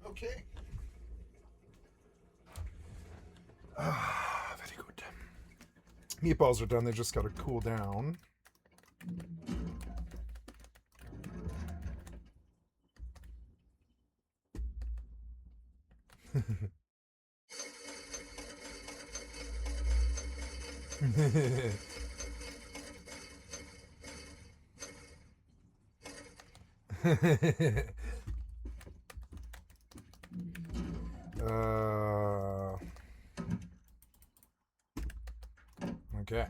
Okay. Very good. Meatballs are done. They just gotta cool down. Okay.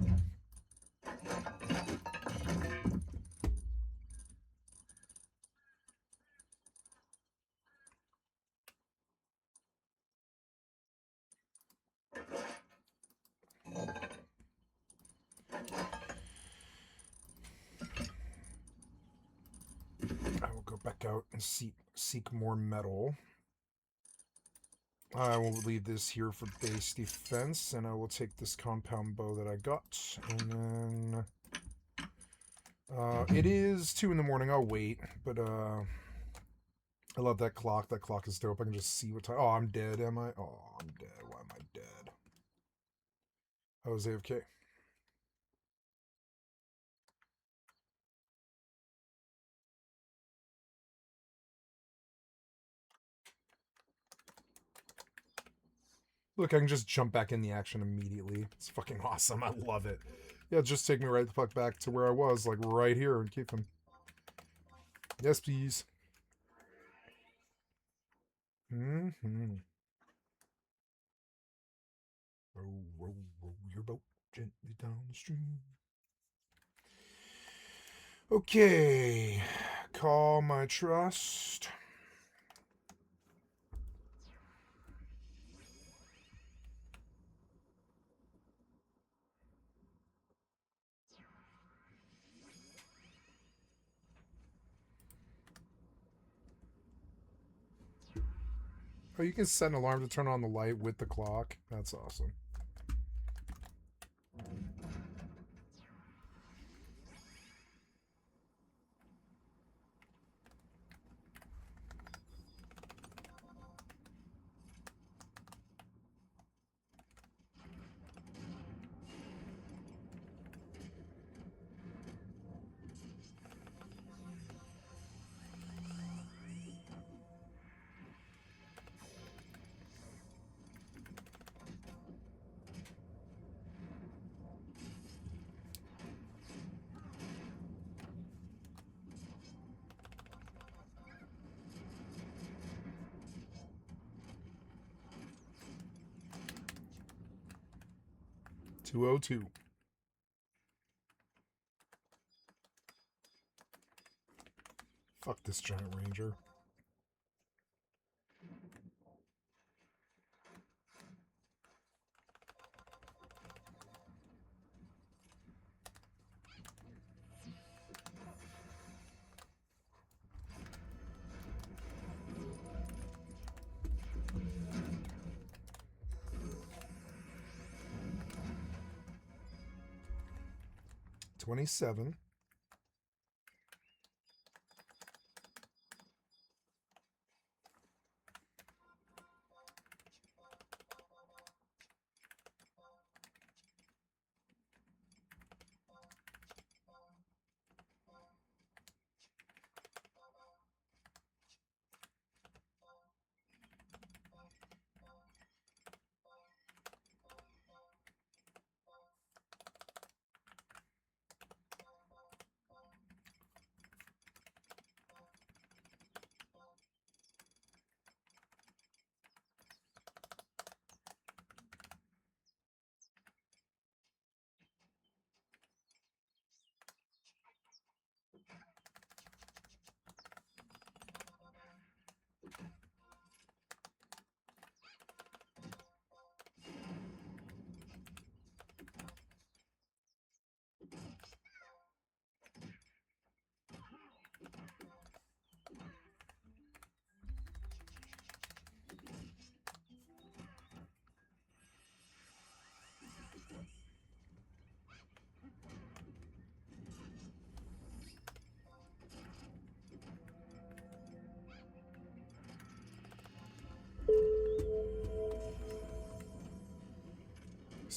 I will go back out and seek more metal. I will leave this here for base defense, and I will take this compound bow that I got, and then it is 2 in the morning. I'll wait, but I love that clock. That clock is dope. I can just see what time. Oh, I'm dead. Am I? Oh, I'm dead. Why am I dead? I was AFK. Look, I can just jump back in the action immediately. It's fucking awesome. I love it. Yeah, just take me right the fuck back to where I was, like right here, and keep him. Yes, please. Mm-hmm. Row, row, row your boat gently down the stream. Okay. Call my trust. Oh, you can set an alarm to turn on the light with the clock. That's awesome. $202. Fuck this giant ranger. $27.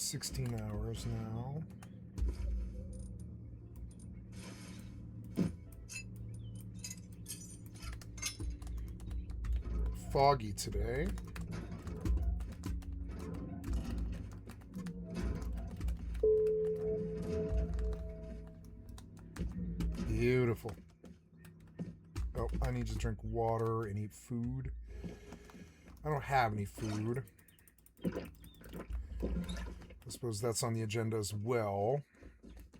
16 hours now. Foggy today. Beautiful. Oh, I need to drink water and eat food. I don't have any food. I suppose that's on the agenda as well.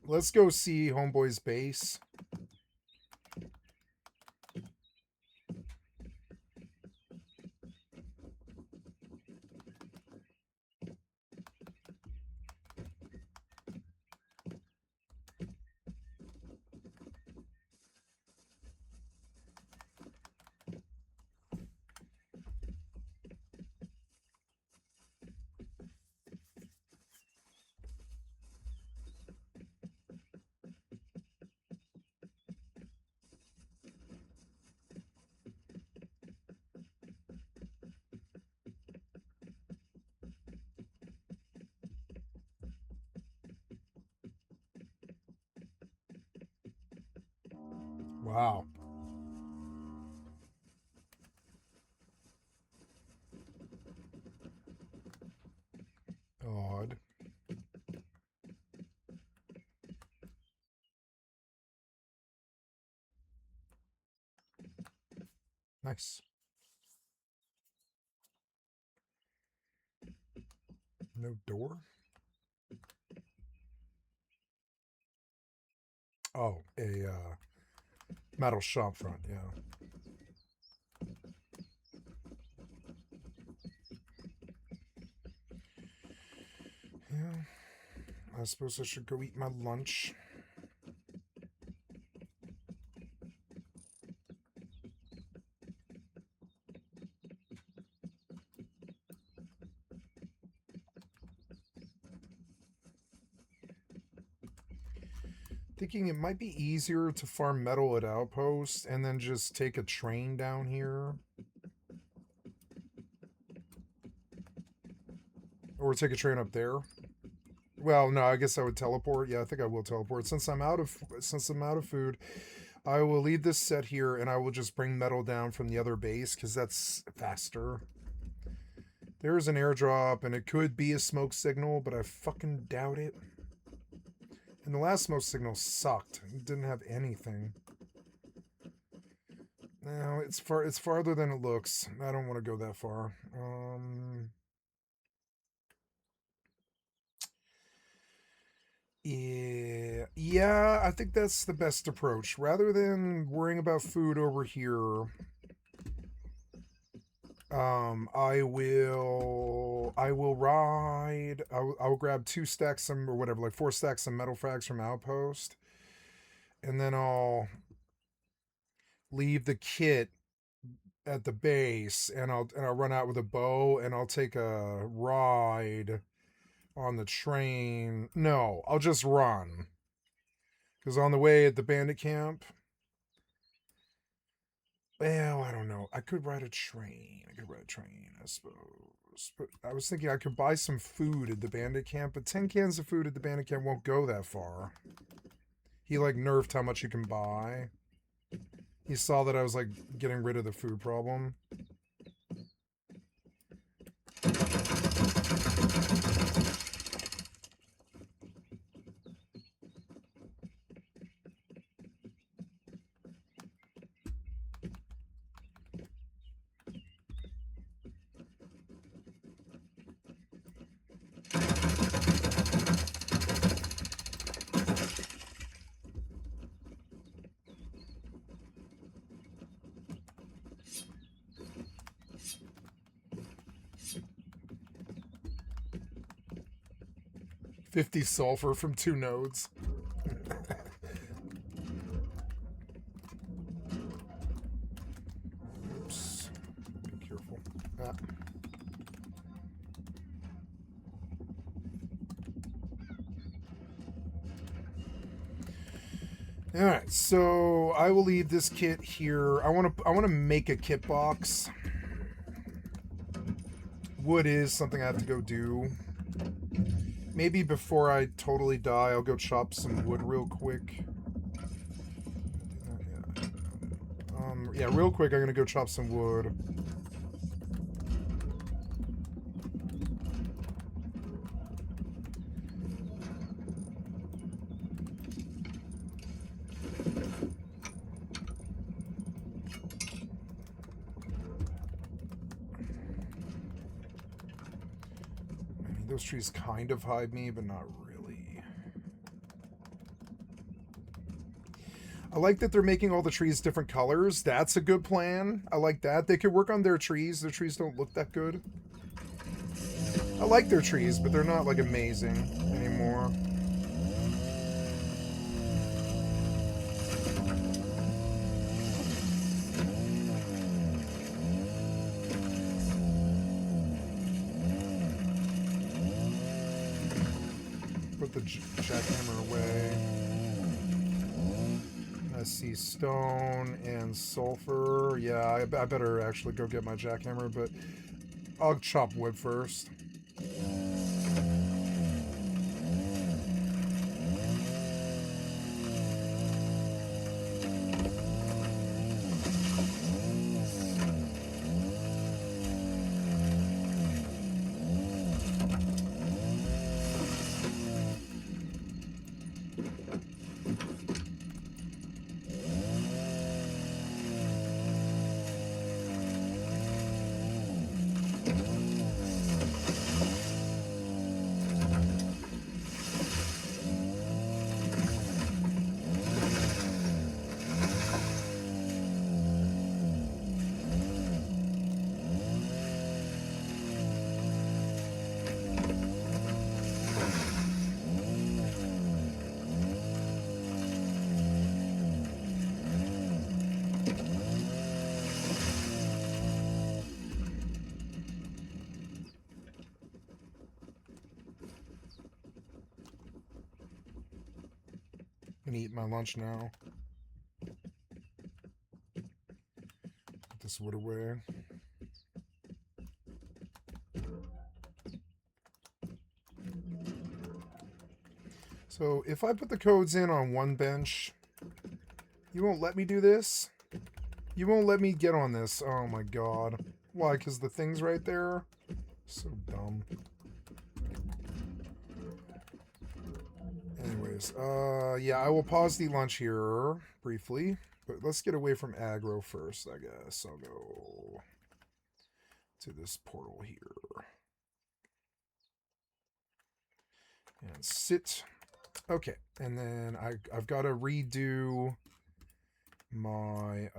Let's go see Homeboy's base. Wow. Odd. Nice. No door? Oh, a metal shop front, yeah. Yeah. I suppose I should go eat my lunch. Thinking it might be easier to farm metal at Outpost and then just take a train down here. Or take a train up there. Well, no, I guess I would teleport. Yeah, I think I will teleport. Since I'm out of food, I will leave this set here and I will just bring metal down from the other base because that's faster. There's an airdrop and it could be a smoke signal, but I fucking doubt it. And the last smoke signal sucked. It didn't have anything. No, it's farther than it looks. I don't want to go that far. Yeah, I think that's the best approach. Rather than worrying about food over here, I will ride. I'll grab 2 stacks some or whatever, like 4 stacks of metal frags from Outpost, and then I'll leave the kit at the base, and I'll run out with a bow, and I'll take a ride on the train. No, I'll just run. Because on the way at the bandit camp, well, I don't know. I could ride a train. I suppose. But I was thinking I could buy some food at the bandit camp, but 10 cans of food at the bandit camp won't go that far. He, like, nerfed how much you can buy. He saw that I was, like, getting rid of the food problem. $50 sulfur from 2 nodes. Oops. Be careful. Ah. All right, so I will leave this kit here. I want to make a kit box. Wood is something I have to go do. Maybe before I totally die, I'll go chop some wood real quick. Yeah, real quick, I'm gonna go chop some wood. I mean, those trees kind of hide me, but not really. I like that they're making all the trees different colors. That's a good plan. I like that. They could work on their trees. Their trees don't look that good. I like their trees, but they're not, like, amazing anymore. Put the jackhammer away. I see stone and sulfur. Yeah, I better actually go get my jackhammer, but I'll chop wood first. I'm gonna eat my lunch now. Put this wood away. So if I put the codes in on one bench, you won't let me do this? You won't let me get on this. Oh my god. Why? Because the thing's right there? So dumb. Anyways, yeah, I will pause the lunch here briefly, but let's get away from aggro first, I guess. I'll go to this portal here. And sit. Okay, and then I've got to redo my,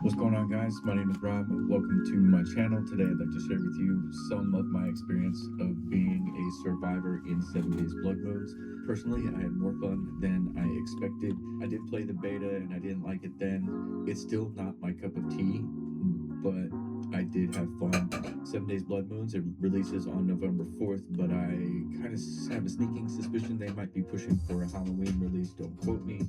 What's going on, guys? My name is Rob. Welcome to my channel. Today I'd like to share with you some of my experience of being a survivor in 7 Days Blood Moons. Personally, I had more fun than I expected. I did play the beta and I didn't like it then. It's still not my cup of tea, but I did have fun. 7 Days Blood Moons, it releases on November 4th, but I kind of have a sneaking suspicion they might be pushing for a Halloween release. Don't quote me.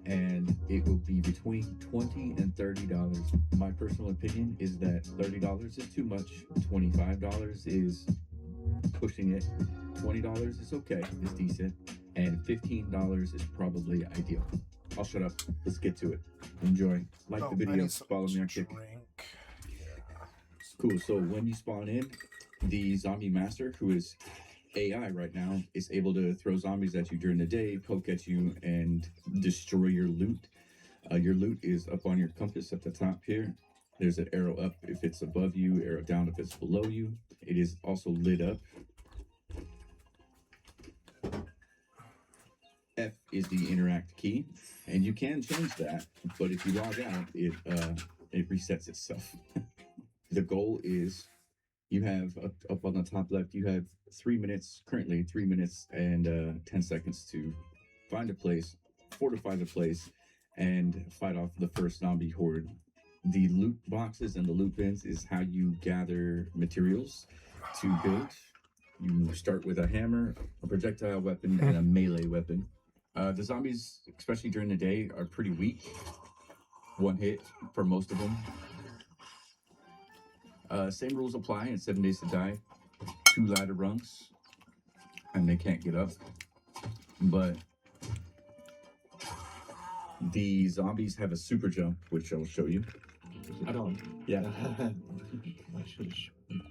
And it will be between $20 and $30. My personal opinion is that $30 is too much, $25 is pushing it, $20 is okay, is decent, and $15 is probably ideal. I'll shut up. Let's get to it. Enjoy. Like the video, follow me on Kick. Cool. So when you spawn in, the zombie master, who is AI right now, is able to throw zombies at you during the day, poke at you, and destroy your loot. Your loot is up on your compass at the top here. There's an arrow up if it's above you, arrow down if it's below you. It is also lit up F is the interact key, and you can change that, but if you log out, it resets itself. The goal is you have up on the top left, you have 3 minutes, currently 3 minutes and 10 seconds to find a place, fortify the place, and fight off the first zombie horde. The loot boxes and the loot bins is how you gather materials to build. You start with a hammer, a projectile weapon, and a melee weapon. The zombies, especially during the day, are pretty weak. One hit for most of them. Same rules apply in 7 Days to Die. 2 ladder rungs, and they can't get up. But the zombies have a super jump, which I'll show you. I don't. Yeah. I should have.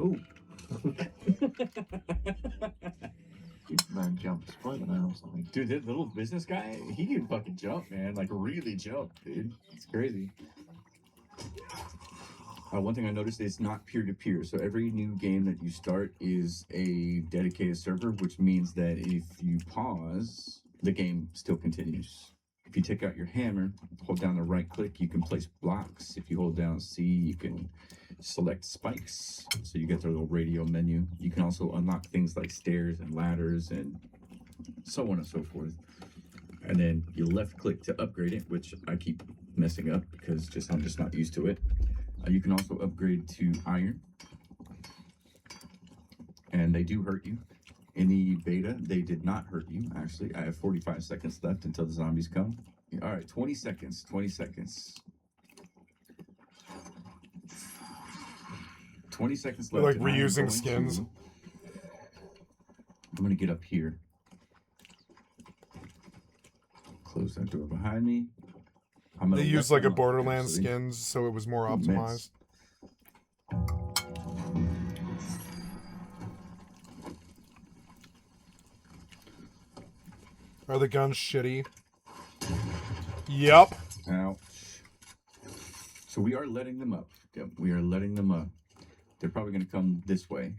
Ooh. Man jump Spider-Man or something. Dude, that little business guy, he can fucking jump, man. Like, really jump, dude. It's crazy. One thing I noticed is not peer-to-peer. So every new game that you start is a dedicated server, which means that if you pause, the game still continues. If you take out your hammer, hold down the right click, you can place blocks. If you hold down C, you can select spikes. So you get the little radio menu. You can also unlock things like stairs and ladders and so on and so forth. And then you left click to upgrade it, which I keep messing up because I'm just not used to it. You can also upgrade to iron, and they do hurt you. In the beta, they did not hurt you, actually. I have 45 seconds left until the zombies come. All right, 20 seconds, 20 seconds. 20 seconds left. They're like reusing skins. I'm going to get up here. Close that door behind me. They used like a Borderlands skins, so it was more optimized. Are the guns shitty? Yep. Ouch. So we are letting them up. Yep, we are letting them up. They're probably going to come this way,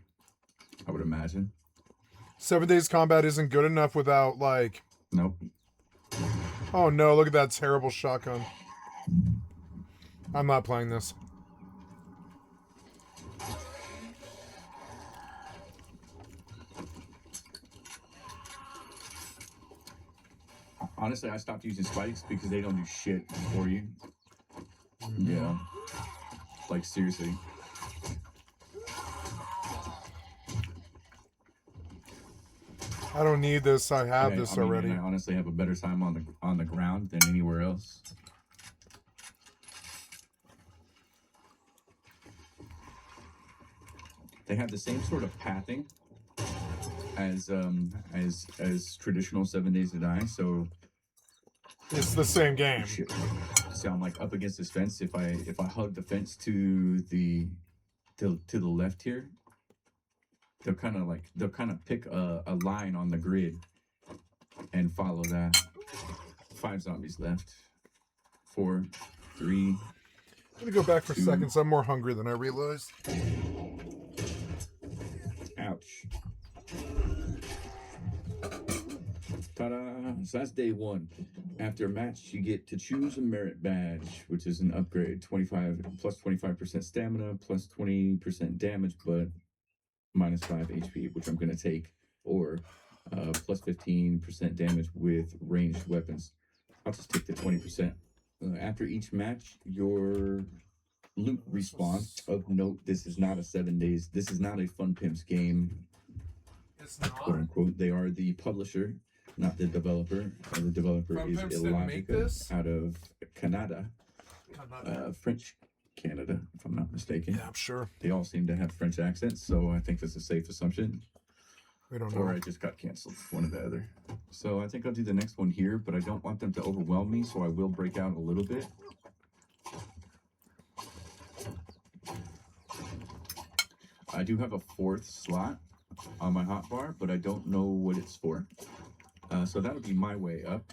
I would imagine. 7 Days Combat isn't good enough without, like... Nope. Oh no, look at that terrible shotgun. I'm not playing this. Honestly, I stopped using spikes because they don't do shit for you. Yeah. Like, seriously. I don't need this. I have this already. I honestly have a better time on the ground than anywhere else. They have the same sort of pathing as traditional 7 Days to Die. So it's the same game. Shit. So I'm like up against this fence. If I hug the fence to the left here, they'll kind of pick a line on the grid and follow that. 5 zombies left. 4, 3. I'm gonna go back for 2. seconds. I'm more hungry than I realized. Ouch. Ta-da! So that's day 1. After a match, you get to choose a merit badge, which is an upgrade. 25% stamina, plus 20% damage, but minus 5 HP, which I'm going to take, or plus 15% damage with ranged weapons. I'll just take the 20%. After each match, your loot respawn. Of note, this is not a 7 days. This is not a Fun Pimps game. It's not. Quote unquote. They are the publisher, not the developer. The developer Fun is Pimps didn't make Illogica this? out of Canada, French Canada, if I'm not mistaken. Yeah, I'm sure. They all seem to have French accents, so I think that's a safe assumption. We don't know. Or I just got canceled, one or the other. So I think I'll do the next one here, but I don't want them to overwhelm me, so I will break out a little bit. I do have a 4th slot on my hotbar, but I don't know what it's for. So that'll be my way up.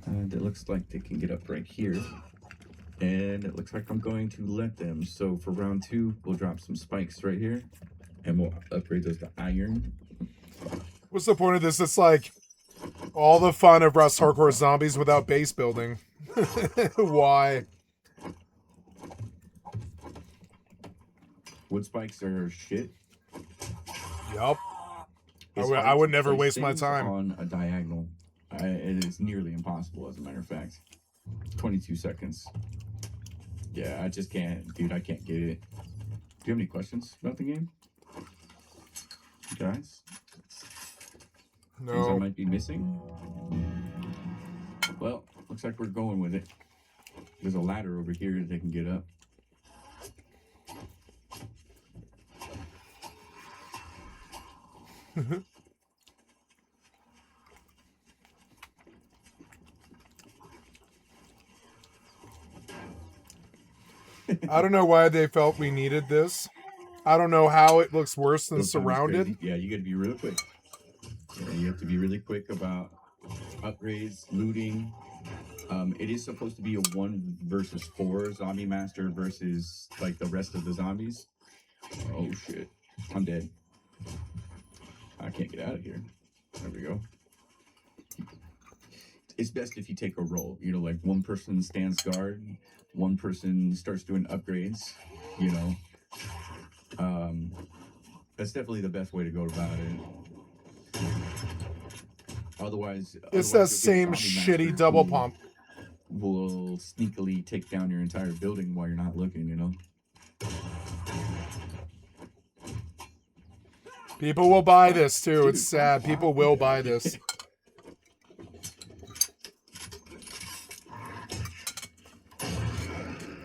And it looks like they can get up right here. And it looks like I'm going to let them. So for round 2, we'll drop some spikes right here. and we'll upgrade those to iron. What's the point of this? It's like all the fun of Rust Hardcore Zombies without base building. Why? Wood spikes are shit. Yup. It's I hard would to never place waste my things time. on a diagonal. It is nearly impossible, as a matter of fact. 22 seconds. Yeah, I just can't, dude. I can't get it. Do you have any questions about the game, guys? Things I No. might be missing. Well, looks like we're going with it. There's a ladder over here that they can get up. I don't know why they felt we needed this. I don't know how it looks worse than Real time is Surrounded. crazy. Yeah, you got to be real quick. Yeah, you have to be really quick about upgrades, looting. It is supposed to be a 1 versus 4 zombie master versus like the rest of the zombies. Oh shit, I'm dead. I can't get out of here. There we go. It's best if you take a roll. You know, like one person stands guard, one person starts doing upgrades. You know, that's definitely the best way to go about it. Otherwise, It's you'll that get same zombie shitty master double who pump. will sneakily take down your entire building while you're not looking, you know? People will buy this too. Dude, It's sad. People will buy this.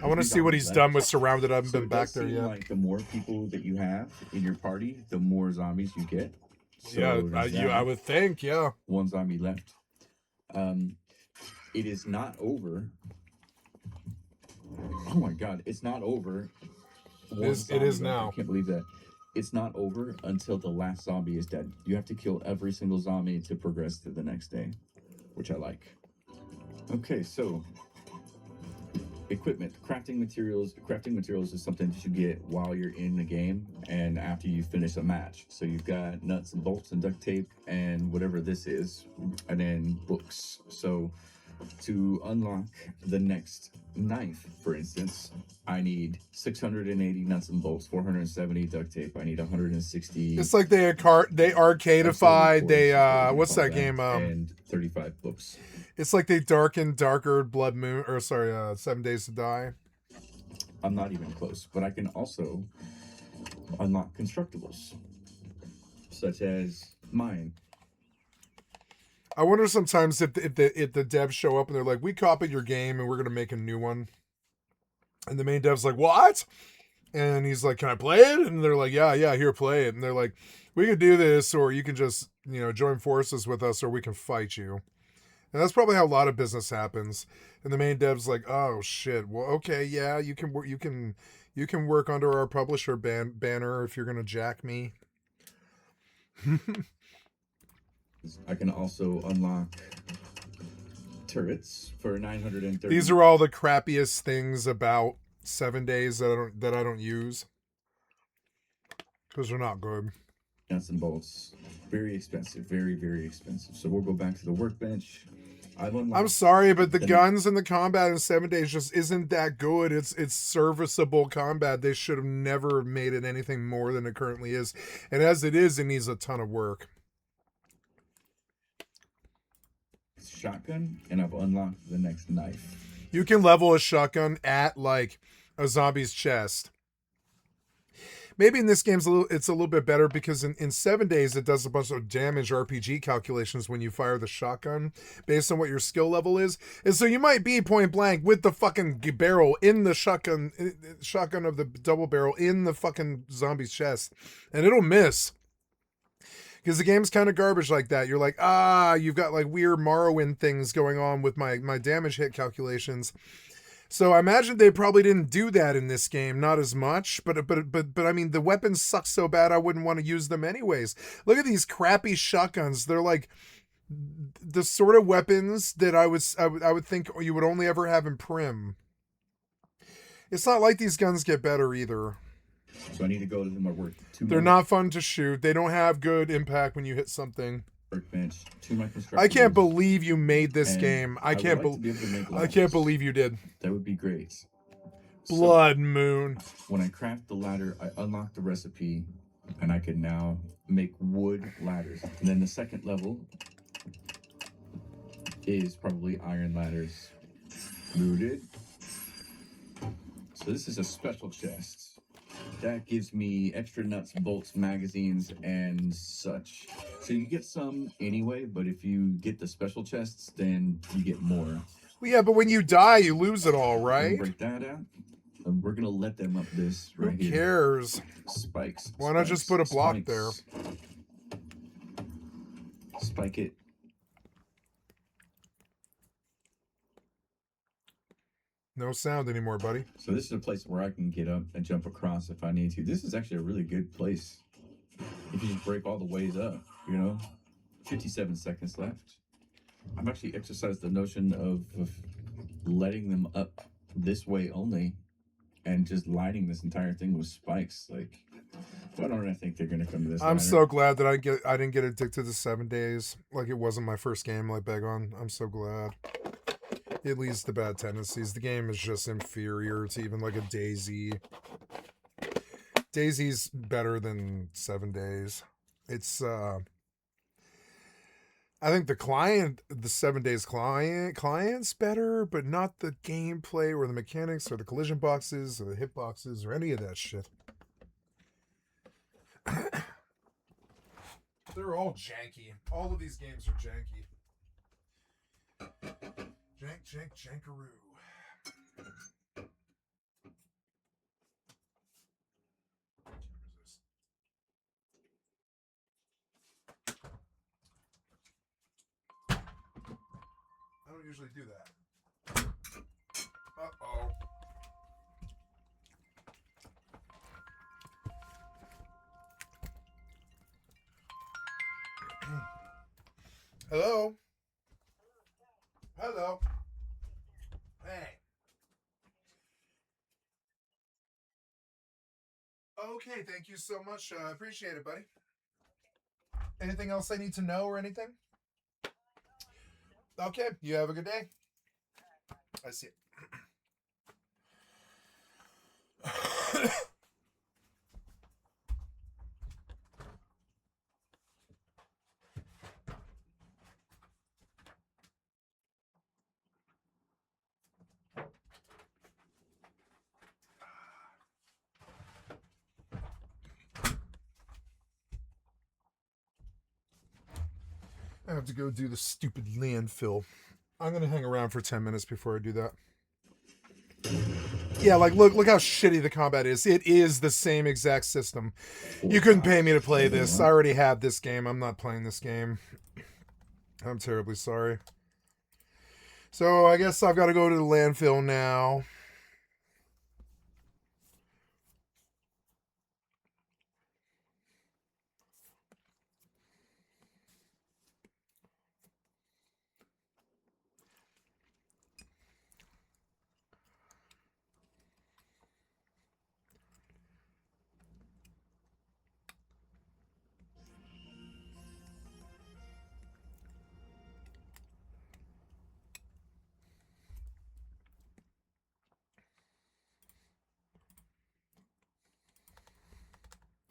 I want to see what he's done with Surrounded. I haven't So been it back does there seem yet. like the more people that you have in your party, the more zombies you get. So Yeah, there's I that. would think. Yeah. One zombie left. It is not over. Oh my god, it's not over. One It zombie is left. now. I can't believe that. It's not over until the last zombie is dead. You have to kill every single zombie to progress to the next day, which I like. Okay, so equipment, crafting materials. Crafting materials is something that you get while you're in the game and after you finish a match. So you've got nuts and bolts and duct tape and whatever this is, and then books. So to unlock the next knife, for instance, I need 680 nuts and bolts, 470 duct tape. I need 160. It's like they arcadified. They what's that game? And 35 books. It's like they darkened Darker Blood Moon, or sorry, 7 Days to Die. I'm not even close, but I can also unlock constructibles, such as mine. I wonder sometimes if the devs show up and they're like, "We copied your game and we're gonna make a new one," and the main dev's like, "What?" And he's like, "Can I play it?" And they're like, "Yeah, here, play it." And they're like, "We can do this, or you can just join forces with us, or we can fight you." And that's probably how a lot of business happens. And the main dev's like, "Oh shit, well, okay, yeah, you can work under our publisher banner if you're gonna jack me." I can also unlock turrets for 930. These are all the crappiest things about 7 Days that I don't use because they're not good. Nuts and bolts, very expensive, very, very expensive. So we'll go back to the workbench. I'm sorry, but the guns and the combat in 7 Days just isn't that good. It's serviceable combat. They should have never made it anything more than it currently is. And as it is, it needs a ton of work. Shotgun, and I've unlocked the next knife. You can level a shotgun at like a zombie's chest. Maybe in this game it's a little bit better because in 7 Days it does a bunch of damage RPG calculations when you fire the shotgun based on what your skill level is. And so you might be point blank with the fucking barrel in the shotgun of the double barrel in the fucking zombie's chest, and it'll miss. Because the game's kind of garbage like that. You're like, you've got like weird Morrowind things going on with my damage hit calculations. So I imagine they probably didn't do that in this game, not as much. But I mean, the weapons suck so bad I wouldn't want to use them anyways. Look at these crappy shotguns. They're like the sort of weapons that I would think you would only ever have in Prim. It's not like these guns get better either. So I need to go to them at work. They're not fun to shoot. They don't have good impact when you hit something. Workbench to my construction. I can't believe you made this And game. I would can't like to be able to make I ladders. can't believe you did. That would be great. Blood Moon. When I craft the ladder, I unlock the recipe, and I can now make wood ladders. And then the second level is probably iron ladders. Looted. So this is a special chest. That gives me extra nuts, bolts, magazines, and such. So you get some anyway, but if you get the special chests, then you get more. Well, yeah, but when you die, you lose it all, We'll right? break that out. And we're gonna let them up this right Who here. cares? Spikes. Why not just put a block there? Spike it. No sound anymore, buddy. So this is a place where I can get up and jump across if I need to. This is actually a really good place. If you just break all the ways up, you know? 57 seconds left. I've actually exercised the notion of letting them up this way only and just lighting this entire thing with spikes. Like, why don't I think they're gonna come to this? I'm ladder? so glad that I didn't get addicted to 7 days. Like it wasn't my first game like Begon. I'm so glad. It leads to bad tendencies. The game is just inferior to even like a Daisy. Daisy's better than 7 days. It's I think the 7 days client's better, but not the gameplay or the mechanics or the collision boxes or the hit boxes or any of that shit. They're all janky. All of these games are janky. Jankaroo. I don't usually do that. Uh-oh. Hello? Hello? Hey. Okay, thank you so much. I appreciate it, buddy. Anything else I need to know or anything? Okay, you have a good day. I see it. I have to go do the stupid landfill. I'm gonna hang around for 10 minutes before I do that. Yeah, like look how shitty the combat is. It is the same exact system. You couldn't pay me to play this. I already had this game. I'm not playing this game. I'm terribly sorry. So I guess I've got to go to the landfill now.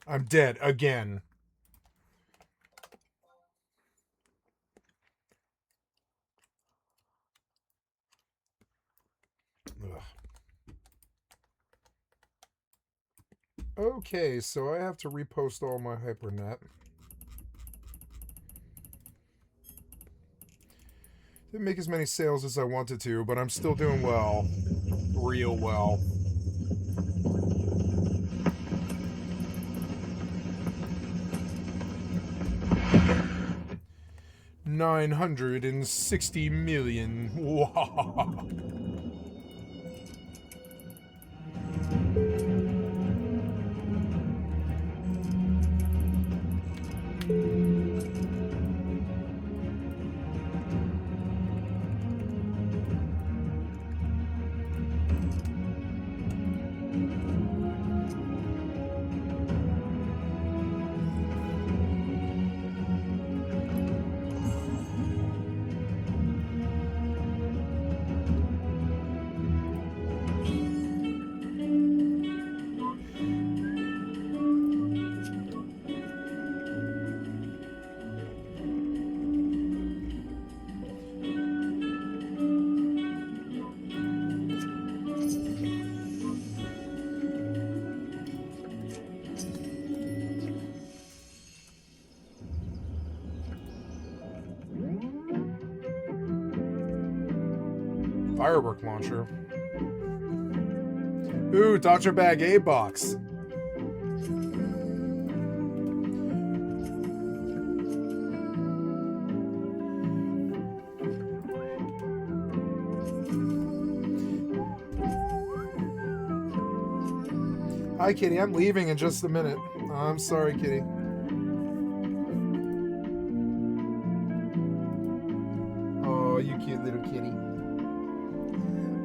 I'm dead again. Ugh. Okay, so I have to repost all my hypernet. Didn't make as many sales as I wanted to, but I'm still doing well. Real well. $960 million. Wow. firework launcher. Ooh, Dr. Bag A box. Hi, Kitty. I'm leaving in just a minute. I'm sorry, Kitty. Oh, you cute little kitty.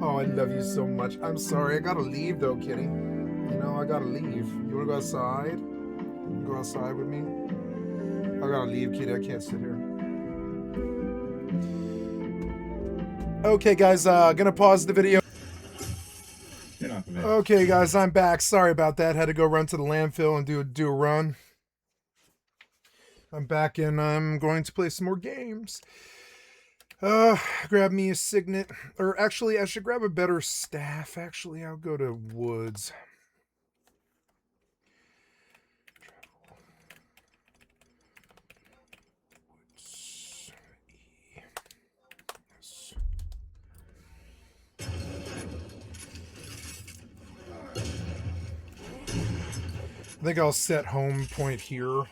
Oh, I love you so much. I'm sorry. I gotta leave, though, Kitty. You know, I gotta leave. You wanna go outside? Go outside with me? I gotta leave, Kitty. I can't sit here. Okay, guys. Gonna pause the video. You're not gonna Okay, guys, I'm back. Sorry about that. Had to go run to the landfill and do a run. I'm back and I'm going to play some more games. Grab me a signet. Or actually, I should grab a better staff. Actually, I'll go to woods. I think I'll set home point here.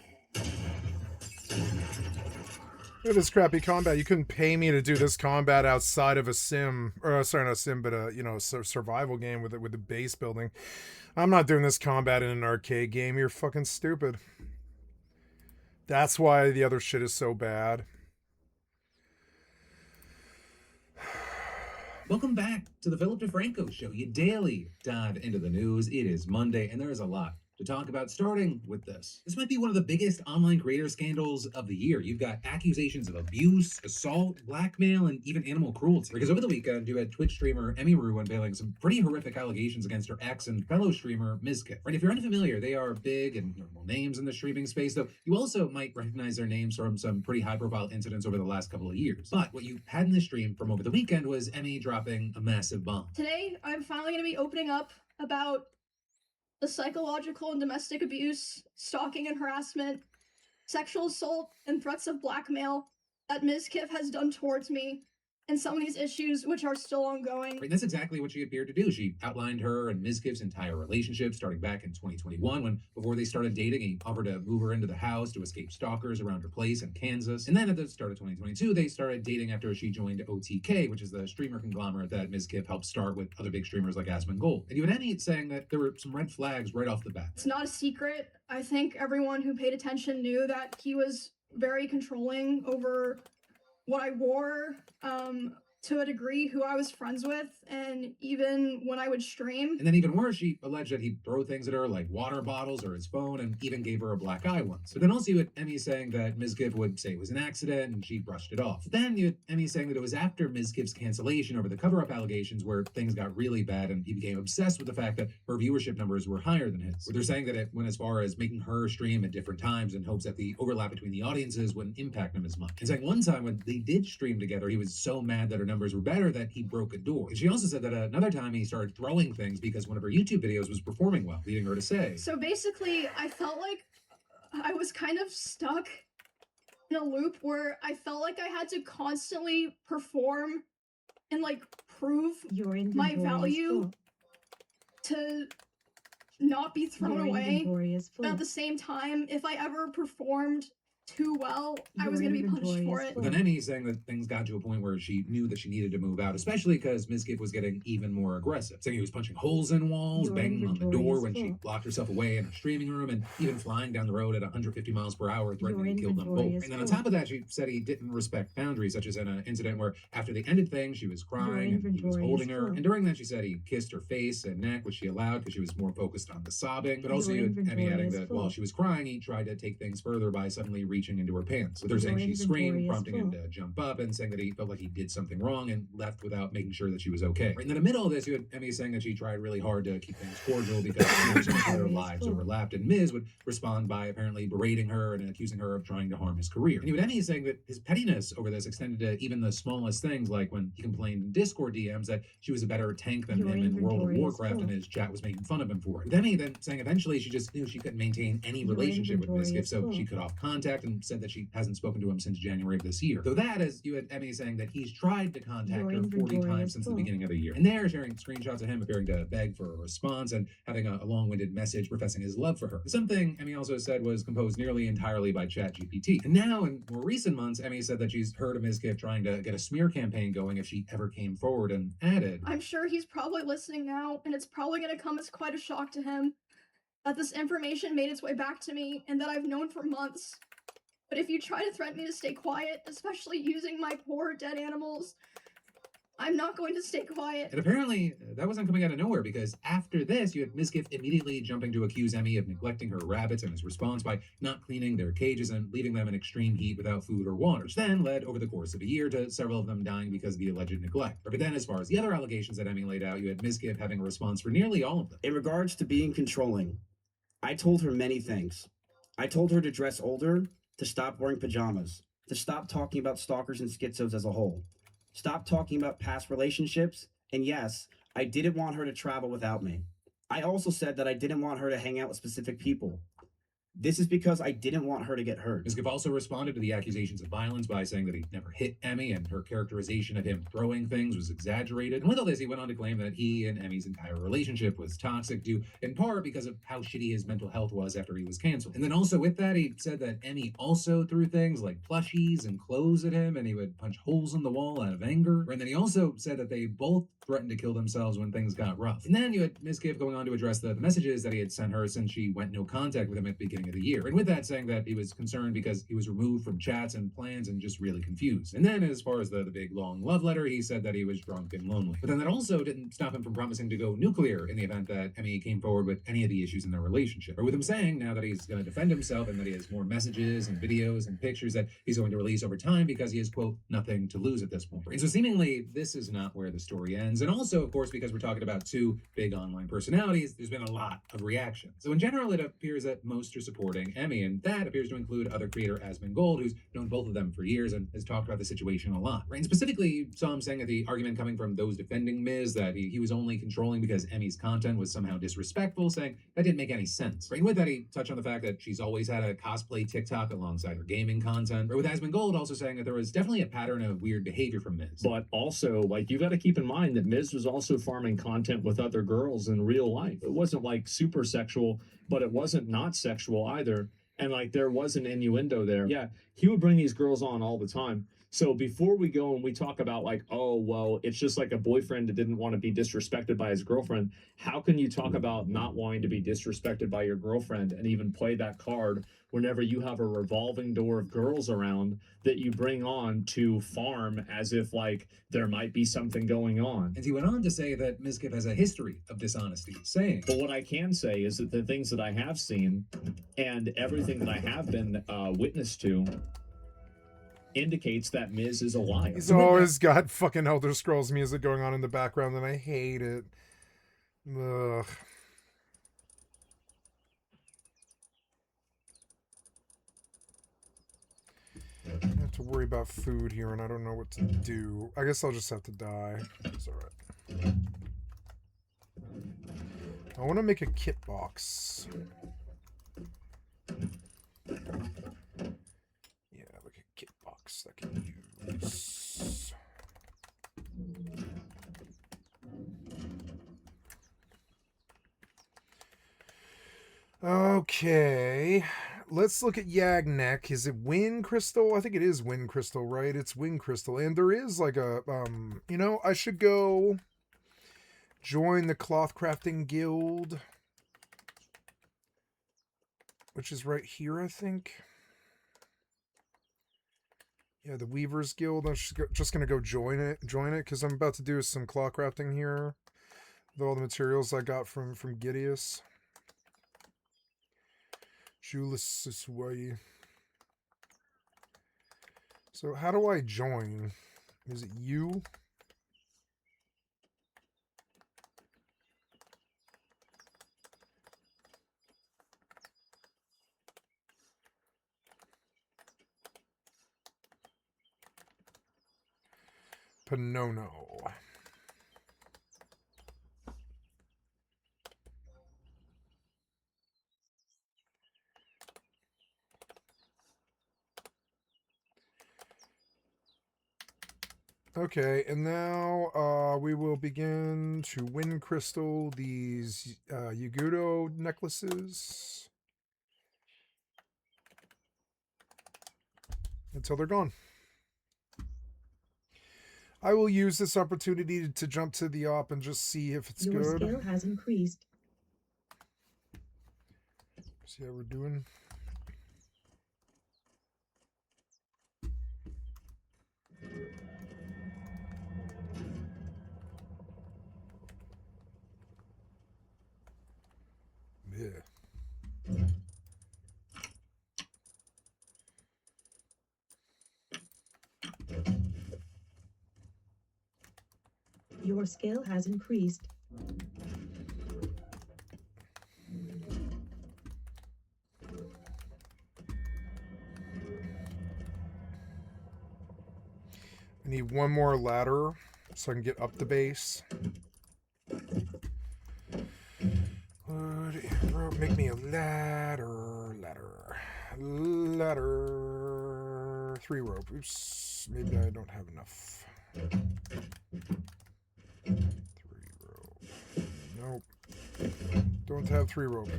Look at this crappy combat. You couldn't pay me to do this combat outside of a sim, or sorry, not a sim, but a survival game with the base building. I'm not doing this combat in an arcade game. You're fucking stupid. That's why the other shit is so bad. Welcome back to the Philip DeFranco Show, your daily dive into the news. It is Monday, and there is a lot to talk about, starting with this. This might be one of the biggest online creator scandals of the year. You've got accusations of abuse, assault, blackmail, and even animal cruelty. Because over the weekend, you had Twitch streamer Emmy Rue unveiling some pretty horrific allegations against her ex and fellow streamer Mizkif. Right, if you're unfamiliar, they are big and normal names in the streaming space, though you also might recognize their names from some pretty high-profile incidents over the last couple of years. But what you had in the stream from over the weekend was Emmy dropping a massive bomb. Today, I'm finally going to be opening up about the psychological and domestic abuse, stalking and harassment, sexual assault, and threats of blackmail that Mizkif has done towards me, and some of these issues which are still ongoing. Right, and that's exactly what she appeared to do. She outlined her and Mizkif's entire relationship starting back in 2021 when, before they started dating, he offered to move her into the house to escape stalkers around her place in Kansas. And then at the start of 2022, they started dating after she joined OTK, which is the streamer conglomerate that Mizkif helped start with other big streamers like Asmongold Gold. And you had Annie saying that there were some red flags right off the bat. It's not a secret. I think everyone who paid attention knew that he was very controlling over what I wore, to a degree, who I was friends with, and even when I would stream. And then even worse, she alleged that he'd throw things at her like water bottles or his phone, and even gave her a black eye once. But then also you had Emmy saying that Mizkif would say it was an accident and she brushed it off. But then you had Emmy saying that it was after Mizkif's cancellation over the cover-up allegations where things got really bad and he became obsessed with the fact that her viewership numbers were higher than his. Where they're saying that it went as far as making her stream at different times in hopes that the overlap between the audiences wouldn't impact him as much. And saying one time when they did stream together, he was so mad that her numbers were better that he broke a door. And she also said that another time he started throwing things because one of her YouTube videos was performing well, leading her to say, So basically, I felt like I was kind of stuck in a loop where I felt like I had to constantly perform and like prove Your my inventory is value full. to not be thrown Your away. inventory is But full. at the same time, if I ever performed too well, I Your was going to be punished inventory for is it. But then Emmy saying that things got to a point where she knew that she needed to move out, especially because Mizkif was getting even more aggressive. Saying he was punching holes in walls, Your banging on the inventory door is when she full. locked herself away in her streaming room, and even flying down the road at 150 miles per hour, threatening Your to kill them inventory both. is And then on full. top of that, she said he didn't respect boundaries, such as in an incident where after they ended things, she was crying and he was inventory is holding her. full. And during that, she said he kissed her face and neck, which she allowed because she was more focused on the sobbing. But also Your you had Emmy inventory adding is that full. while she was crying, he tried to take things further by suddenly reaching into her pants. So they're Your saying she screamed, inventory is prompting him full. to jump up, and saying that he felt like he did something wrong and left without making sure that she was okay. Right, and then amid all this, you had Emmy saying that she tried really hard to keep things cordial because so much of their lives overlapped, and Miz would respond by apparently berating her and accusing her of trying to harm his career. And you had Emmy saying that his pettiness over this extended to even the smallest things, like when he complained in Discord DMs that she was a better tank than Your him in World of inventory is Warcraft, full. and his chat was making fun of him for it. With Emmy then saying eventually she just knew she couldn't maintain any Your relationship with inventory Mizkif, is so full. she cut off contact. and said that she hasn't spoken to him since January of this year. Though that, as you had Emmy saying that he's tried to contact Your her 40 inventory times is since the full. beginning of the year. And they're sharing screenshots of him appearing to beg for a response and having a long-winded message professing his love for her. Something Emmy also said was composed nearly entirely by ChatGPT. And now, in more recent months, Emmy said that she's heard of Ms. Gift trying to get a smear campaign going if she ever came forward, and added, I'm sure he's probably listening now, and it's probably going to come as quite a shock to him that this information made its way back to me and that I've known for months. But if you try to threaten me to stay quiet, especially using my poor dead animals, I'm not going to stay quiet. And apparently, that wasn't coming out of nowhere, because after this, you had Ms. Gift immediately jumping to accuse Emmy of neglecting her rabbits, and his response by not cleaning their cages and leaving them in extreme heat without food or water, which then led over the course of a year to several of them dying because of the alleged neglect. But then, as far as the other allegations that Emmy laid out, you had Ms. Gift having a response for nearly all of them. In regards to being controlling, I told her many things. I told her to dress older, to stop wearing pajamas, to stop talking about stalkers and schizos as a whole. Stop talking about past relationships, and yes, I didn't want her to travel without me. I also said that I didn't want her to hang out with specific people. This is because I didn't want her to get hurt. Ms. Giff also responded to the accusations of violence by saying that he never hit Emmy, and her characterization of him throwing things was exaggerated. And with all this, he went on to claim that he and Emmy's entire relationship was toxic, due in part because of how shitty his mental health was after he was canceled. And then also with that, he said that Emmy also threw things like plushies and clothes at him, and he would punch holes in the wall out of anger. And then he also said that they both threatened to kill themselves when things got rough. And then you had Ms. Giff going on to address the messages that he had sent her since she went no contact with him at the beginning of the year. And with that, saying that he was concerned because he was removed from chats and plans and just really confused. And then, as far as the big long love letter, he said that he was drunk and lonely. But then that also didn't stop him from promising to go nuclear in the event that Emmy came forward with any of the issues in their relationship. Or with him saying now that he's going to defend himself and that he has more messages and videos and pictures that he's going to release over time because he has, quote, nothing to lose at this point. And so seemingly this is not where the story ends. And also, of course, because we're talking about two big online personalities, there's been a lot of reaction. So in general, it appears that most are supporting Emmy, and that appears to include other creator Asmongold, who's known both of them for years and has talked about the situation a lot. Right? And specifically, you saw him saying that the argument coming from those defending Miz, that he was only controlling because Emmy's content was somehow disrespectful, saying that didn't make any sense. Right? And with that, he touched on the fact that she's always had a cosplay TikTok alongside her gaming content. Right? With Asmongold also saying that there was definitely a pattern of weird behavior from Miz. But also, like, you got to keep in mind that Miz was also farming content with other girls in real life. It wasn't like super sexual, but it wasn't not sexual either. And like there was an innuendo there. Yeah, he would bring these girls on all the time. So before we go and we talk about like, oh, well, it's just like a boyfriend that didn't want to be disrespected by his girlfriend. How can you talk about not wanting to be disrespected by your girlfriend and even play that card whenever you have a revolving door of girls around that you bring on to farm as if like there might be something going on? And he went on to say that Ms. Giff has a history of dishonesty, saying, but what I can say is that the things that I have seen and everything that I have been witness to indicates that Miz is a liar. He's always got fucking Elder Scrolls music going on in the background, and I hate it. Ugh. I have to worry about food here, and I don't know what to do. I guess I'll just have to die. It's alright. I want to make a kit box. Yeah, like a kit box that can use. Okay, let's look at Yagnek. Is it Wind Crystal? I think it is Wind Crystal, right? It's Wind Crystal, and there is like a you know, I should go join the cloth crafting guild, which is right here, I think. Yeah, the Weavers Guild. I'm just gonna go join it because I'm about to do some cloth crafting here with all the materials I got from Gideus. Julius this way. So how do I join? Is it you? Panono. Okay, and now we will begin to wind crystal these Yugudo necklaces until they're gone. I will use this opportunity to jump to the op and just see if it's Your good. skill has increased. See how we're doing. Yeah. Your skill has increased. I need one more ladder so I can get up the base. Make me a ladder. 3 rope. Oops, maybe I don't have enough. 3 rope. Nope. Don't have 3 rope.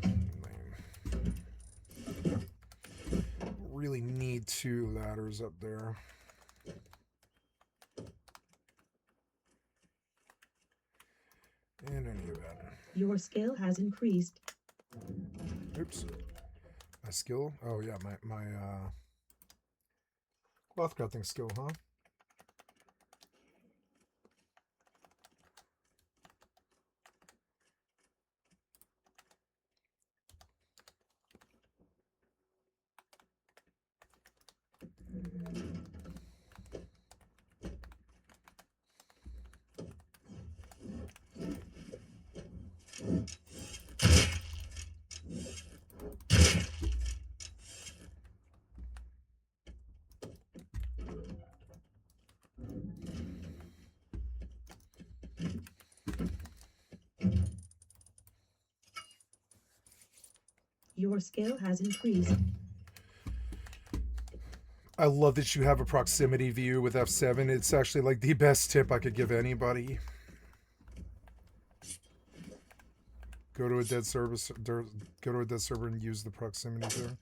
Really need 2 ladders up there. In any event. Your skill has increased. Oops. My skill? Oh yeah, my cloth crafting skill, huh? Your skill has increased. I love that you have a proximity view with F7. It's actually like the best tip I could give anybody. Go to a dead service. Go to a dead server and use the proximity there.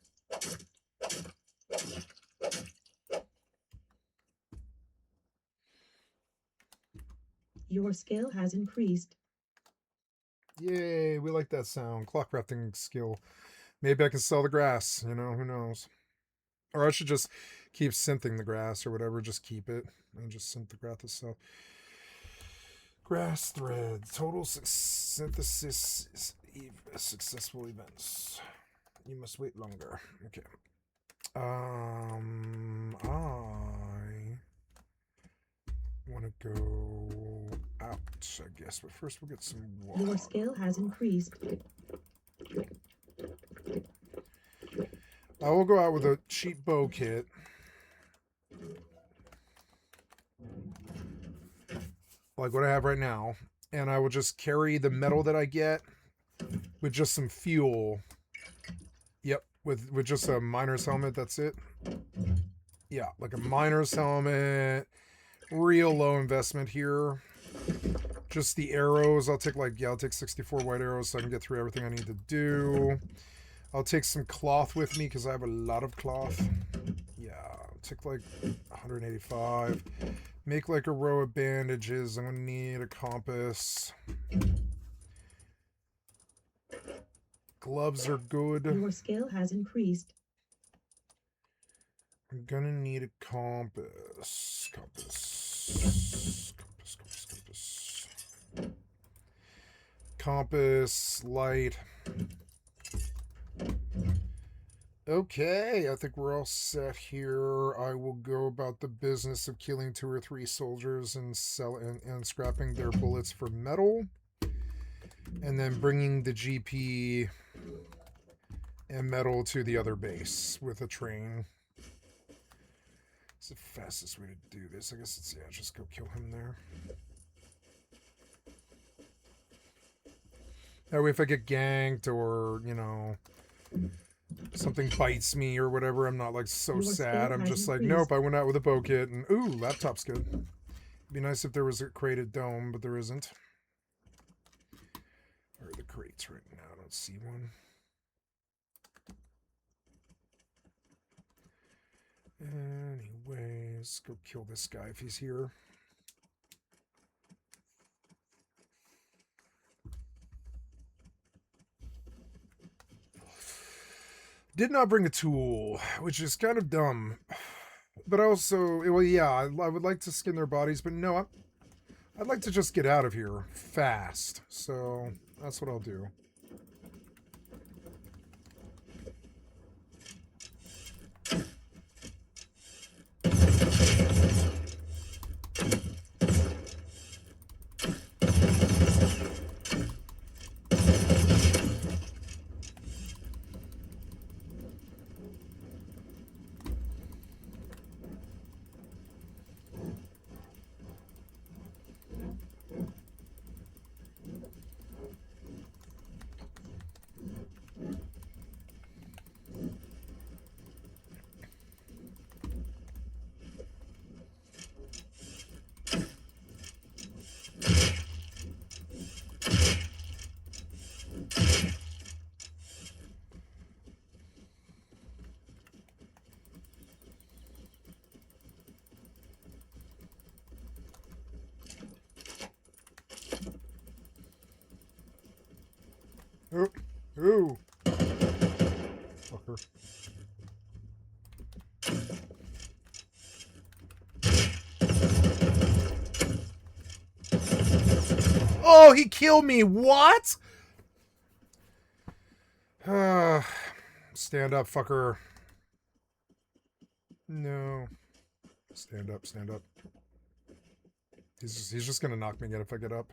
Your skill has increased. Yay, we like that sound. Clock crafting skill. Maybe I can sell the grass, you know, who knows. Or I should just keep synthing the grass or whatever, just keep it and just synth the grass itself. Grass thread, total synthesis successful events. You must wait longer. Okay. I want to go out, I guess, but first we'll get some water. Your skill has increased. I will go out with a cheap bow kit. Like what I have right now. And I will just carry the metal that I get with just some fuel. Yep, with just a miner's helmet, that's it. Yeah, like a miner's helmet. Real low investment here. Just the arrows. I'll take 64 white arrows so I can get through everything I need to do. I'll take some cloth with me because I have a lot of cloth. Yeah, I'll take like 185. Make like a row of bandages. I'm going to need a compass. Gloves are good. Your skill has increased. I'm going to need a compass. Compass, light. Okay, I think we're all set here. I will go about the business of killing 2 or 3 soldiers and scrapping their bullets for metal, and then bringing the GP and metal to the other base with a train. It's the fastest way to do this. I guess it's, yeah, just go kill him there. That way if I get ganked or, you know, something bites me or whatever, I'm not like so sad. I'm just like, nope, I went out with a bow kit and ooh, laptop's good. Be nice if there was a crated dome, but there isn't. Where are the crates right now? I don't see one. Anyways, go kill this guy if he's here. Did not bring a tool, which is kind of dumb. But also, well, yeah, I would like to skin their bodies, but no, I'd like to just get out of here fast. So that's what I'll do. Oh, ooh. Fucker. Oh, he killed me. What? Stand up, fucker. No. Stand up, stand up. He's just gonna knock me again if I get up.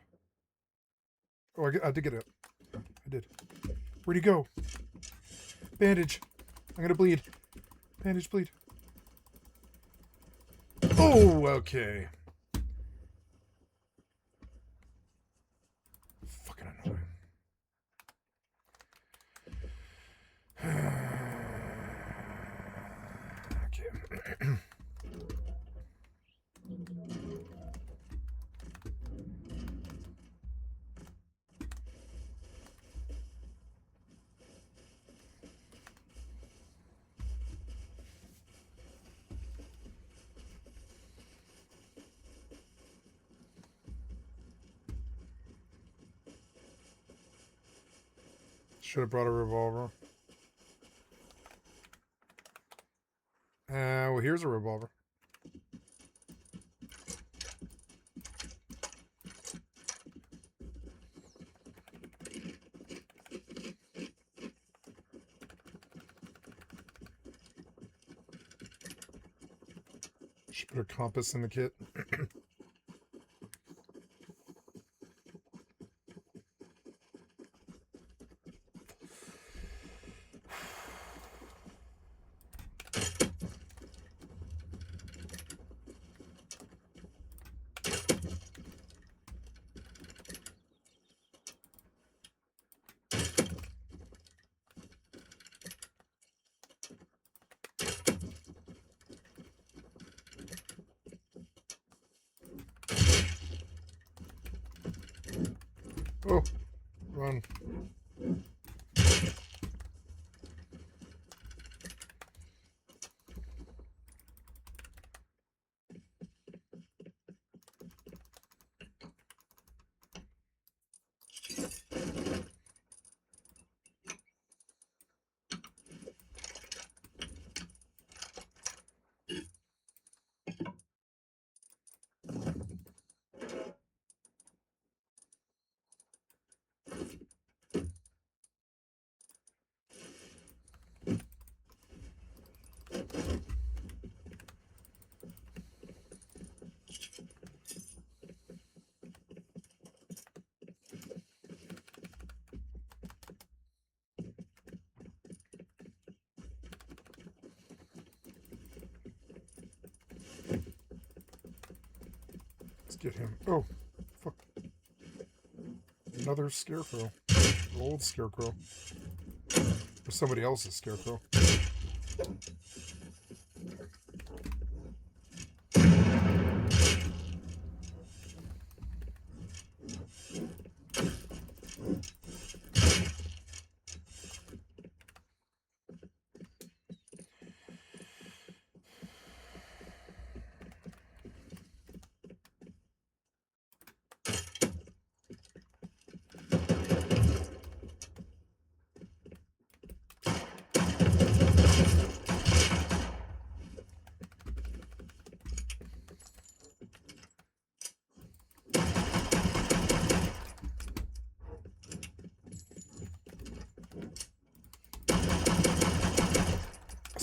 Oh, I did get up. I did. Where'd he go? Bandage. I'm gonna bleed. Bandage, bleed. Oh, okay. Fucking annoying. Okay. Should have brought a revolver. Well, here's a revolver. Should put a compass in the kit. Oh, run. Let's get him. Oh, fuck. Another scarecrow. An old scarecrow. Or somebody else's scarecrow.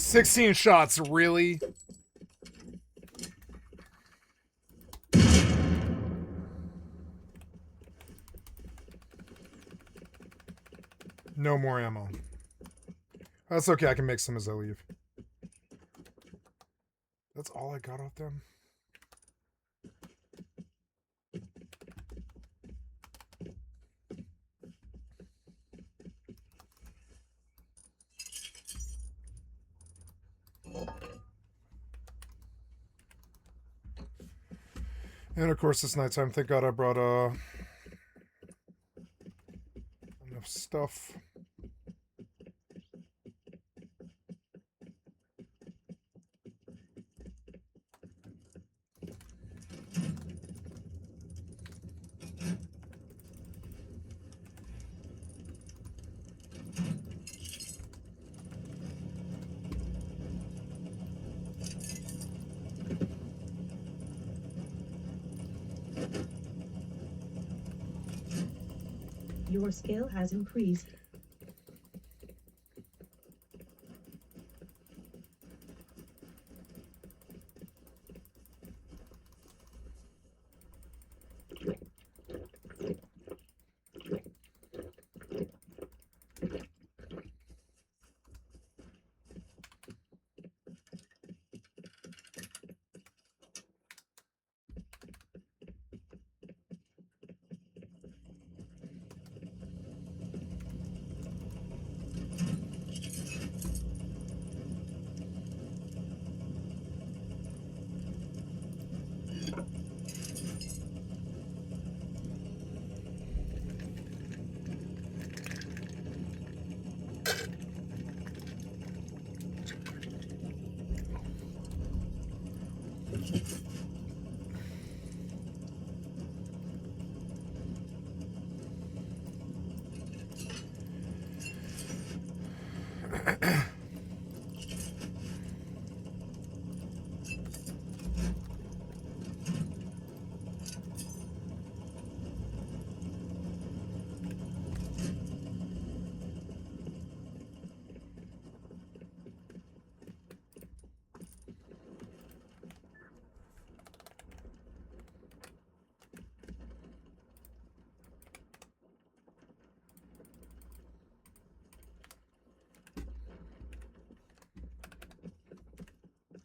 16 shots, really? No more ammo. That's okay, I can make some as I leave. That's all I got off them? And of course, it's nighttime. Thank God I brought enough stuff. Your skill has increased.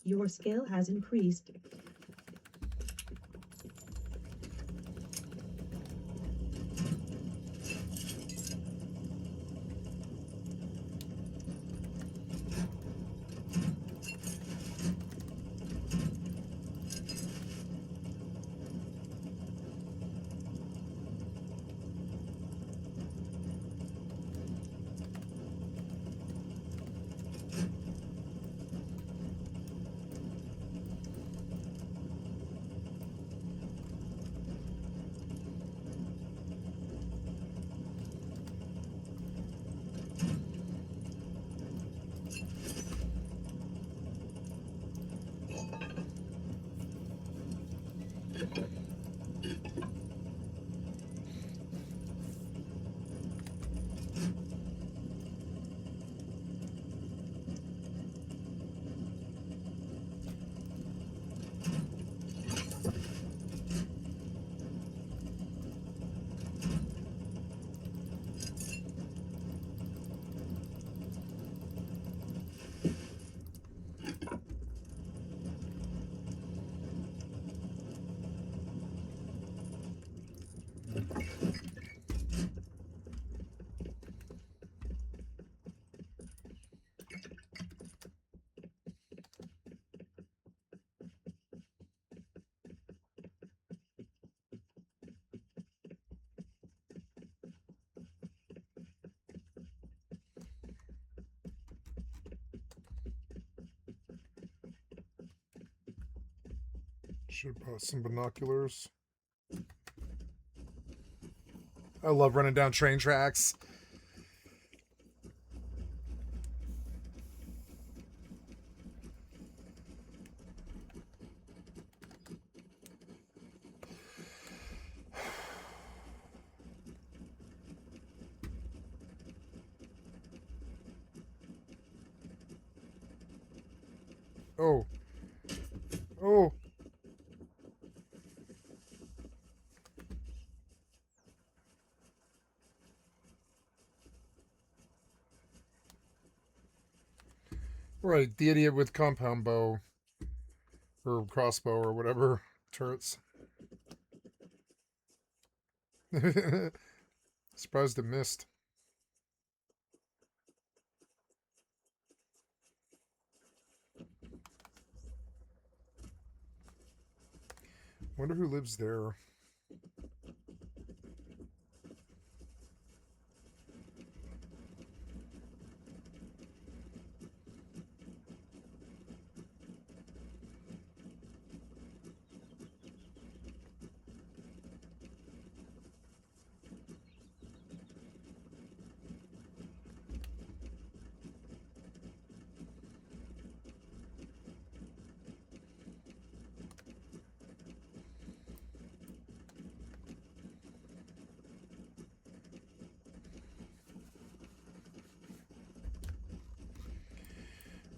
Your skill has increased. Should have bought some binoculars. I love running down train tracks. Oh. Oh. Right, the idiot with compound bow. Or crossbow or whatever. Turrets. Surprised it missed. Wonder who lives there.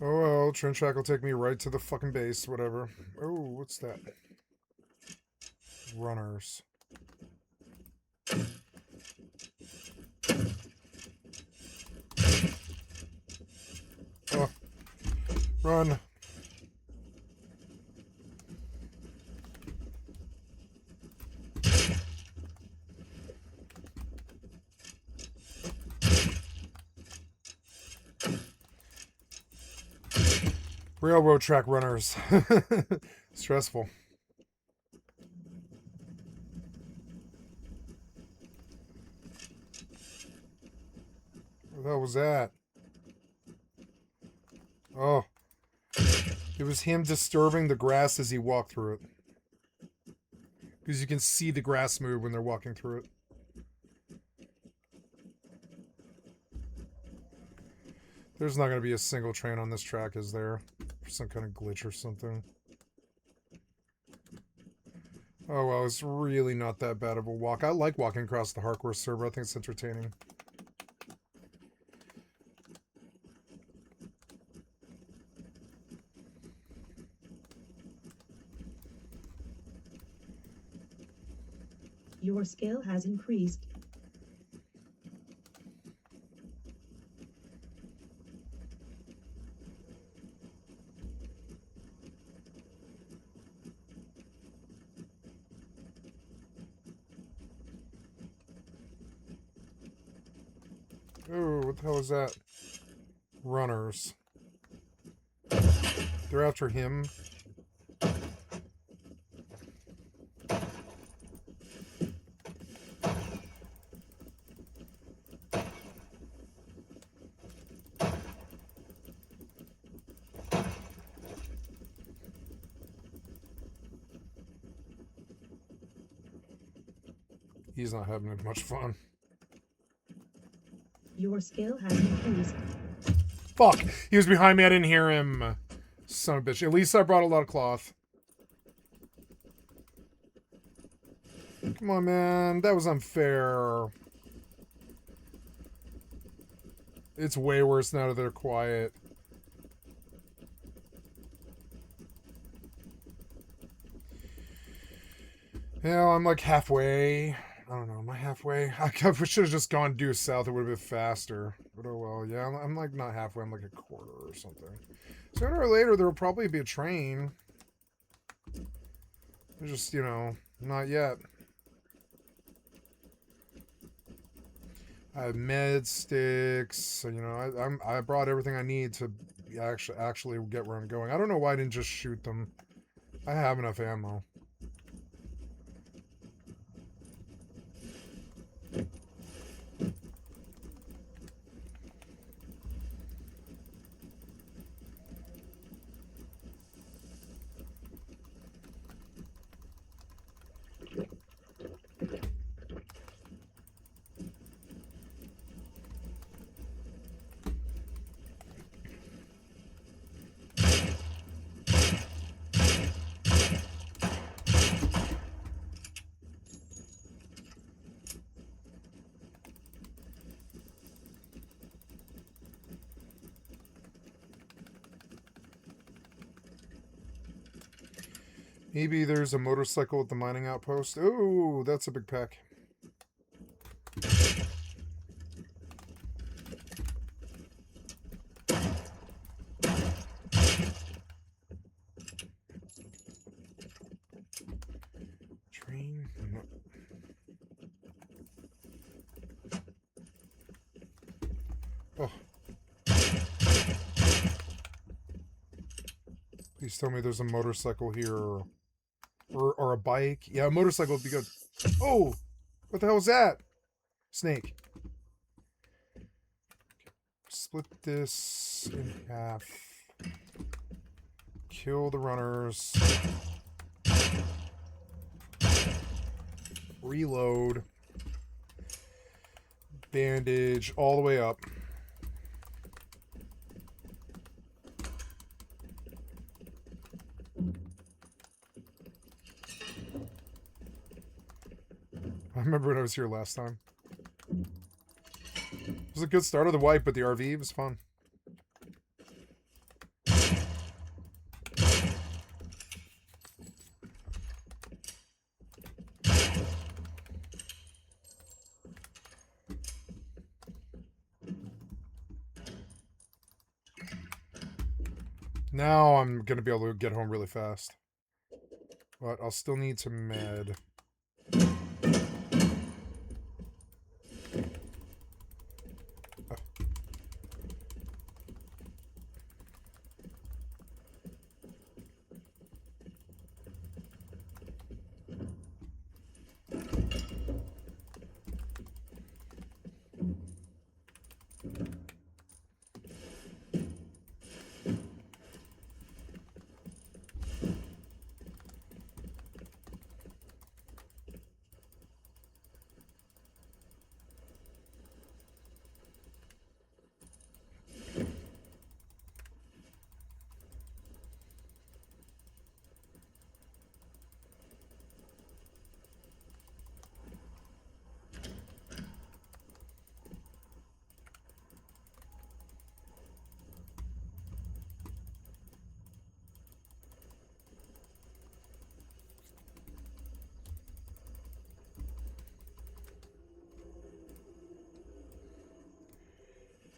Oh well, train track will take me right to the fucking base, whatever. Oh, what's that? Runners. Oh. Run. Railroad track runners. Stressful. What the hell was that? Oh. It was him disturbing the grass as he walked through it. Because you can see the grass move when they're walking through it. There's not going to be a single train on this track, is there? Some kind of glitch or something. Oh, well, it's really not that bad of a walk. I like walking across the hardcore server. I think it's entertaining. Your skill has increased. Oh, what the hell is that? Runners. They're after him. He's not having much fun. Your skill has increased. Fuck! He was behind me, I didn't hear him. Son of a bitch. At least I brought a lot of cloth. Come on, man. That was unfair. It's way worse now that they're quiet. Yeah, I'm like halfway. I don't know, am I halfway? I should have just gone due south. It would have been faster. But oh well. Yeah, I'm like not halfway. I'm like a quarter or something. Sooner or later, there will probably be a train. It's just, you know, not yet. I have med sticks. You know, I brought everything I need to actually get where I'm going. I don't know why I didn't just shoot them. I have enough ammo. Maybe there's a motorcycle at the mining outpost. Oh, that's a big pack. Train. Oh. Please tell me there's a motorcycle here or a bike. Yeah, a motorcycle would be good. Oh, what the hell was that? Snake. Split this in half. Kill the runners. Reload. Bandage all the way up. I remember when I was here last time. It was a good start of the wipe, but the RV was fun. Now I'm going to be able to get home really fast. But I'll still need to med.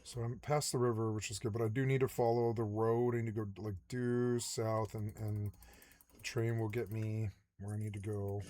So I'm past the river, which is good, but I do need to follow the road. I need to go like due south, and the train will get me where I need to go.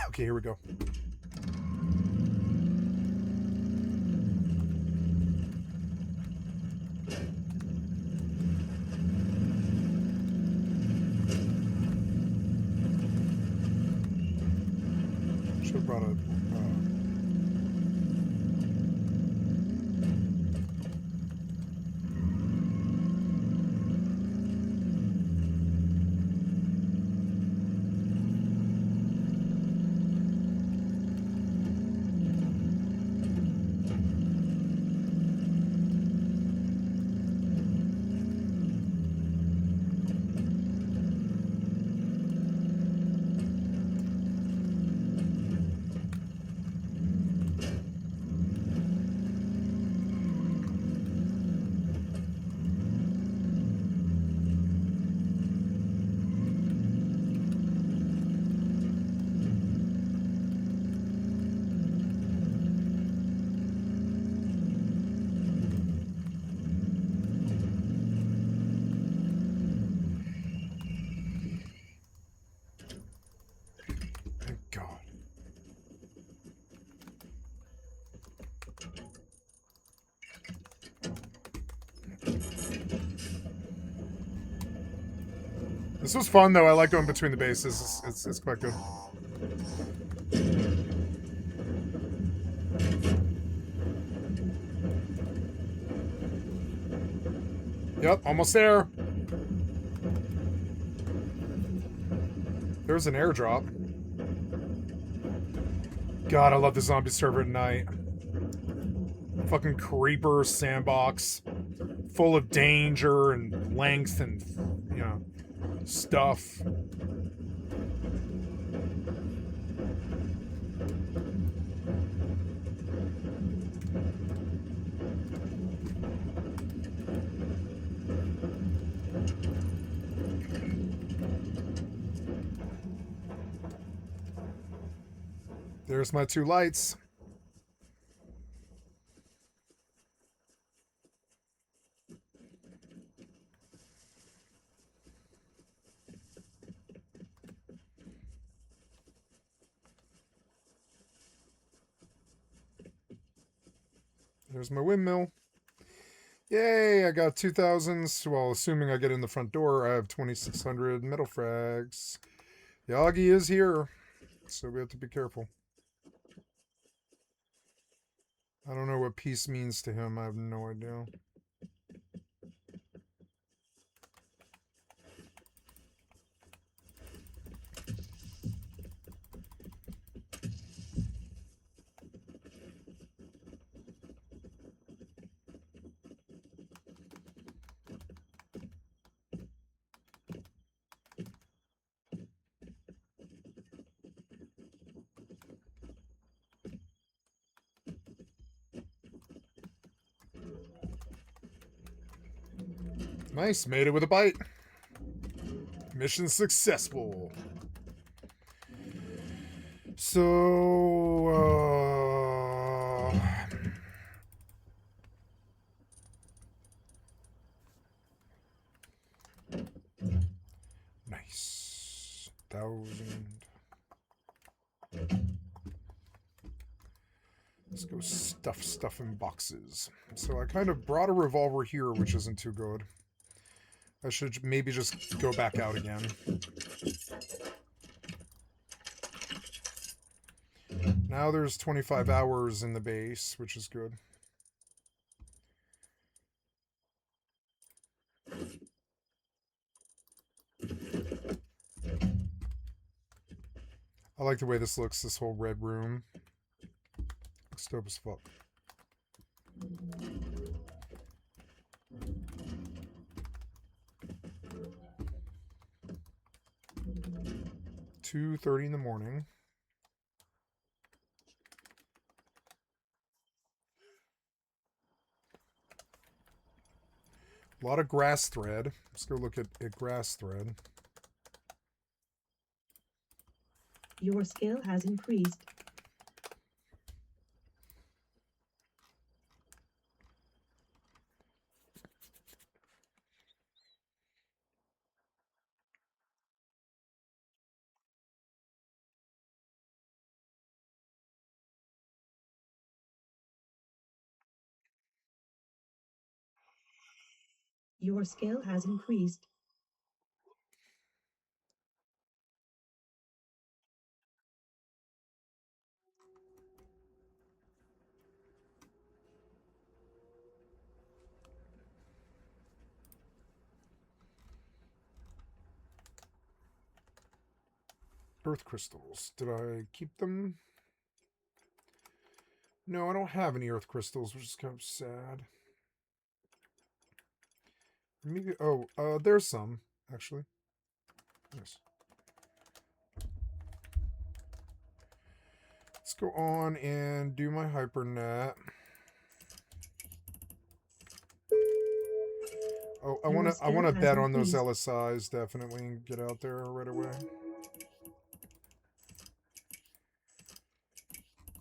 Okay, here we go. Should have brought a... This was fun, though. I like going between the bases. It's quite good. Yep, almost there. There's an airdrop. God, I love the zombie server at night. Fucking creeper sandbox. Full of danger and length and, you know, stuff. There's my 2 lights. There's my windmill. Yay, I got 2,000s. Well, assuming I get in the front door, I have 2,600 metal frags. Yagi is here, so we have to be careful. I don't know what peace means to him. I have no idea. Nice, made it with a bite. Mission successful. So, nice. 1,000. Let's go stuff in boxes. So I kind of brought a revolver here, which isn't too good. I should maybe just go back out again. Now there's 25 hours in the base, which is good. I like the way this looks, this whole red room. Looks dope as fuck. $2:30 in the morning. A lot of grass thread. Let's go look at grass thread. Your skill has increased. Your skill has increased. Earth crystals. Did I keep them? No, I don't have any earth crystals, which is kind of sad. Maybe, oh, there's some, actually. Yes. Let's go on and do my hypernet. Oh, I want to bet on those LSIs definitely and get out there right away.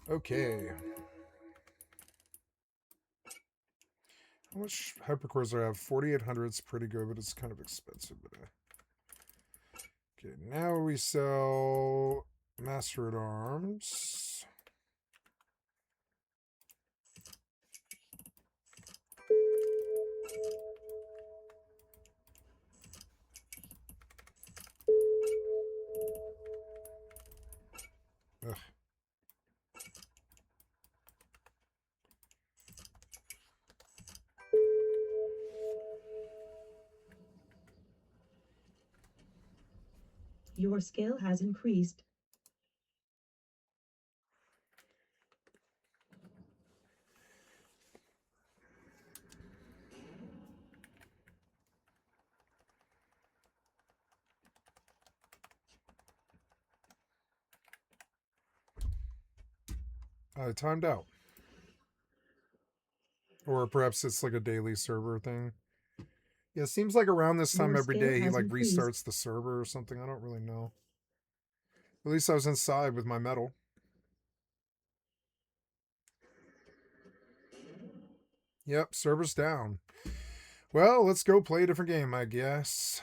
Okay. How much hypercores do I have? 4,800 is pretty good, but it's kind of expensive. But okay, now we sell Master at Arms. Ugh. Your skill has increased. I timed out. Or perhaps it's like a daily server thing. Yeah, it seems like around this time Your every skill day he has like increased. restarts the server or something. I don't really know. At least I was inside with my medal. Yep, server's down. Well, let's go play a different game, I guess.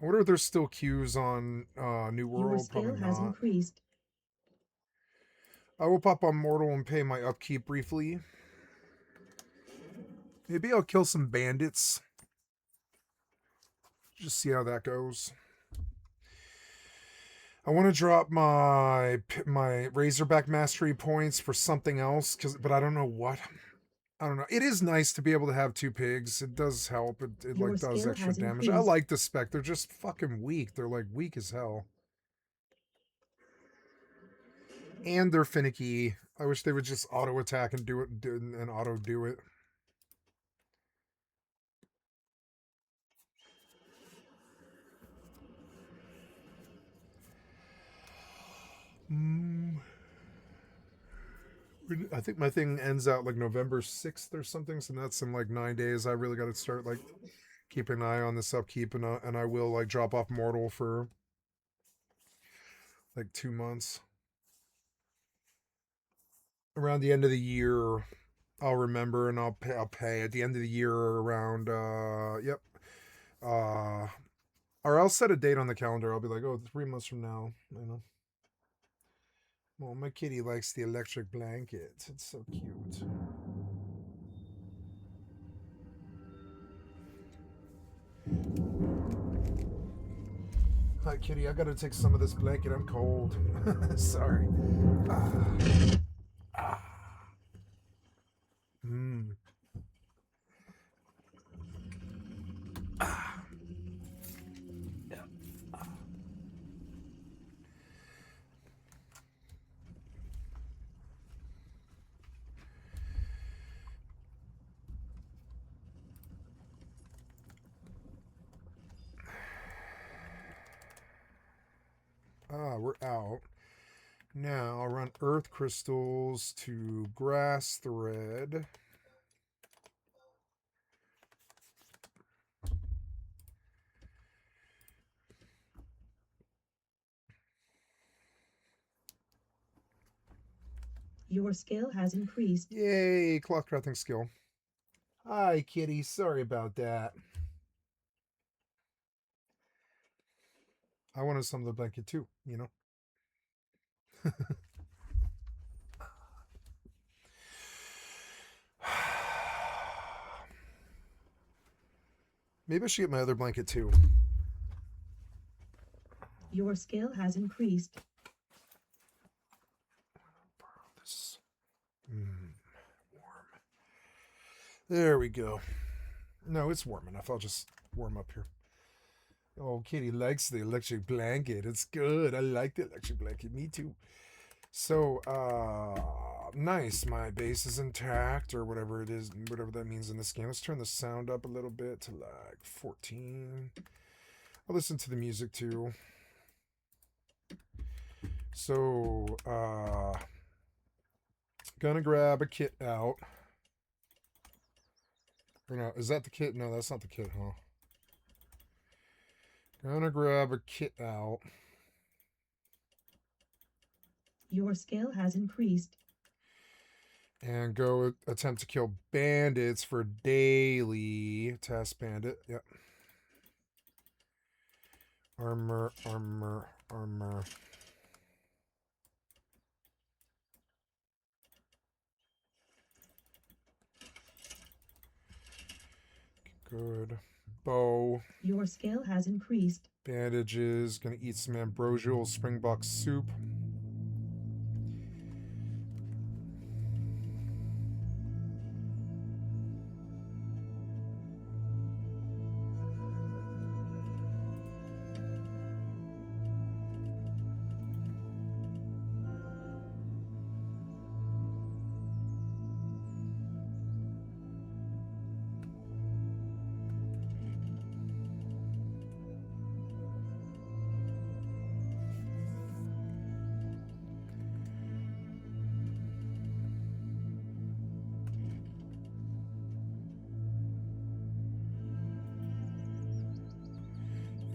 I wonder if there's still queues on New Your World. skill Probably has not. increased. I will pop on Mortal and pay my upkeep briefly. Maybe I'll kill some bandits. Just see how that goes. I want to drop my Razorback Mastery points for something else, but I don't know what. I don't know. It is nice to be able to have 2 pigs. It does help. It Your like does skill extra has damage. I increased. like the spec. They're just fucking weak. They're like weak as hell. And they're finicky. I wish they would just auto attack and do it and auto do it. I think my thing ends out like November 6th or something, so that's in like 9 days. I really got to start like keeping an eye on this upkeep, and I will like drop off Mortal for like 2 months. Around the end of the year, I'll remember and I'll pay at the end of the year around yep. Or I'll set a date on the calendar. I'll be like, oh, 3 months from now, you know. Well, my kitty likes the electric blanket. It's so cute. Hi, kitty. I gotta take some of this blanket. I'm cold. Sorry. Mm. Yeah. We're out. Now I'll run earth crystals to grass thread. Your skill has increased. Yay, cloth crafting skill. Hi, kitty. Sorry about that. I wanted some of the blanket too, you know. Maybe I should get my other blanket too. Your skill has increased. This. Warm. There we go. No, it's warm enough. I'll just warm up here. Oh, kitty likes the electric blanket. It's good. I like the electric blanket. Me too. So, nice. My base is intact, or whatever it is, whatever that means in this game. Let's turn the sound up a little bit to like 14. I'll listen to the music too. So, gonna grab a kit out. Or no, is that the kit? No, that's not the kit, huh? Gonna grab a kit out. Your skill has increased. And go attempt to kill bandits for daily. Task bandit. Yep. Armor, armor, armor. Good. Bow. Your skill has increased. Bandages. Gonna eat some ambrosial springbok soup.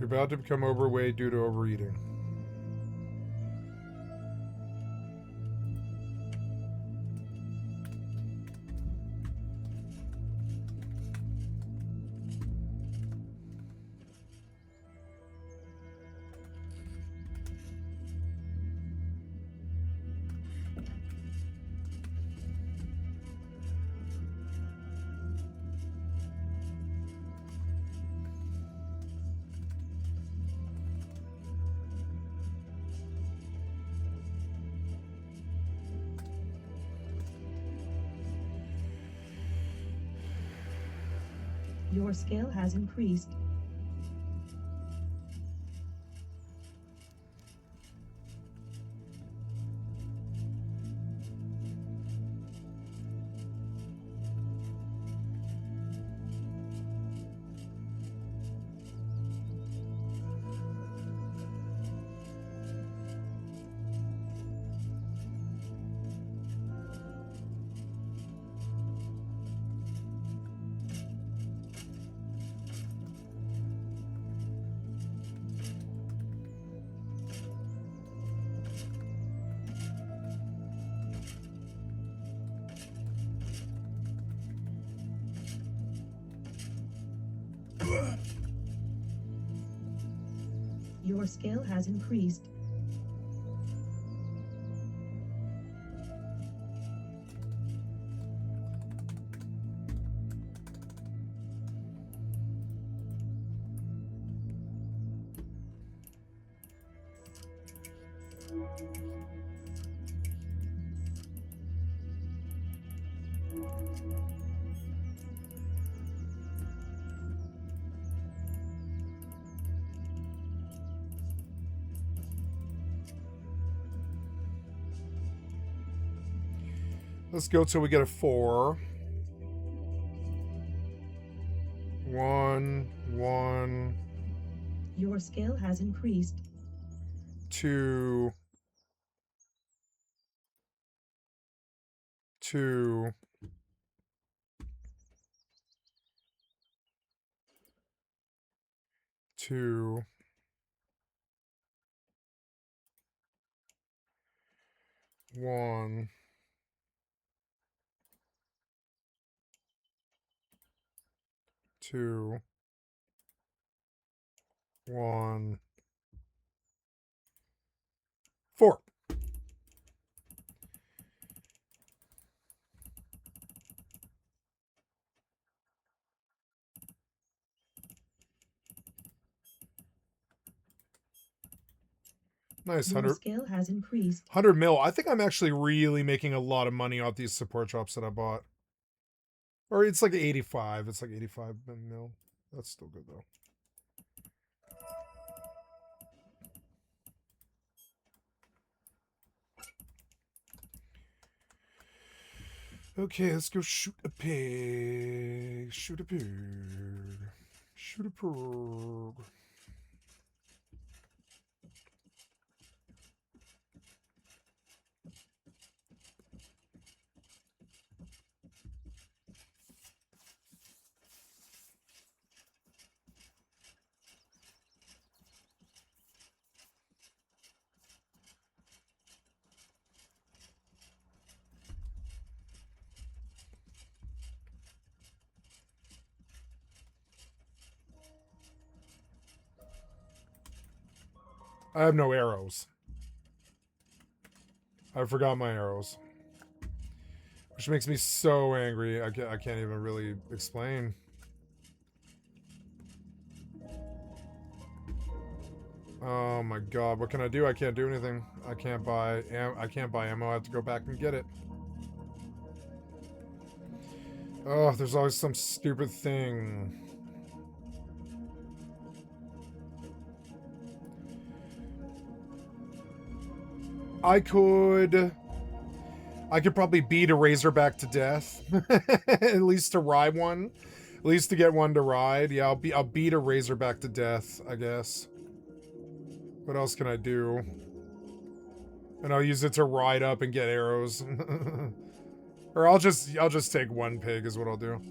You're about to become overweight due to overeating. Your scale has increased. Your scale has increased. Let's go till we get a 4. 1, 1, Your scale has increased. 2, 2, 2, 1, 2, 1, 4. Nice, Your 100, scale has increased. 100 mil. I think I'm actually really making a lot of money off these support drops that I bought. Or it's like 85. It's like 85 mil. That's still good though. Okay, let's go shoot a pig. Shoot a pig. Shoot a pig. I have no arrows. I forgot my arrows. Which makes me so angry. I can't even really explain. Oh my god, what can I do? I can't do anything. I can't buy ammo. I have to go back and get it. Oh, there's always some stupid thing. I could probably beat a Razorback to death. At least to ride one. At least to get one to ride. Yeah, I'll beat a Razorback to death, I guess. What else can I do? And I'll use it to ride up and get arrows. Or I'll just take one pig is what I'll do.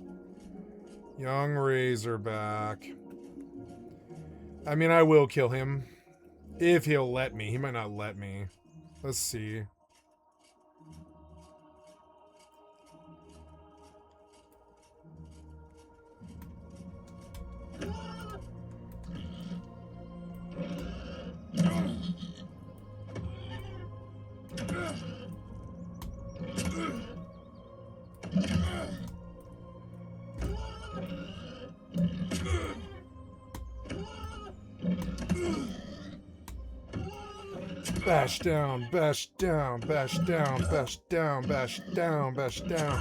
Young Razorback. I mean, I will kill him. If he'll let me. He might not let me. Let's see. Bash down, bash down, bash down, bash down, bash down, bash down.